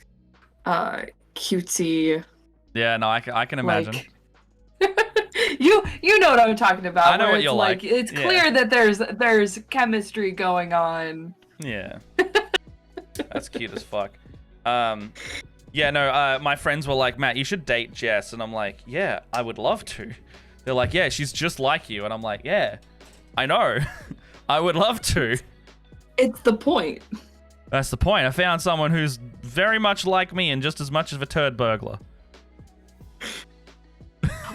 cutesy. Yeah, no, I can imagine. Like, you know what I'm talking about. I know what you're like. It's clear that there's chemistry going on. Yeah. That's cute as fuck. Yeah, no, my friends were like, Matt, you should date Jess. And I'm like, yeah, I would love to. They're like, yeah, she's just like you. And I'm like, yeah, I know. I would love to. It's the point. That's the point. I found someone who's very much like me and just as much of a turd burglar.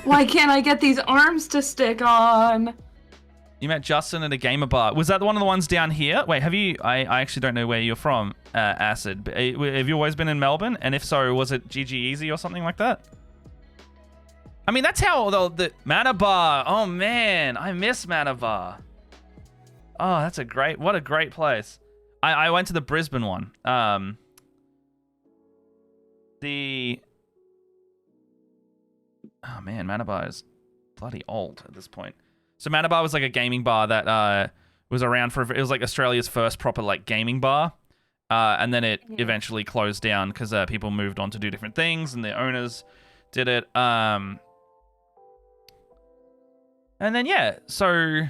Why can't I get these arms to stick on? You met Justin at a gamer bar. Was that one of the ones down here? Wait, have you... I actually don't know where you're from, Acid. Have you always been in Melbourne? And if so, was it GG Easy or something like that? I mean, that's how the Mana Bar. Oh, man. I miss Mana Bar. Oh, that's what a great place. I went to the Brisbane one. Oh man, Manabar is bloody old at this point. So Manabar was like a gaming bar that was around for, it was like Australia's first proper like gaming bar. And then it eventually closed down because people moved on to do different things and the owners did it. And then, yeah, so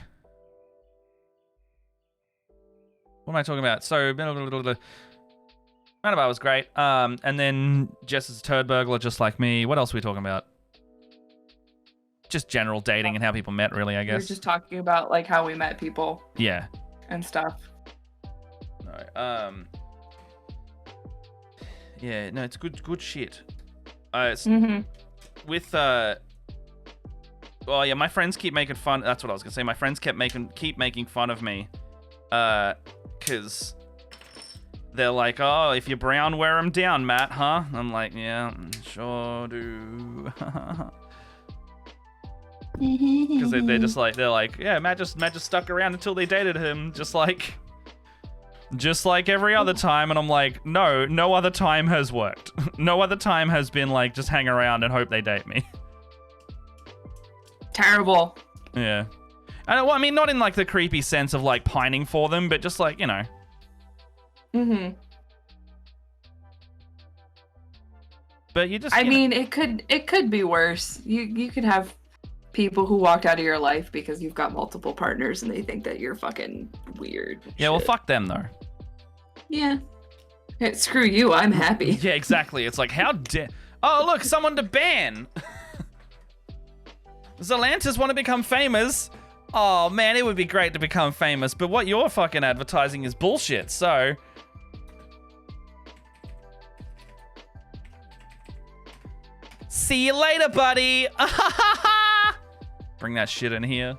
what am I talking about? So Manabar was great. And then Jess is a turd burglar just like me. What else are we talking about? Just general dating and how people met, really, I guess. We're just talking about like how we met people. Yeah. And stuff. No. Yeah, no, it's good shit. With well, yeah, my friends keep making fun. That's what I was gonna say. My friends keep making fun of me, cause they're like, "Oh, if you're brown, wear them down, Matt, huh?" I'm like, "Yeah, sure do." Because they're just like, yeah, Matt just stuck around until they dated him, just like every other time. And I'm like, no other time has worked. No other time has been like, just hang around and hope they date me. Terrible. Yeah. And well, I mean, not in like the creepy sense of like pining for them, but just like, you know. But you just, I mean, it could be worse. You could have people who walked out of your life because you've got multiple partners and they think that you're fucking weird. Yeah, well, fuck them though. Yeah. Hey, screw you, I'm happy. Yeah, exactly. It's like, how dare... Oh, look, someone to ban. Zelantis want to become famous. Oh, man, it would be great to become famous, but what you're fucking advertising is bullshit, so... See you later, buddy. Bring that shit in here.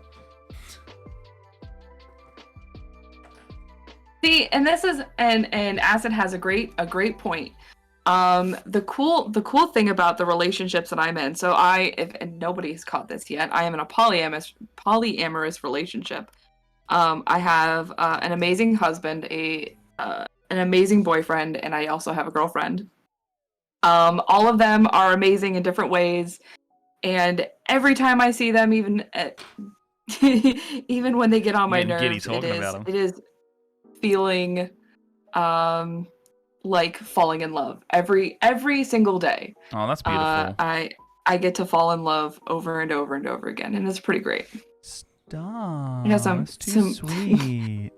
See, and this is and Acid has a great point. The cool thing about the relationships that I'm in. So and nobody's caught this yet. I am in a polyamorous relationship. I have an amazing husband, an amazing boyfriend, and I also have a girlfriend. All of them are amazing in different ways. And every time I see them, even when they get on my nerves, it is feeling like falling in love every single day. Oh, that's beautiful. I get to fall in love over and over and over again, and it's pretty great. Stop. That's too sweet.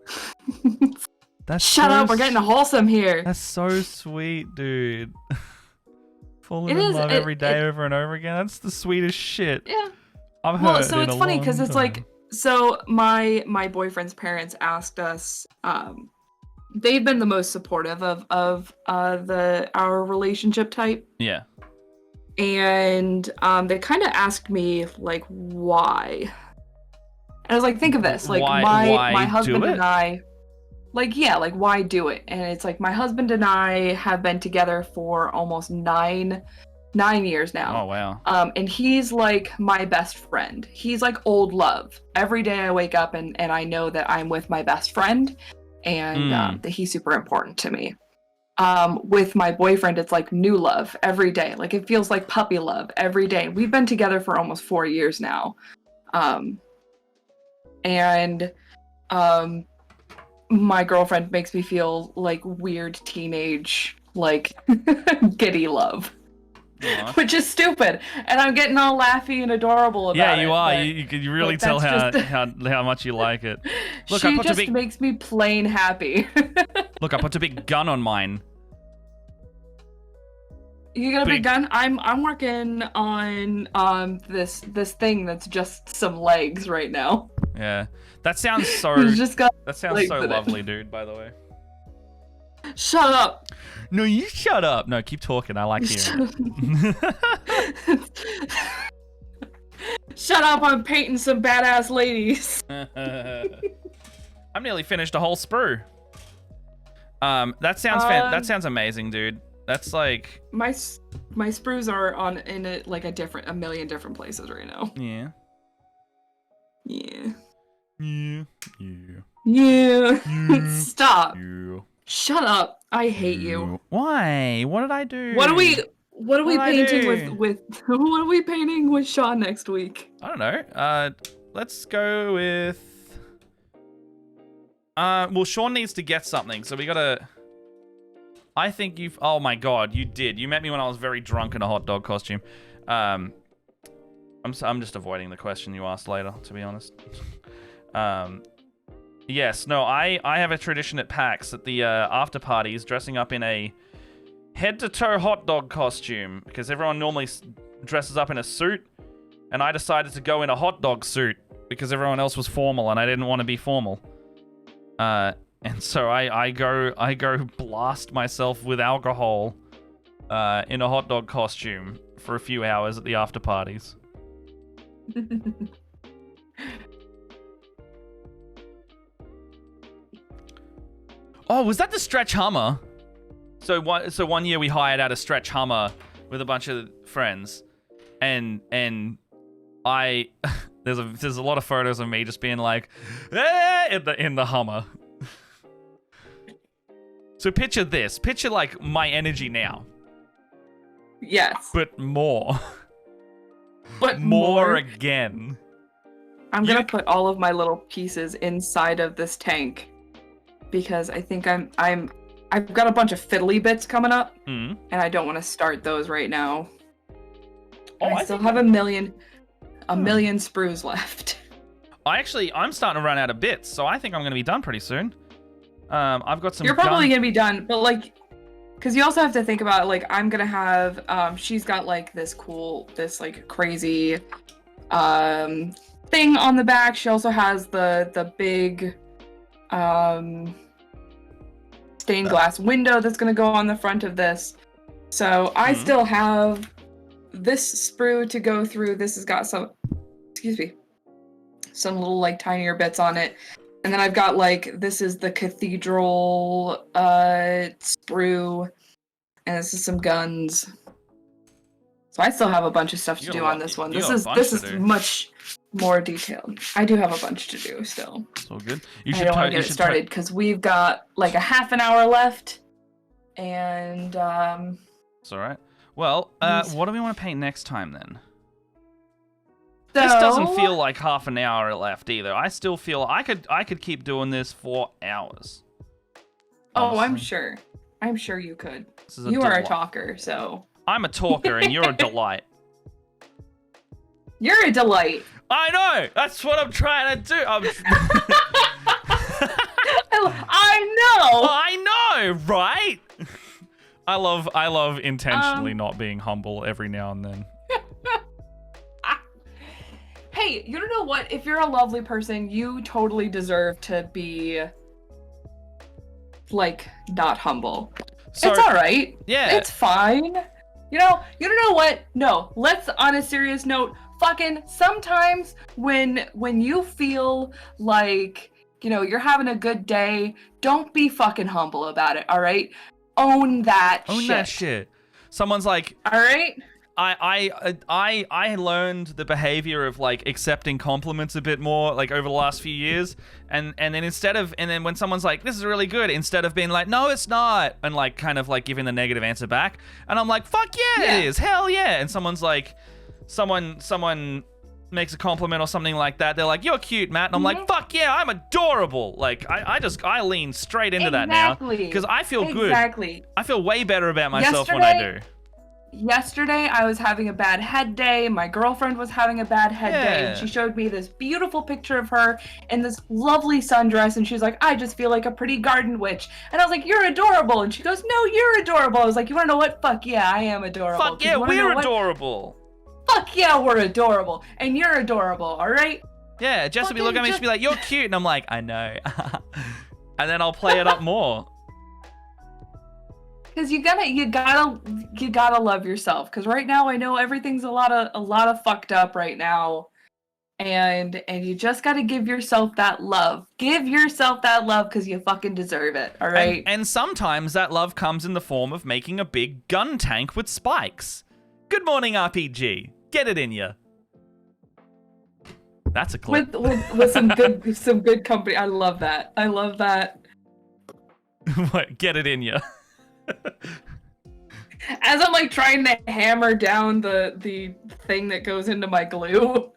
Shut up, we're getting wholesome here. That's so sweet, dude. Falling in love every day over and over again. That's the sweetest shit. Yeah. I've heard so it's funny because it's like, so my boyfriend's parents asked us, they've been the most supportive of our relationship type. Yeah. And they kind of asked me like why. And I was like, think of this, like why my husband and I, like, yeah, like why do it? And it's like my husband and I have been together for almost nine years now. Oh wow. And he's like my best friend. He's like old love. Every day I wake up and I know that I'm with my best friend, and that he's super important to me. With my boyfriend, it's like new love every day. Like it feels like puppy love every day. We've been together for almost 4 years now. My girlfriend makes me feel like weird teenage, like giddy love. Aww. Which is stupid, and I'm getting all laughy and adorable about it. Yeah, you are. You really tell how much you like it. Look, she just makes me plain happy. Look, I put a big gun on mine. You got a big gun? I'm working on this thing that's just some legs right now. Yeah, that sounds so. That sounds so lovely, dude. By the way. Shut up. No, you shut up. No, keep talking. I like hearing it. Shut up, I'm painting some badass ladies. I'm nearly finished a whole sprue. That sounds amazing, dude. That's like my sprues are in a million different places right now. Yeah. Yeah. Yeah. Yeah. You. You. Stop. You. Shut up. I hate you. Why? What did I do? What are we painting do? with what are we painting with Sean next week? I don't know. Let's go with well, Sean needs to get something, so we gotta. I think you've. Oh my god, you did. You met me when I was very drunk in a hot dog costume. I'm just avoiding the question you asked later, to be honest. Yes, no, I have a tradition at PAX at the after parties, dressing up in a head-to-toe hot dog costume, because everyone normally dresses up in a suit, and I decided to go in a hot dog suit because everyone else was formal and I didn't want to be formal. And so I go blast myself with alcohol in a hot dog costume for a few hours at the after parties. Oh, was that the stretch Hummer? So one year we hired out a stretch Hummer with a bunch of friends, and I there's a lot of photos of me just being like, in the Hummer. So picture this. Picture like my energy now. Yes. But more. But more again. I'm gonna put all of my little pieces inside of this tank because I think I've got a bunch of fiddly bits coming up, and I don't want to start those right now. Oh, I still have a million sprues left. I'm starting to run out of bits, so I think I'm gonna be done pretty soon. I've got some. You're probably gonna be done, but like, because you also have to think about like I'm gonna have. She's got like this like crazy, thing on the back. She also has the big, stained glass window that's gonna go on the front of this. So I still have this sprue to go through. This has got some little like tinier bits on it. And then I've got like, this is the cathedral sprue, and this is some guns. So I still have a bunch of stuff to do on this one. This is much more detailed. I do have a bunch to do still. It's all good. I don't want to get it started because we've got like a half an hour left, and it's all right. Well, what do we want to paint next time then? So, this doesn't feel like half an hour left either. I still feel I could keep doing this for hours. Oh, I'm sure you could. You are a talker, so. I'm a talker and you're a delight. You're a delight. I know. That's what I'm trying to do. I know, right? I love intentionally not being humble every now and then. Hey, you don't know what? If you're a lovely person, you totally deserve to be, like, not humble. So, it's all right. Yeah. It's fine. You don't know what? No, let's, on a serious note, fucking sometimes when you feel like, you're having a good day, don't be fucking humble about it, all right? Own that shit. Someone's like, all right? I learned the behavior of like accepting compliments a bit more like over the last few years, and then when someone's like, this is really good, instead of being like, no it's not, and like kind of like giving the negative answer back, and I'm like, fuck yeah. It is, hell yeah. And someone's like, someone makes a compliment or something like that, they're like, you're cute, Matt, and I'm like, fuck yeah, I'm adorable. Like I lean straight into that now because I feel good. I feel way better about myself when I do. Yesterday, I was having a bad head day. My girlfriend was having a bad head day. And she showed me this beautiful picture of her in this lovely sundress. And she was like, I just feel like a pretty garden witch. And I was like, you're adorable. And she goes, no, you're adorable. I was like, you want to know what? Fuck yeah, I am adorable. Fuck yeah, we're adorable. Fuck yeah, we're adorable. And you're adorable, all right? Yeah, Jess will be looking at me, she'll be like, you're cute. And I'm like, I know. And then I'll play it up more. Because you gotta love yourself. Because right now I know everything's a lot of fucked up right now, and you just gotta give yourself that love. Give yourself that love because you fucking deserve it. All right. And sometimes that love comes in the form of making a big gun tank with spikes. Good morning, RPG. Get it in ya. That's a clip. With some good company. I love that. I love that. What? Get it in ya. As I'm like trying to hammer down the thing that goes into my glue.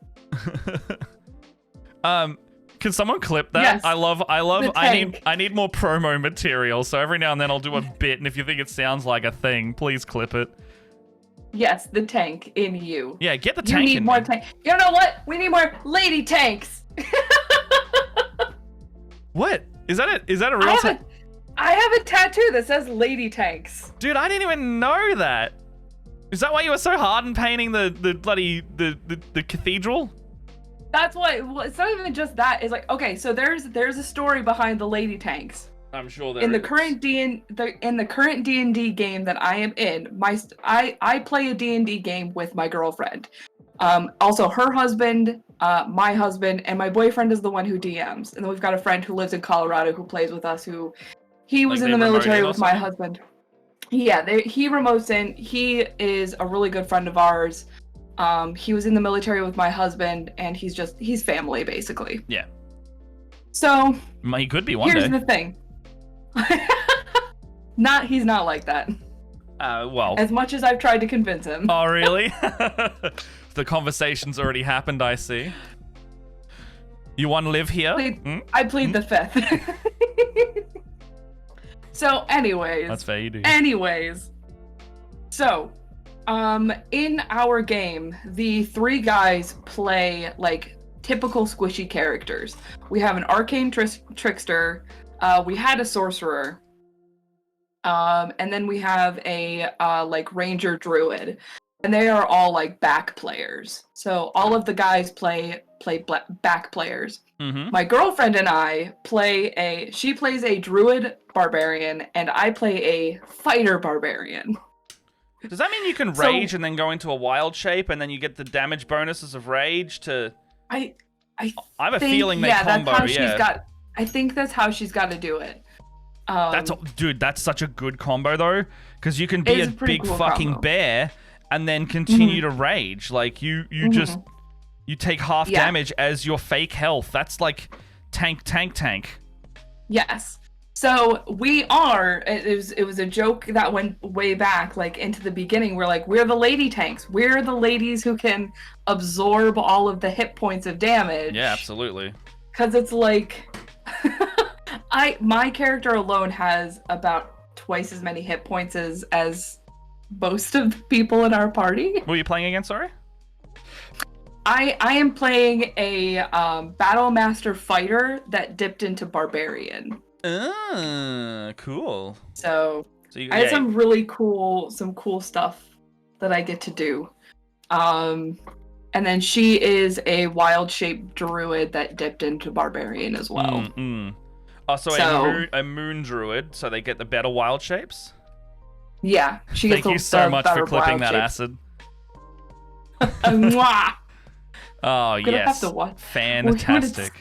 Can someone clip that? Yes. I need more promo material, so every now and then I'll do a bit, and if you think it sounds like a thing, please clip it. Yes, the tank in you. Yeah, get the tank in. You need more tank. You know what? We need more lady tanks. What? Is that a real tank? I have a tattoo that says lady tanks. Dude, I didn't even know that. Is that why you were so hard in painting the bloody the cathedral? That's why. Well, it's not even just that. It's like, okay, so there's a story behind the lady tanks. I'm sure there in is. In the current D&D game that I am in, I play a D&D game with my girlfriend. Also her husband, my husband, and my boyfriend is the one who DMs. And then we've got a friend who lives in Colorado who plays with us. He was in the military with my husband. Yeah, he remotes in. He is a really good friend of ours. He was in the military with my husband, and he's family basically. Yeah. So he could be one day. Here's the thing. He's not like that. Well. As much as I've tried to convince him. Oh, really? The conversation's already happened, I see. You want to live here? I plead the fifth. So, anyways. That's fair, you do. Anyways. So, in our game, the three guys play, like, typical squishy characters. We have an arcane trickster, we had a sorcerer, and then we have a, like, ranger druid. And they are all, like, back players. So all of the guys play back players. Mm-hmm. My girlfriend and I she plays a druid barbarian, and I play a fighter barbarian. Does that mean you can rage and then go into a wild shape, and then you get the damage bonuses of rage to... I have a feeling they combo, I think that's how she's got to do it. That's such a good combo, though, because you can be a big cool fucking combo. bear and then continue to rage. Like, you just... You take half damage as your fake health. That's like tank. Yes. So it was a joke that went way back, like into the beginning. We're like, we're the lady tanks. We're the ladies who can absorb all of the hit points of damage. Yeah, absolutely. Because it's like, my character alone has about twice as many hit points as most of the people in our party. Who are you playing against, sorry? I am playing a Battle Master fighter that dipped into Barbarian. Cool. So I had some really cool stuff that I get to do. And then she is a wild shaped druid that dipped into Barbarian as well. Oh, so a moon druid, so they get the better wild shapes? Yeah. Thank you so much for clipping that acid. Mwah! Oh, yes. Have to fantastic.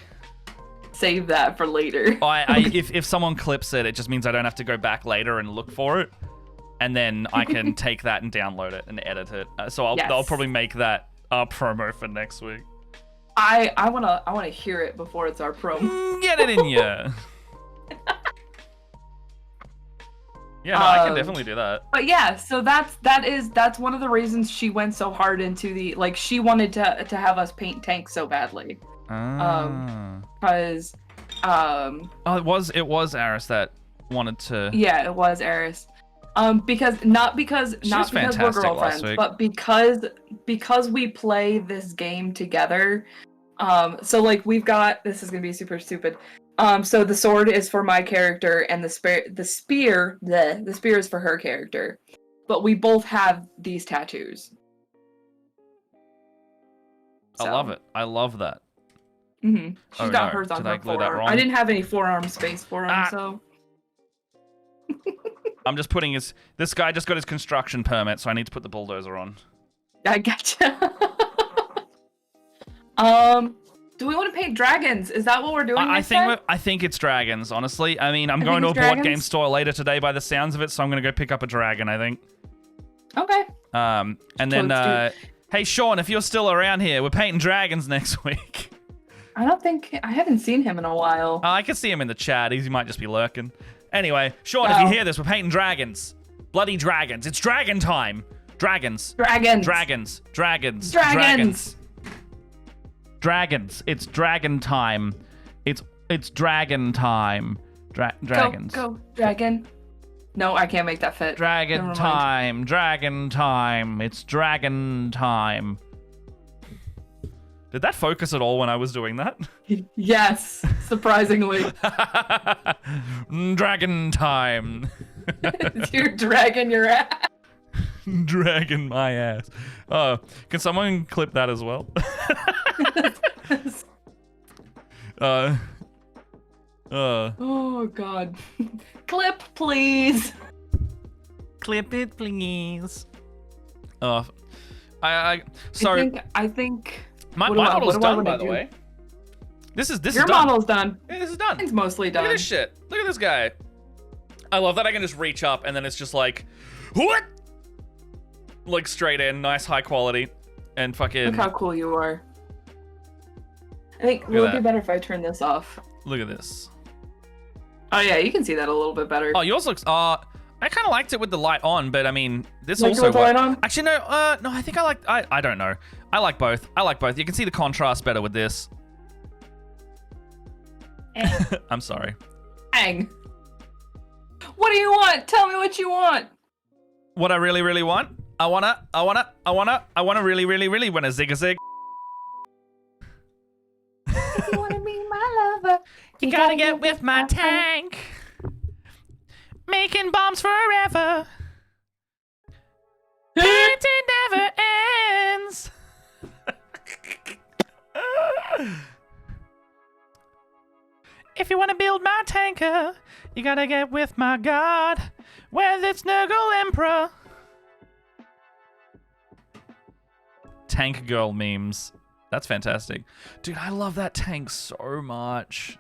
Save that for later. If someone clips it, it just means I don't have to go back later and look for it. And then I can take that and download it and edit it. So I'll probably make that our promo for next week. I wanna hear it before it's our promo. Get it in ya. Yeah, no, I can definitely do that. But yeah, so that's one of the reasons she went so hard into the, like, she wanted to have us paint tanks so badly. Because it was Aris that wanted to. Yeah, it was Aris. Because not because we're girlfriends, but because we play this game together. So like we've got, this is gonna be super stupid. So the sword is for my character, and the spear is for her character. But we both have these tattoos. I love it. I love that. Mm-hmm. She's got hers on her forearm. I didn't have any forearm space for him, so. I'm just putting this guy just got his construction permit, so I need to put the bulldozer on. I gotcha. Do we want to paint dragons? Is that what we're doing? I think it's dragons, honestly. I mean, I'm going to a board game store later today by the sounds of it, so I'm going to go pick up a dragon, I think. Okay. And then, hey, Sean, if you're still around here, we're painting dragons next week. I haven't seen him in a while. I can see him in the chat. He might just be lurking. Anyway, Sean, if you hear this, we're painting dragons. Bloody dragons. It's dragon time. Dragons. Dragons. Dragons. Dragons. Dragons. Dragons. It's dragon time. It's dragon time. Dragons. Go, dragon. No, I can't make that fit. Dragon time. Dragon time. It's dragon time. Did that focus at all when I was doing that? Yes, surprisingly. Dragon time. You're dragging your ass. Dragging my ass. Oh, can someone clip that as well? Oh God. Clip, please. Clip it, please. I think. My model's done, by the way. This is Your done. model's done. Yeah, this is done. It's mostly done. Look at this shit. Look at this guy. I love that I can just reach up and then it's just like, what? Like straight in, nice high quality, and fucking. Look how cool you are. I think it would be better if I turn this off. Look at this. Oh yeah, you can see that a little bit better. Oh, yours looks. I kind of liked it with the light on, but I mean, this Like also. with the light on? Actually, no. No, I think I like. I don't know. I like both. You can see the contrast better with this. I'm sorry. Dang. What do you want? Tell me what you want. What I really, really want? I wanna really, really, really wanna zig a zig. If you wanna be my lover, You gotta get with my tank. Making bombs forever. It never ends. If you wanna build my tanker, you gotta get with my god. Whether it's Nurgle Emperor. Tank girl memes. That's fantastic. Dude, I love that tank so much.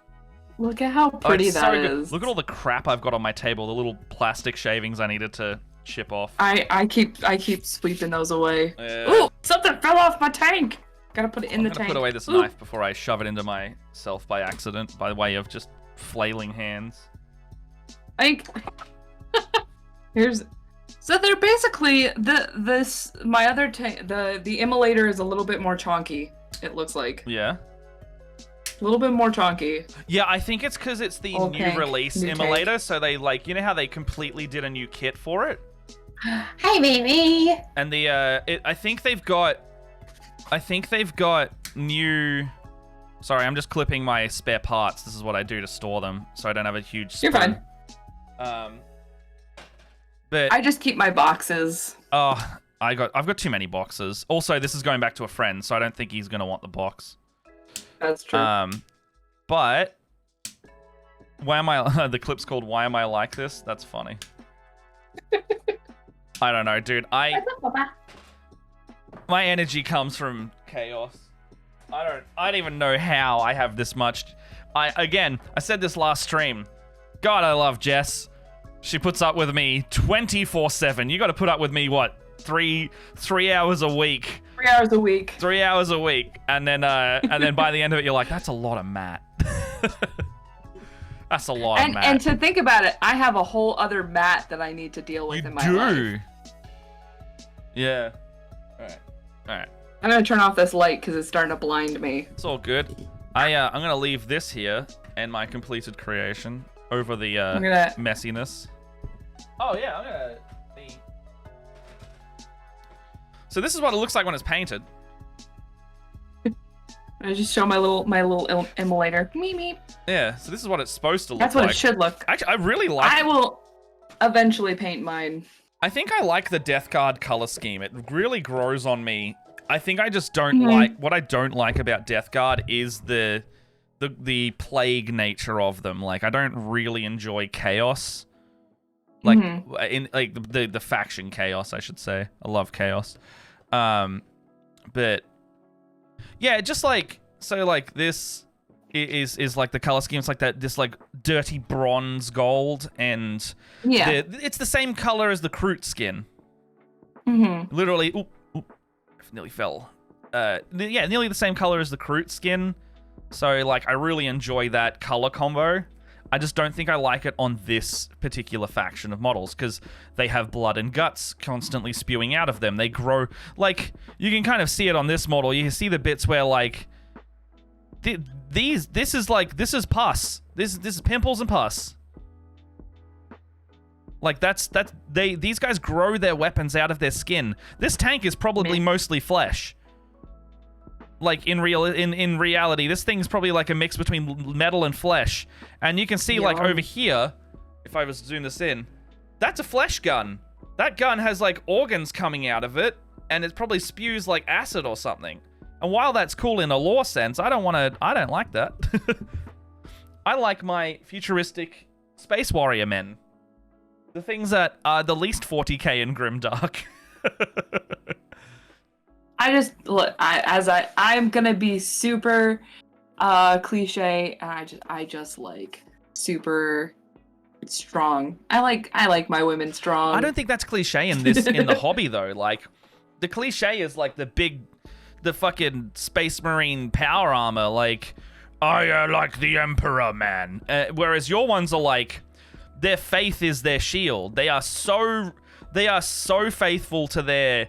Look at how pretty that is. Look at all the crap I've got on my table, the little plastic shavings I needed to chip off. I keep sweeping those away. Yeah. Ooh, something fell off my tank. Gotta put it in the I'm tank. gonna put away this knife before I shove it into myself by accident, by way of just flailing hands. Here's. So they're basically my other tank. The Immolator is a little bit more chonky. It looks like. Yeah. A little bit more chonky. Yeah, I think it's because it's the new release Immolator, so they you know how they completely did a new kit for it. Hi, baby. And I think they've got new. Sorry, I'm just clipping my spare parts. This is what I do to store them, so I don't have a huge. You're fine. But I just keep my boxes. Oh, I've got too many boxes. Also, this is going back to a friend, so I don't think he's gonna want the box. That's true. But why am I? The clip's called "Why Am I Like This?" That's funny. I don't know, dude. My energy comes from chaos. I don't even know how I have this much. I said this last stream. God, I love Jess. She puts up with me 24/7. You got to put up with me what? 3 hours a week. 3 hours a week. 3 hours a week, and then by the end of it, you're like, that's a lot of Matt. That's a lot of Matt. And to think about it, I have a whole other Matt that I need to deal with in my life. Yeah. All right. I'm gonna turn off this light because it's starting to blind me. It's all good. I'm gonna leave this here and my completed creation over the messiness. Oh yeah, I'm gonna. So this is what it looks like when it's painted. I just show my little Immolator. Meep. Yeah, so this is what it's supposed to look like. That's what it should look. Actually, I really like. I will eventually paint mine. I think I like the Death Guard color scheme. It really grows on me. I think I just don't like what I don't like about Death Guard is the plague nature of them. Like I don't really enjoy chaos. Like in like the faction chaos, I should say. I love chaos. But yeah, just like so like this is like the color scheme. It's like this like dirty bronze gold, and it's the same color as the Kroot skin. Literally, oop, nearly fell. Yeah, nearly the same color as the Kroot skin. So, like, I really enjoy that color combo. I just don't think I like it on this particular faction of models, because they have blood and guts constantly spewing out of them. They grow, like, you can kind of see it on this model. You can see the bits where, like, this is pus. This is pimples and pus. Like, these guys grow their weapons out of their skin. This tank is probably mostly flesh. Like, in reality, this thing's probably like a mix between metal and flesh. And you can see, like, over here, if I was to zoom this in, that's a flesh gun. That gun has, like, organs coming out of it, and it probably spews, like, acid or something. And while that's cool in a lore sense, I don't like that. I like my futuristic space warrior men. The things that are the least 40k in Grimdark. I'm gonna be super cliche, and I just like super strong. I like my women strong. I don't think that's cliche in the hobby though. Like, the cliche is like the fucking Space Marine power armor, like, I like the Emperor, man. Whereas your ones are like, their faith is their shield. They are so faithful to their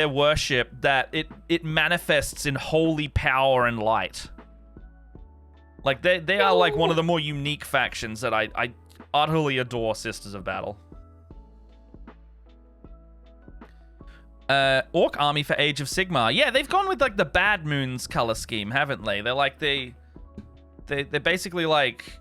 worship that it manifests in holy power and light. Like, they are like one of the more unique factions that I utterly adore. Sisters of Battle. Orc army for Age of Sigmar. Yeah, they've gone with like the Bad Moons color scheme, haven't they? They're like they're basically like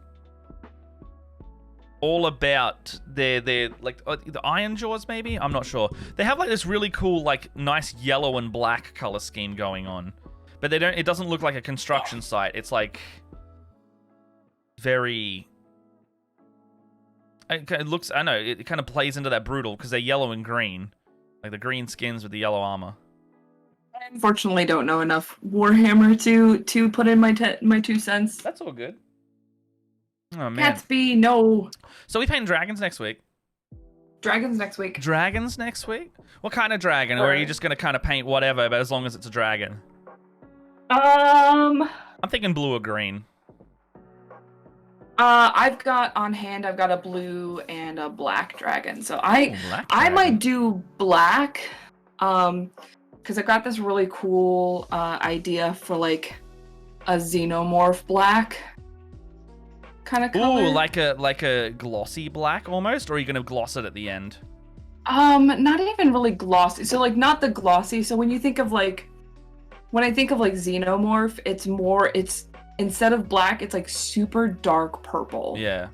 all about their like the Iron Jaws, maybe? I'm not sure. They have like this really cool, like, nice yellow and black color scheme going on. But it doesn't look like a construction site. It's like very, it looks, I know, it kind of plays into that brutal because they're yellow and green. Like the green skins with the yellow armor. I unfortunately don't know enough Warhammer to put in my 2 cents. That's all good. Oh, man. Catsby, no. So we paint dragons next week. Dragons next week. Dragons next week? What kind of dragon? Or are you just going to kind of paint whatever, but as long as it's a dragon? I'm thinking blue or green. I've got a blue and a black dragon. So I might do black. Because I got this really cool idea for like a xenomorph black kind of color. Ooh, like a glossy black almost, or are you gonna gloss it at the end? Not even really glossy. So like not the glossy. So when I think of like xenomorph, it's instead of black, it's like super dark purple. Yeah.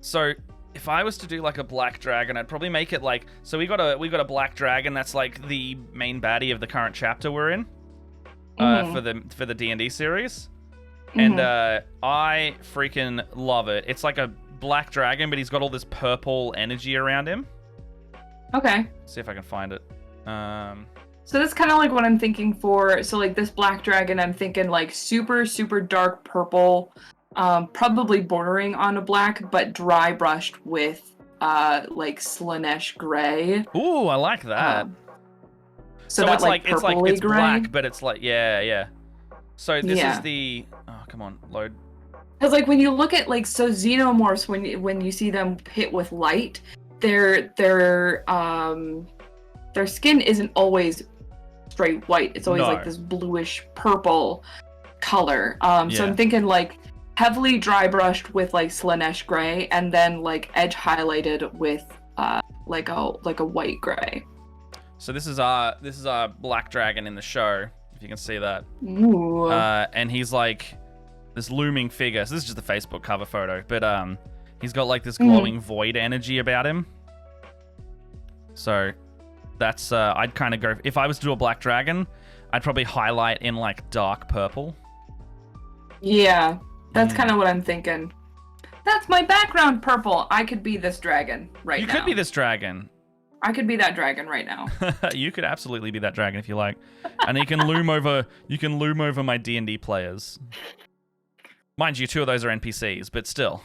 So if I was to do like a black dragon, I'd probably make it like, so we got a black dragon that's like the main baddie of the current chapter we're in, for the D&D series. And I freaking love it. It's like a black dragon, but he's got all this purple energy around him. Okay. See if I can find it. So that's kind of like what I'm thinking for. So like this black dragon, I'm thinking like super, super dark purple, probably bordering on a black, but dry brushed with like Slanesh gray. Ooh, I like that. So it's like it's gray. black, but it's like yeah. So this is the, oh, come on, load. Because like when you look at like, so xenomorphs, when you see them hit with light, their skin isn't always straight white. It's always like this bluish purple color. So I'm thinking like heavily dry brushed with like Slanesh gray, and then like edge highlighted with like a white gray. So this is our black dragon in the show, if you can see that. Ooh. And he's like this looming figure. So this is just the Facebook cover photo, but he's got like this glowing void energy about him. So that's I'd kind of go, if I was to do a black dragon, I'd probably highlight in like dark purple. Yeah, that's kind of what I'm thinking. That's my background purple. I could be this dragon right now. You could be this dragon. I could be that dragon right now. You could absolutely be that dragon if you like. And you can loom over my D&D players. Mind you, 2 of those are NPCs, but still.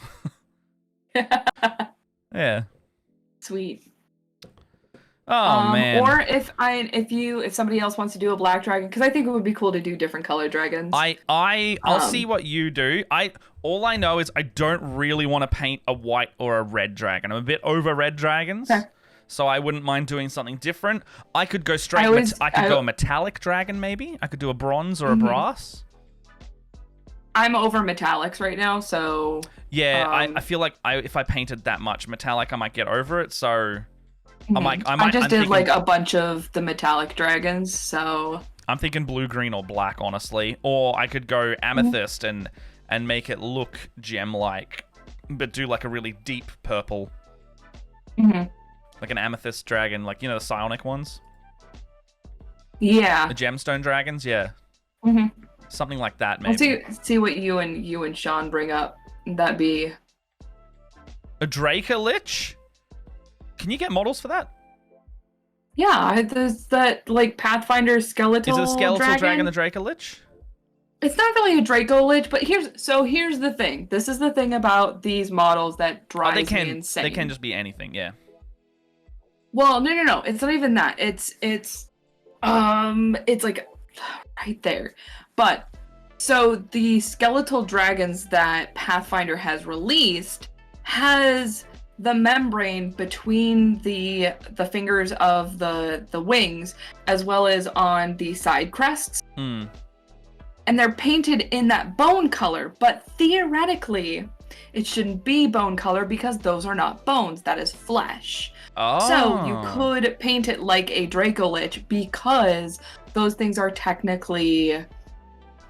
Yeah. Sweet. Oh man. Or if somebody else wants to do a black dragon, because I think it would be cool to do different colored dragons. I'll see what you do. All I know is I don't really want to paint a white or a red dragon. I'm a bit over red dragons. Okay. So I wouldn't mind doing something different. I could go straight. I could go a metallic dragon, maybe. I could do a bronze or a brass. I'm over metallics right now, so yeah. I feel like if I painted that much metallic, I might get over it. So I just did like a bunch of the metallic dragons. So I'm thinking blue, green, or black, honestly. Or I could go amethyst and make it look gem-like, but do like a really deep purple. Like an amethyst dragon, like, you know, the psionic ones? Yeah. The gemstone dragons, yeah. Something like that, maybe. Let's see what you and Sean bring up. That'd be... A Dracolich? Can you get models for that? Yeah, there's that, like, Pathfinder skeletal Is it a skeletal dragon the Dracolich? It's not really a Dracolich, but here's the thing. This is the thing about these models that drives me insane. They can just be anything, yeah. Well, no. It's not even that. It's like right there. But so the skeletal dragons that Pathfinder has released has the membrane between the fingers of the wings as well as on the side crests. And they're painted in that bone color, but theoretically it shouldn't be bone color because those are not bones, that is flesh. Oh. So you could paint it like a Dracolich because those things are technically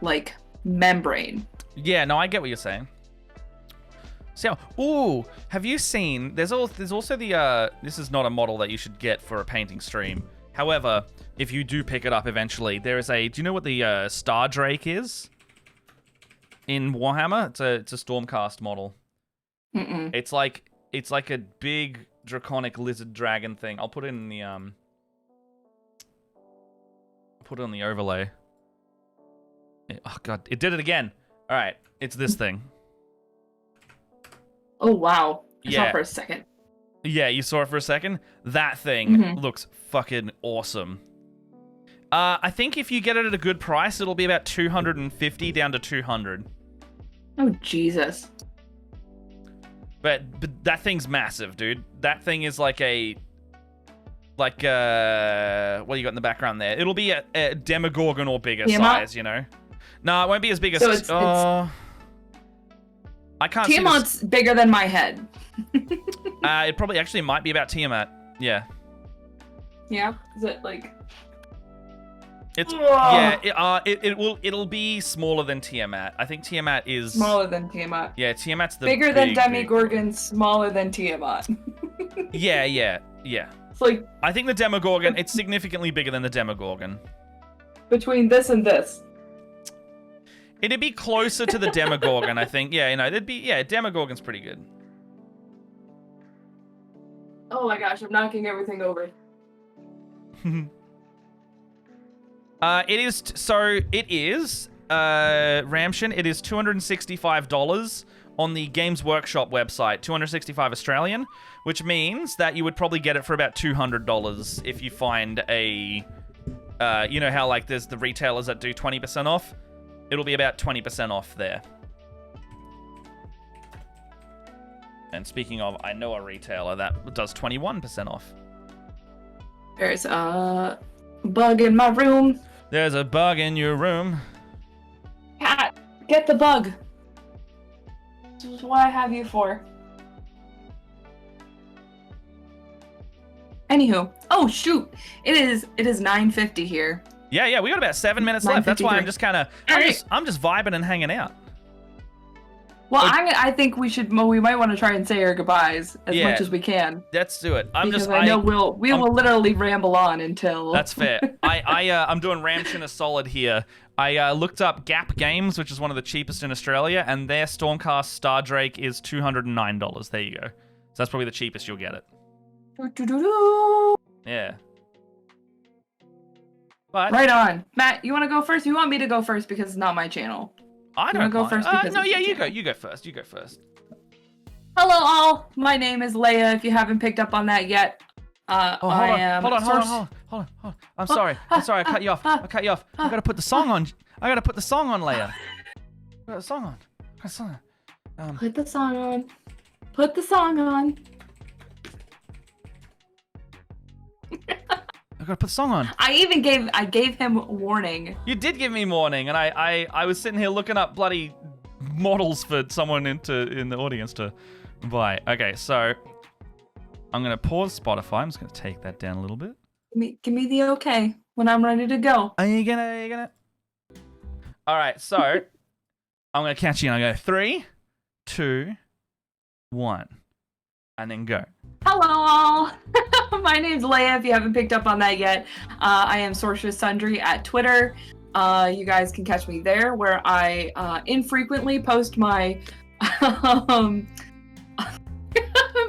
like membrane. Yeah, no, I get what you're saying. So, have you seen? There's also the this is not a model that you should get for a painting stream. However, if you do pick it up eventually, there is a. Do you know what the Star Drake is? In Warhammer, it's a Stormcast model. It's like a big draconic lizard dragon thing. I'll put it in the put it on the overlay. Oh god, it did it again. All right, it's this thing. Oh wow! I saw it for a second. Yeah, you saw it for a second. That thing looks fucking awesome. I think if you get it at a good price, it'll be about 250 down to 200. Oh Jesus! But that thing's massive, dude. That thing is like a what do you got in the background there? It'll be a Demogorgon or bigger size, you know. No, it won't be as big as. So I can't. Tiamat's bigger than my head. It probably actually might be about Tiamat. Yeah. Yeah. Is it like? It's it'll be smaller than Tiamat. I think Tiamat is smaller than Tiamat. Yeah, Tiamat's the bigger than Demogorgon, smaller than Tiamat. Yeah. It's like I think the Demogorgon. It's significantly bigger than the Demogorgon. Between this and this. It'd be closer to the Demogorgon, I think. Yeah, Demogorgon's pretty good. Oh my gosh, I'm knocking everything over. It is Ramshin, it is $265 on the Games Workshop website, 265 Australian, which means that you would probably get it for about $200 if you find a you know how like there's the retailers that do 20% off? It'll be about 20% off there. And speaking of, I know a retailer that does 21% off. There's a bug in my room. There's a bug in your room. Cat, get the bug. This is what I have you for. Anywho, oh shoot, it is 9:50 here. Yeah, we got about 7 minutes left. That's why I'm just I'm just vibing and hanging out. Well, I think we might want to try and say our goodbyes as much as we can. Let's do it. I know we will literally ramble on until. That's fair. I'm doing Ramshin a solid here. I looked up Gap Games, which is one of the cheapest in Australia, and their Stormcast Star Drake is $209. There you go. So that's probably the cheapest you'll get it. Yeah. But, right on. Matt, you want to go first? You want me to go first because it's not my channel? I don't go first. No, yeah, you go. You go first. You go first. Hello, all. My name is Leia. If you haven't picked up on that yet, Hold on. I'm sorry. I cut you off. I gotta put the song on. Leia. Put the song on. Put the song on. Put the song on. I gotta put the song on. I gave him warning. You did give me warning, and I was sitting here looking up bloody models for someone in the audience to buy. Okay, so I'm gonna pause Spotify. I'm just gonna take that down a little bit. Give me the okay when I'm ready to go. Are you gonna? All right, so I'm gonna catch you and I go 3, 2, 1, and then go. Hello all. My name's Leia, if you haven't picked up on that yet. I am Sorceress Sundry at Twitter. You guys can catch me there, where I infrequently post my...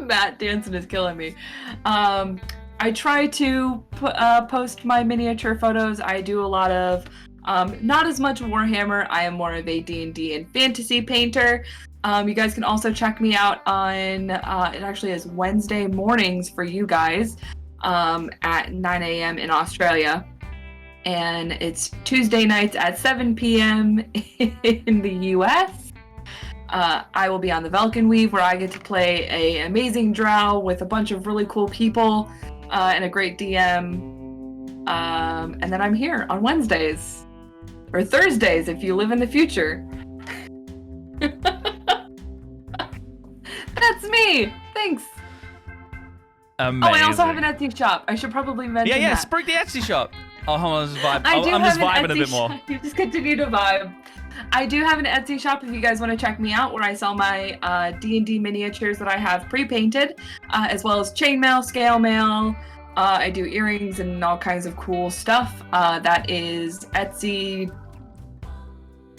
Matt dancing is killing me. I try to post my miniature photos. I do a lot of... not as much Warhammer. I am more of a D&D and fantasy painter. You guys can also check me out on, it actually is Wednesday mornings for you guys, at 9 a.m. in Australia. And it's Tuesday nights at 7 p.m. in the US. I will be on the Velkin Weave, where I get to play an amazing drow with a bunch of really cool people and a great DM. And then I'm here on Wednesdays. Or Thursdays, if you live in the future. That's me. Thanks. Amazing. Oh, I also have an Etsy shop. I should probably mention that. Sprig the Etsy shop. Oh, hold on, I'm I'm just vibing a bit more. You just continue to vibe. I do have an Etsy shop if you guys want to check me out, where I sell my D&D miniatures that I have pre-painted, as well as chainmail, scale mail. I do earrings and all kinds of cool stuff. That is Etsy,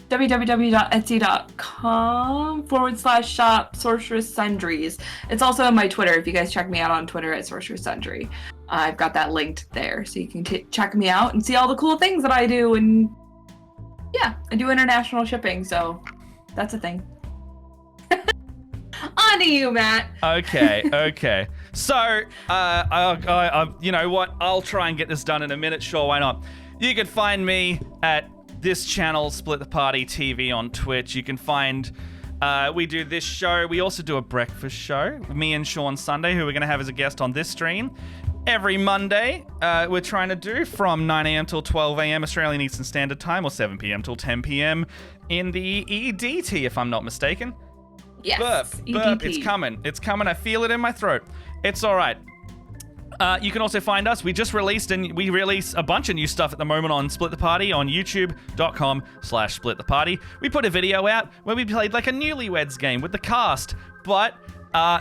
www.etsy.com/shop Sorceress Sundries. It's also on my Twitter if you guys check me out on Twitter at Sorceress Sundry. I've got that linked there, so you can check me out and see all the cool things that I do. And yeah, I do international shipping, so that's a thing. On to you, Matt. Okay. So, you know what? I'll try and get this done in a minute. Sure, why not? You can find me at this channel, Split the Party TV on Twitch. You can find, we do this show. We also do a breakfast show. Me and Sean Sunday, who we're going to have as a guest on this stream. Every Monday, we're trying to do from 9 a.m. till 12 a.m. Australian Eastern Standard Time, or 7 p.m. till 10 p.m. in the EDT, if I'm not mistaken. Yes, Burp, EDT. it's coming. I feel it in my throat. It's all right. You can also find us. We release a bunch of new stuff at the moment on Split the Party on youtube.com/splittheparty. We put a video out where we played like a newlyweds game with the cast, but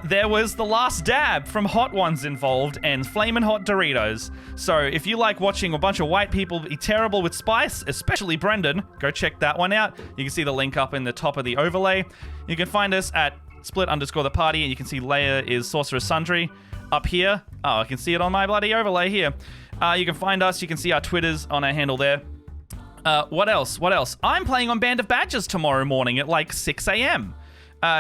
there was the last dab from Hot Ones involved and flamin' hot Doritos. So if you like watching a bunch of white people be terrible with spice, especially Brendan, go check that one out. You can see the link up in the top of the overlay. You can find us at split_the_party, and you can see Leia is Sorceress Sundry up here. Oh, I can see it on my bloody overlay here. You can find us. You can see our Twitters on our handle there. What else? I'm playing on Band of Badgers tomorrow morning at like 6 a.m.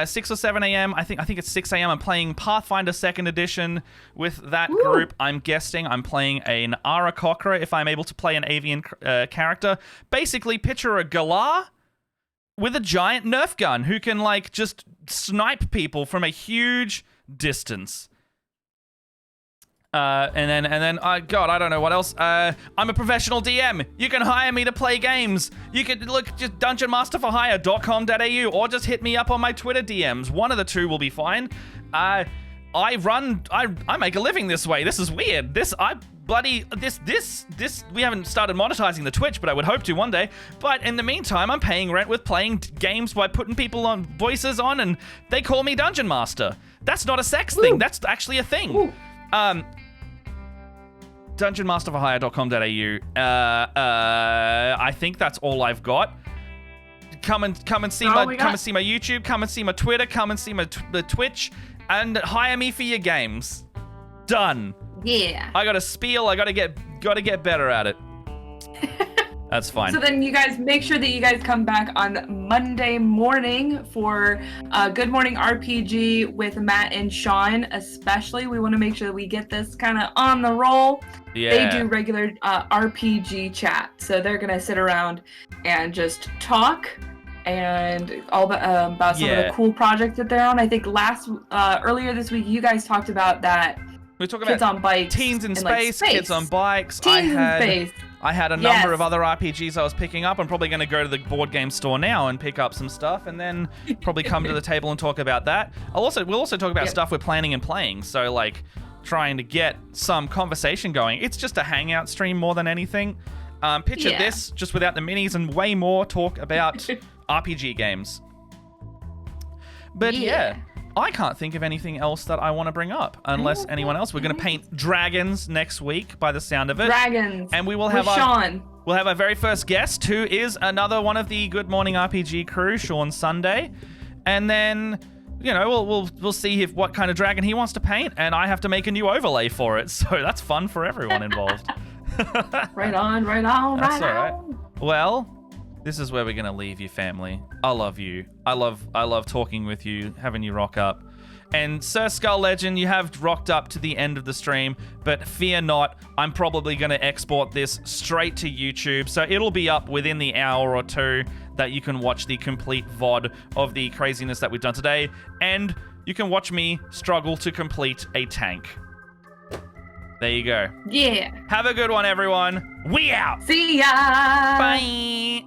6 or 7 a.m. I think it's 6 a.m. I'm playing Pathfinder 2nd Edition with that group. I'm guessing I'm playing an Ara Kokra if I'm able to play an avian character. Basically, picture a Galar with a giant Nerf gun who can like just snipe people from a huge distance. And then, God, I don't know what else. I'm a professional DM. You can hire me to play games. You can just dungeonmasterforhire.com.au, or just hit me up on my Twitter DMs. One of the two will be fine. I make a living this way. This is weird. We haven't started monetizing the Twitch, but I would hope to one day. But in the meantime, I'm paying rent with playing games by putting people on voices on, and they call me Dungeon Master. That's not a sex thing. That's actually a thing. dungeonmasterforhire.com.au. I think that's all I've got. Come and see my YouTube. Come and see my Twitter. Come and see my Twitch, and hire me for your games. Done. Yeah. I got a spiel. I got to get better at it. That's fine. So then you guys make sure that you guys come back on Monday morning for Good Morning RPG with Matt and Sean. Especially, we want to make sure that we get this kind of on the roll. Yeah. They do regular RPG chat, so they're gonna sit around and just talk and all about some of the cool projects that they're on. I think earlier this week you guys talked about that. We're talking Kids about on bikes, teens in and, space, like, kids on bikes. Teens in space. I had a number of other RPGs I was picking up. I'm probably going to go to the board game store now and pick up some stuff, and then probably come to the table and talk about that. We'll also talk about stuff we're planning and playing. So like trying to get some conversation going. It's just a hangout stream more than anything. Picture this just without the minis and way more talk about RPG games. But yeah. I can't think of anything else that I want to bring up unless anyone else. We're going to paint dragons next week by the sound of it. Dragons. And we will have we'll have our very first guest, who is another one of the Good Morning RPG crew, Sean Sunday. And then, you know, we'll see what kind of dragon he wants to paint, and I have to make a new overlay for it. So that's fun for everyone involved. Right on. That's all right. Well, this is where we're going to leave you, family. I love you. I love talking with you, having you rock up. And Sir Skull Legend, you have rocked up to the end of the stream, but fear not, I'm probably going to export this straight to YouTube, so it'll be up within the hour or two that you can watch the complete VOD of the craziness that we've done today, and you can watch me struggle to complete a tank. There you go. Yeah. Have a good one, everyone. We out. See ya. Bye.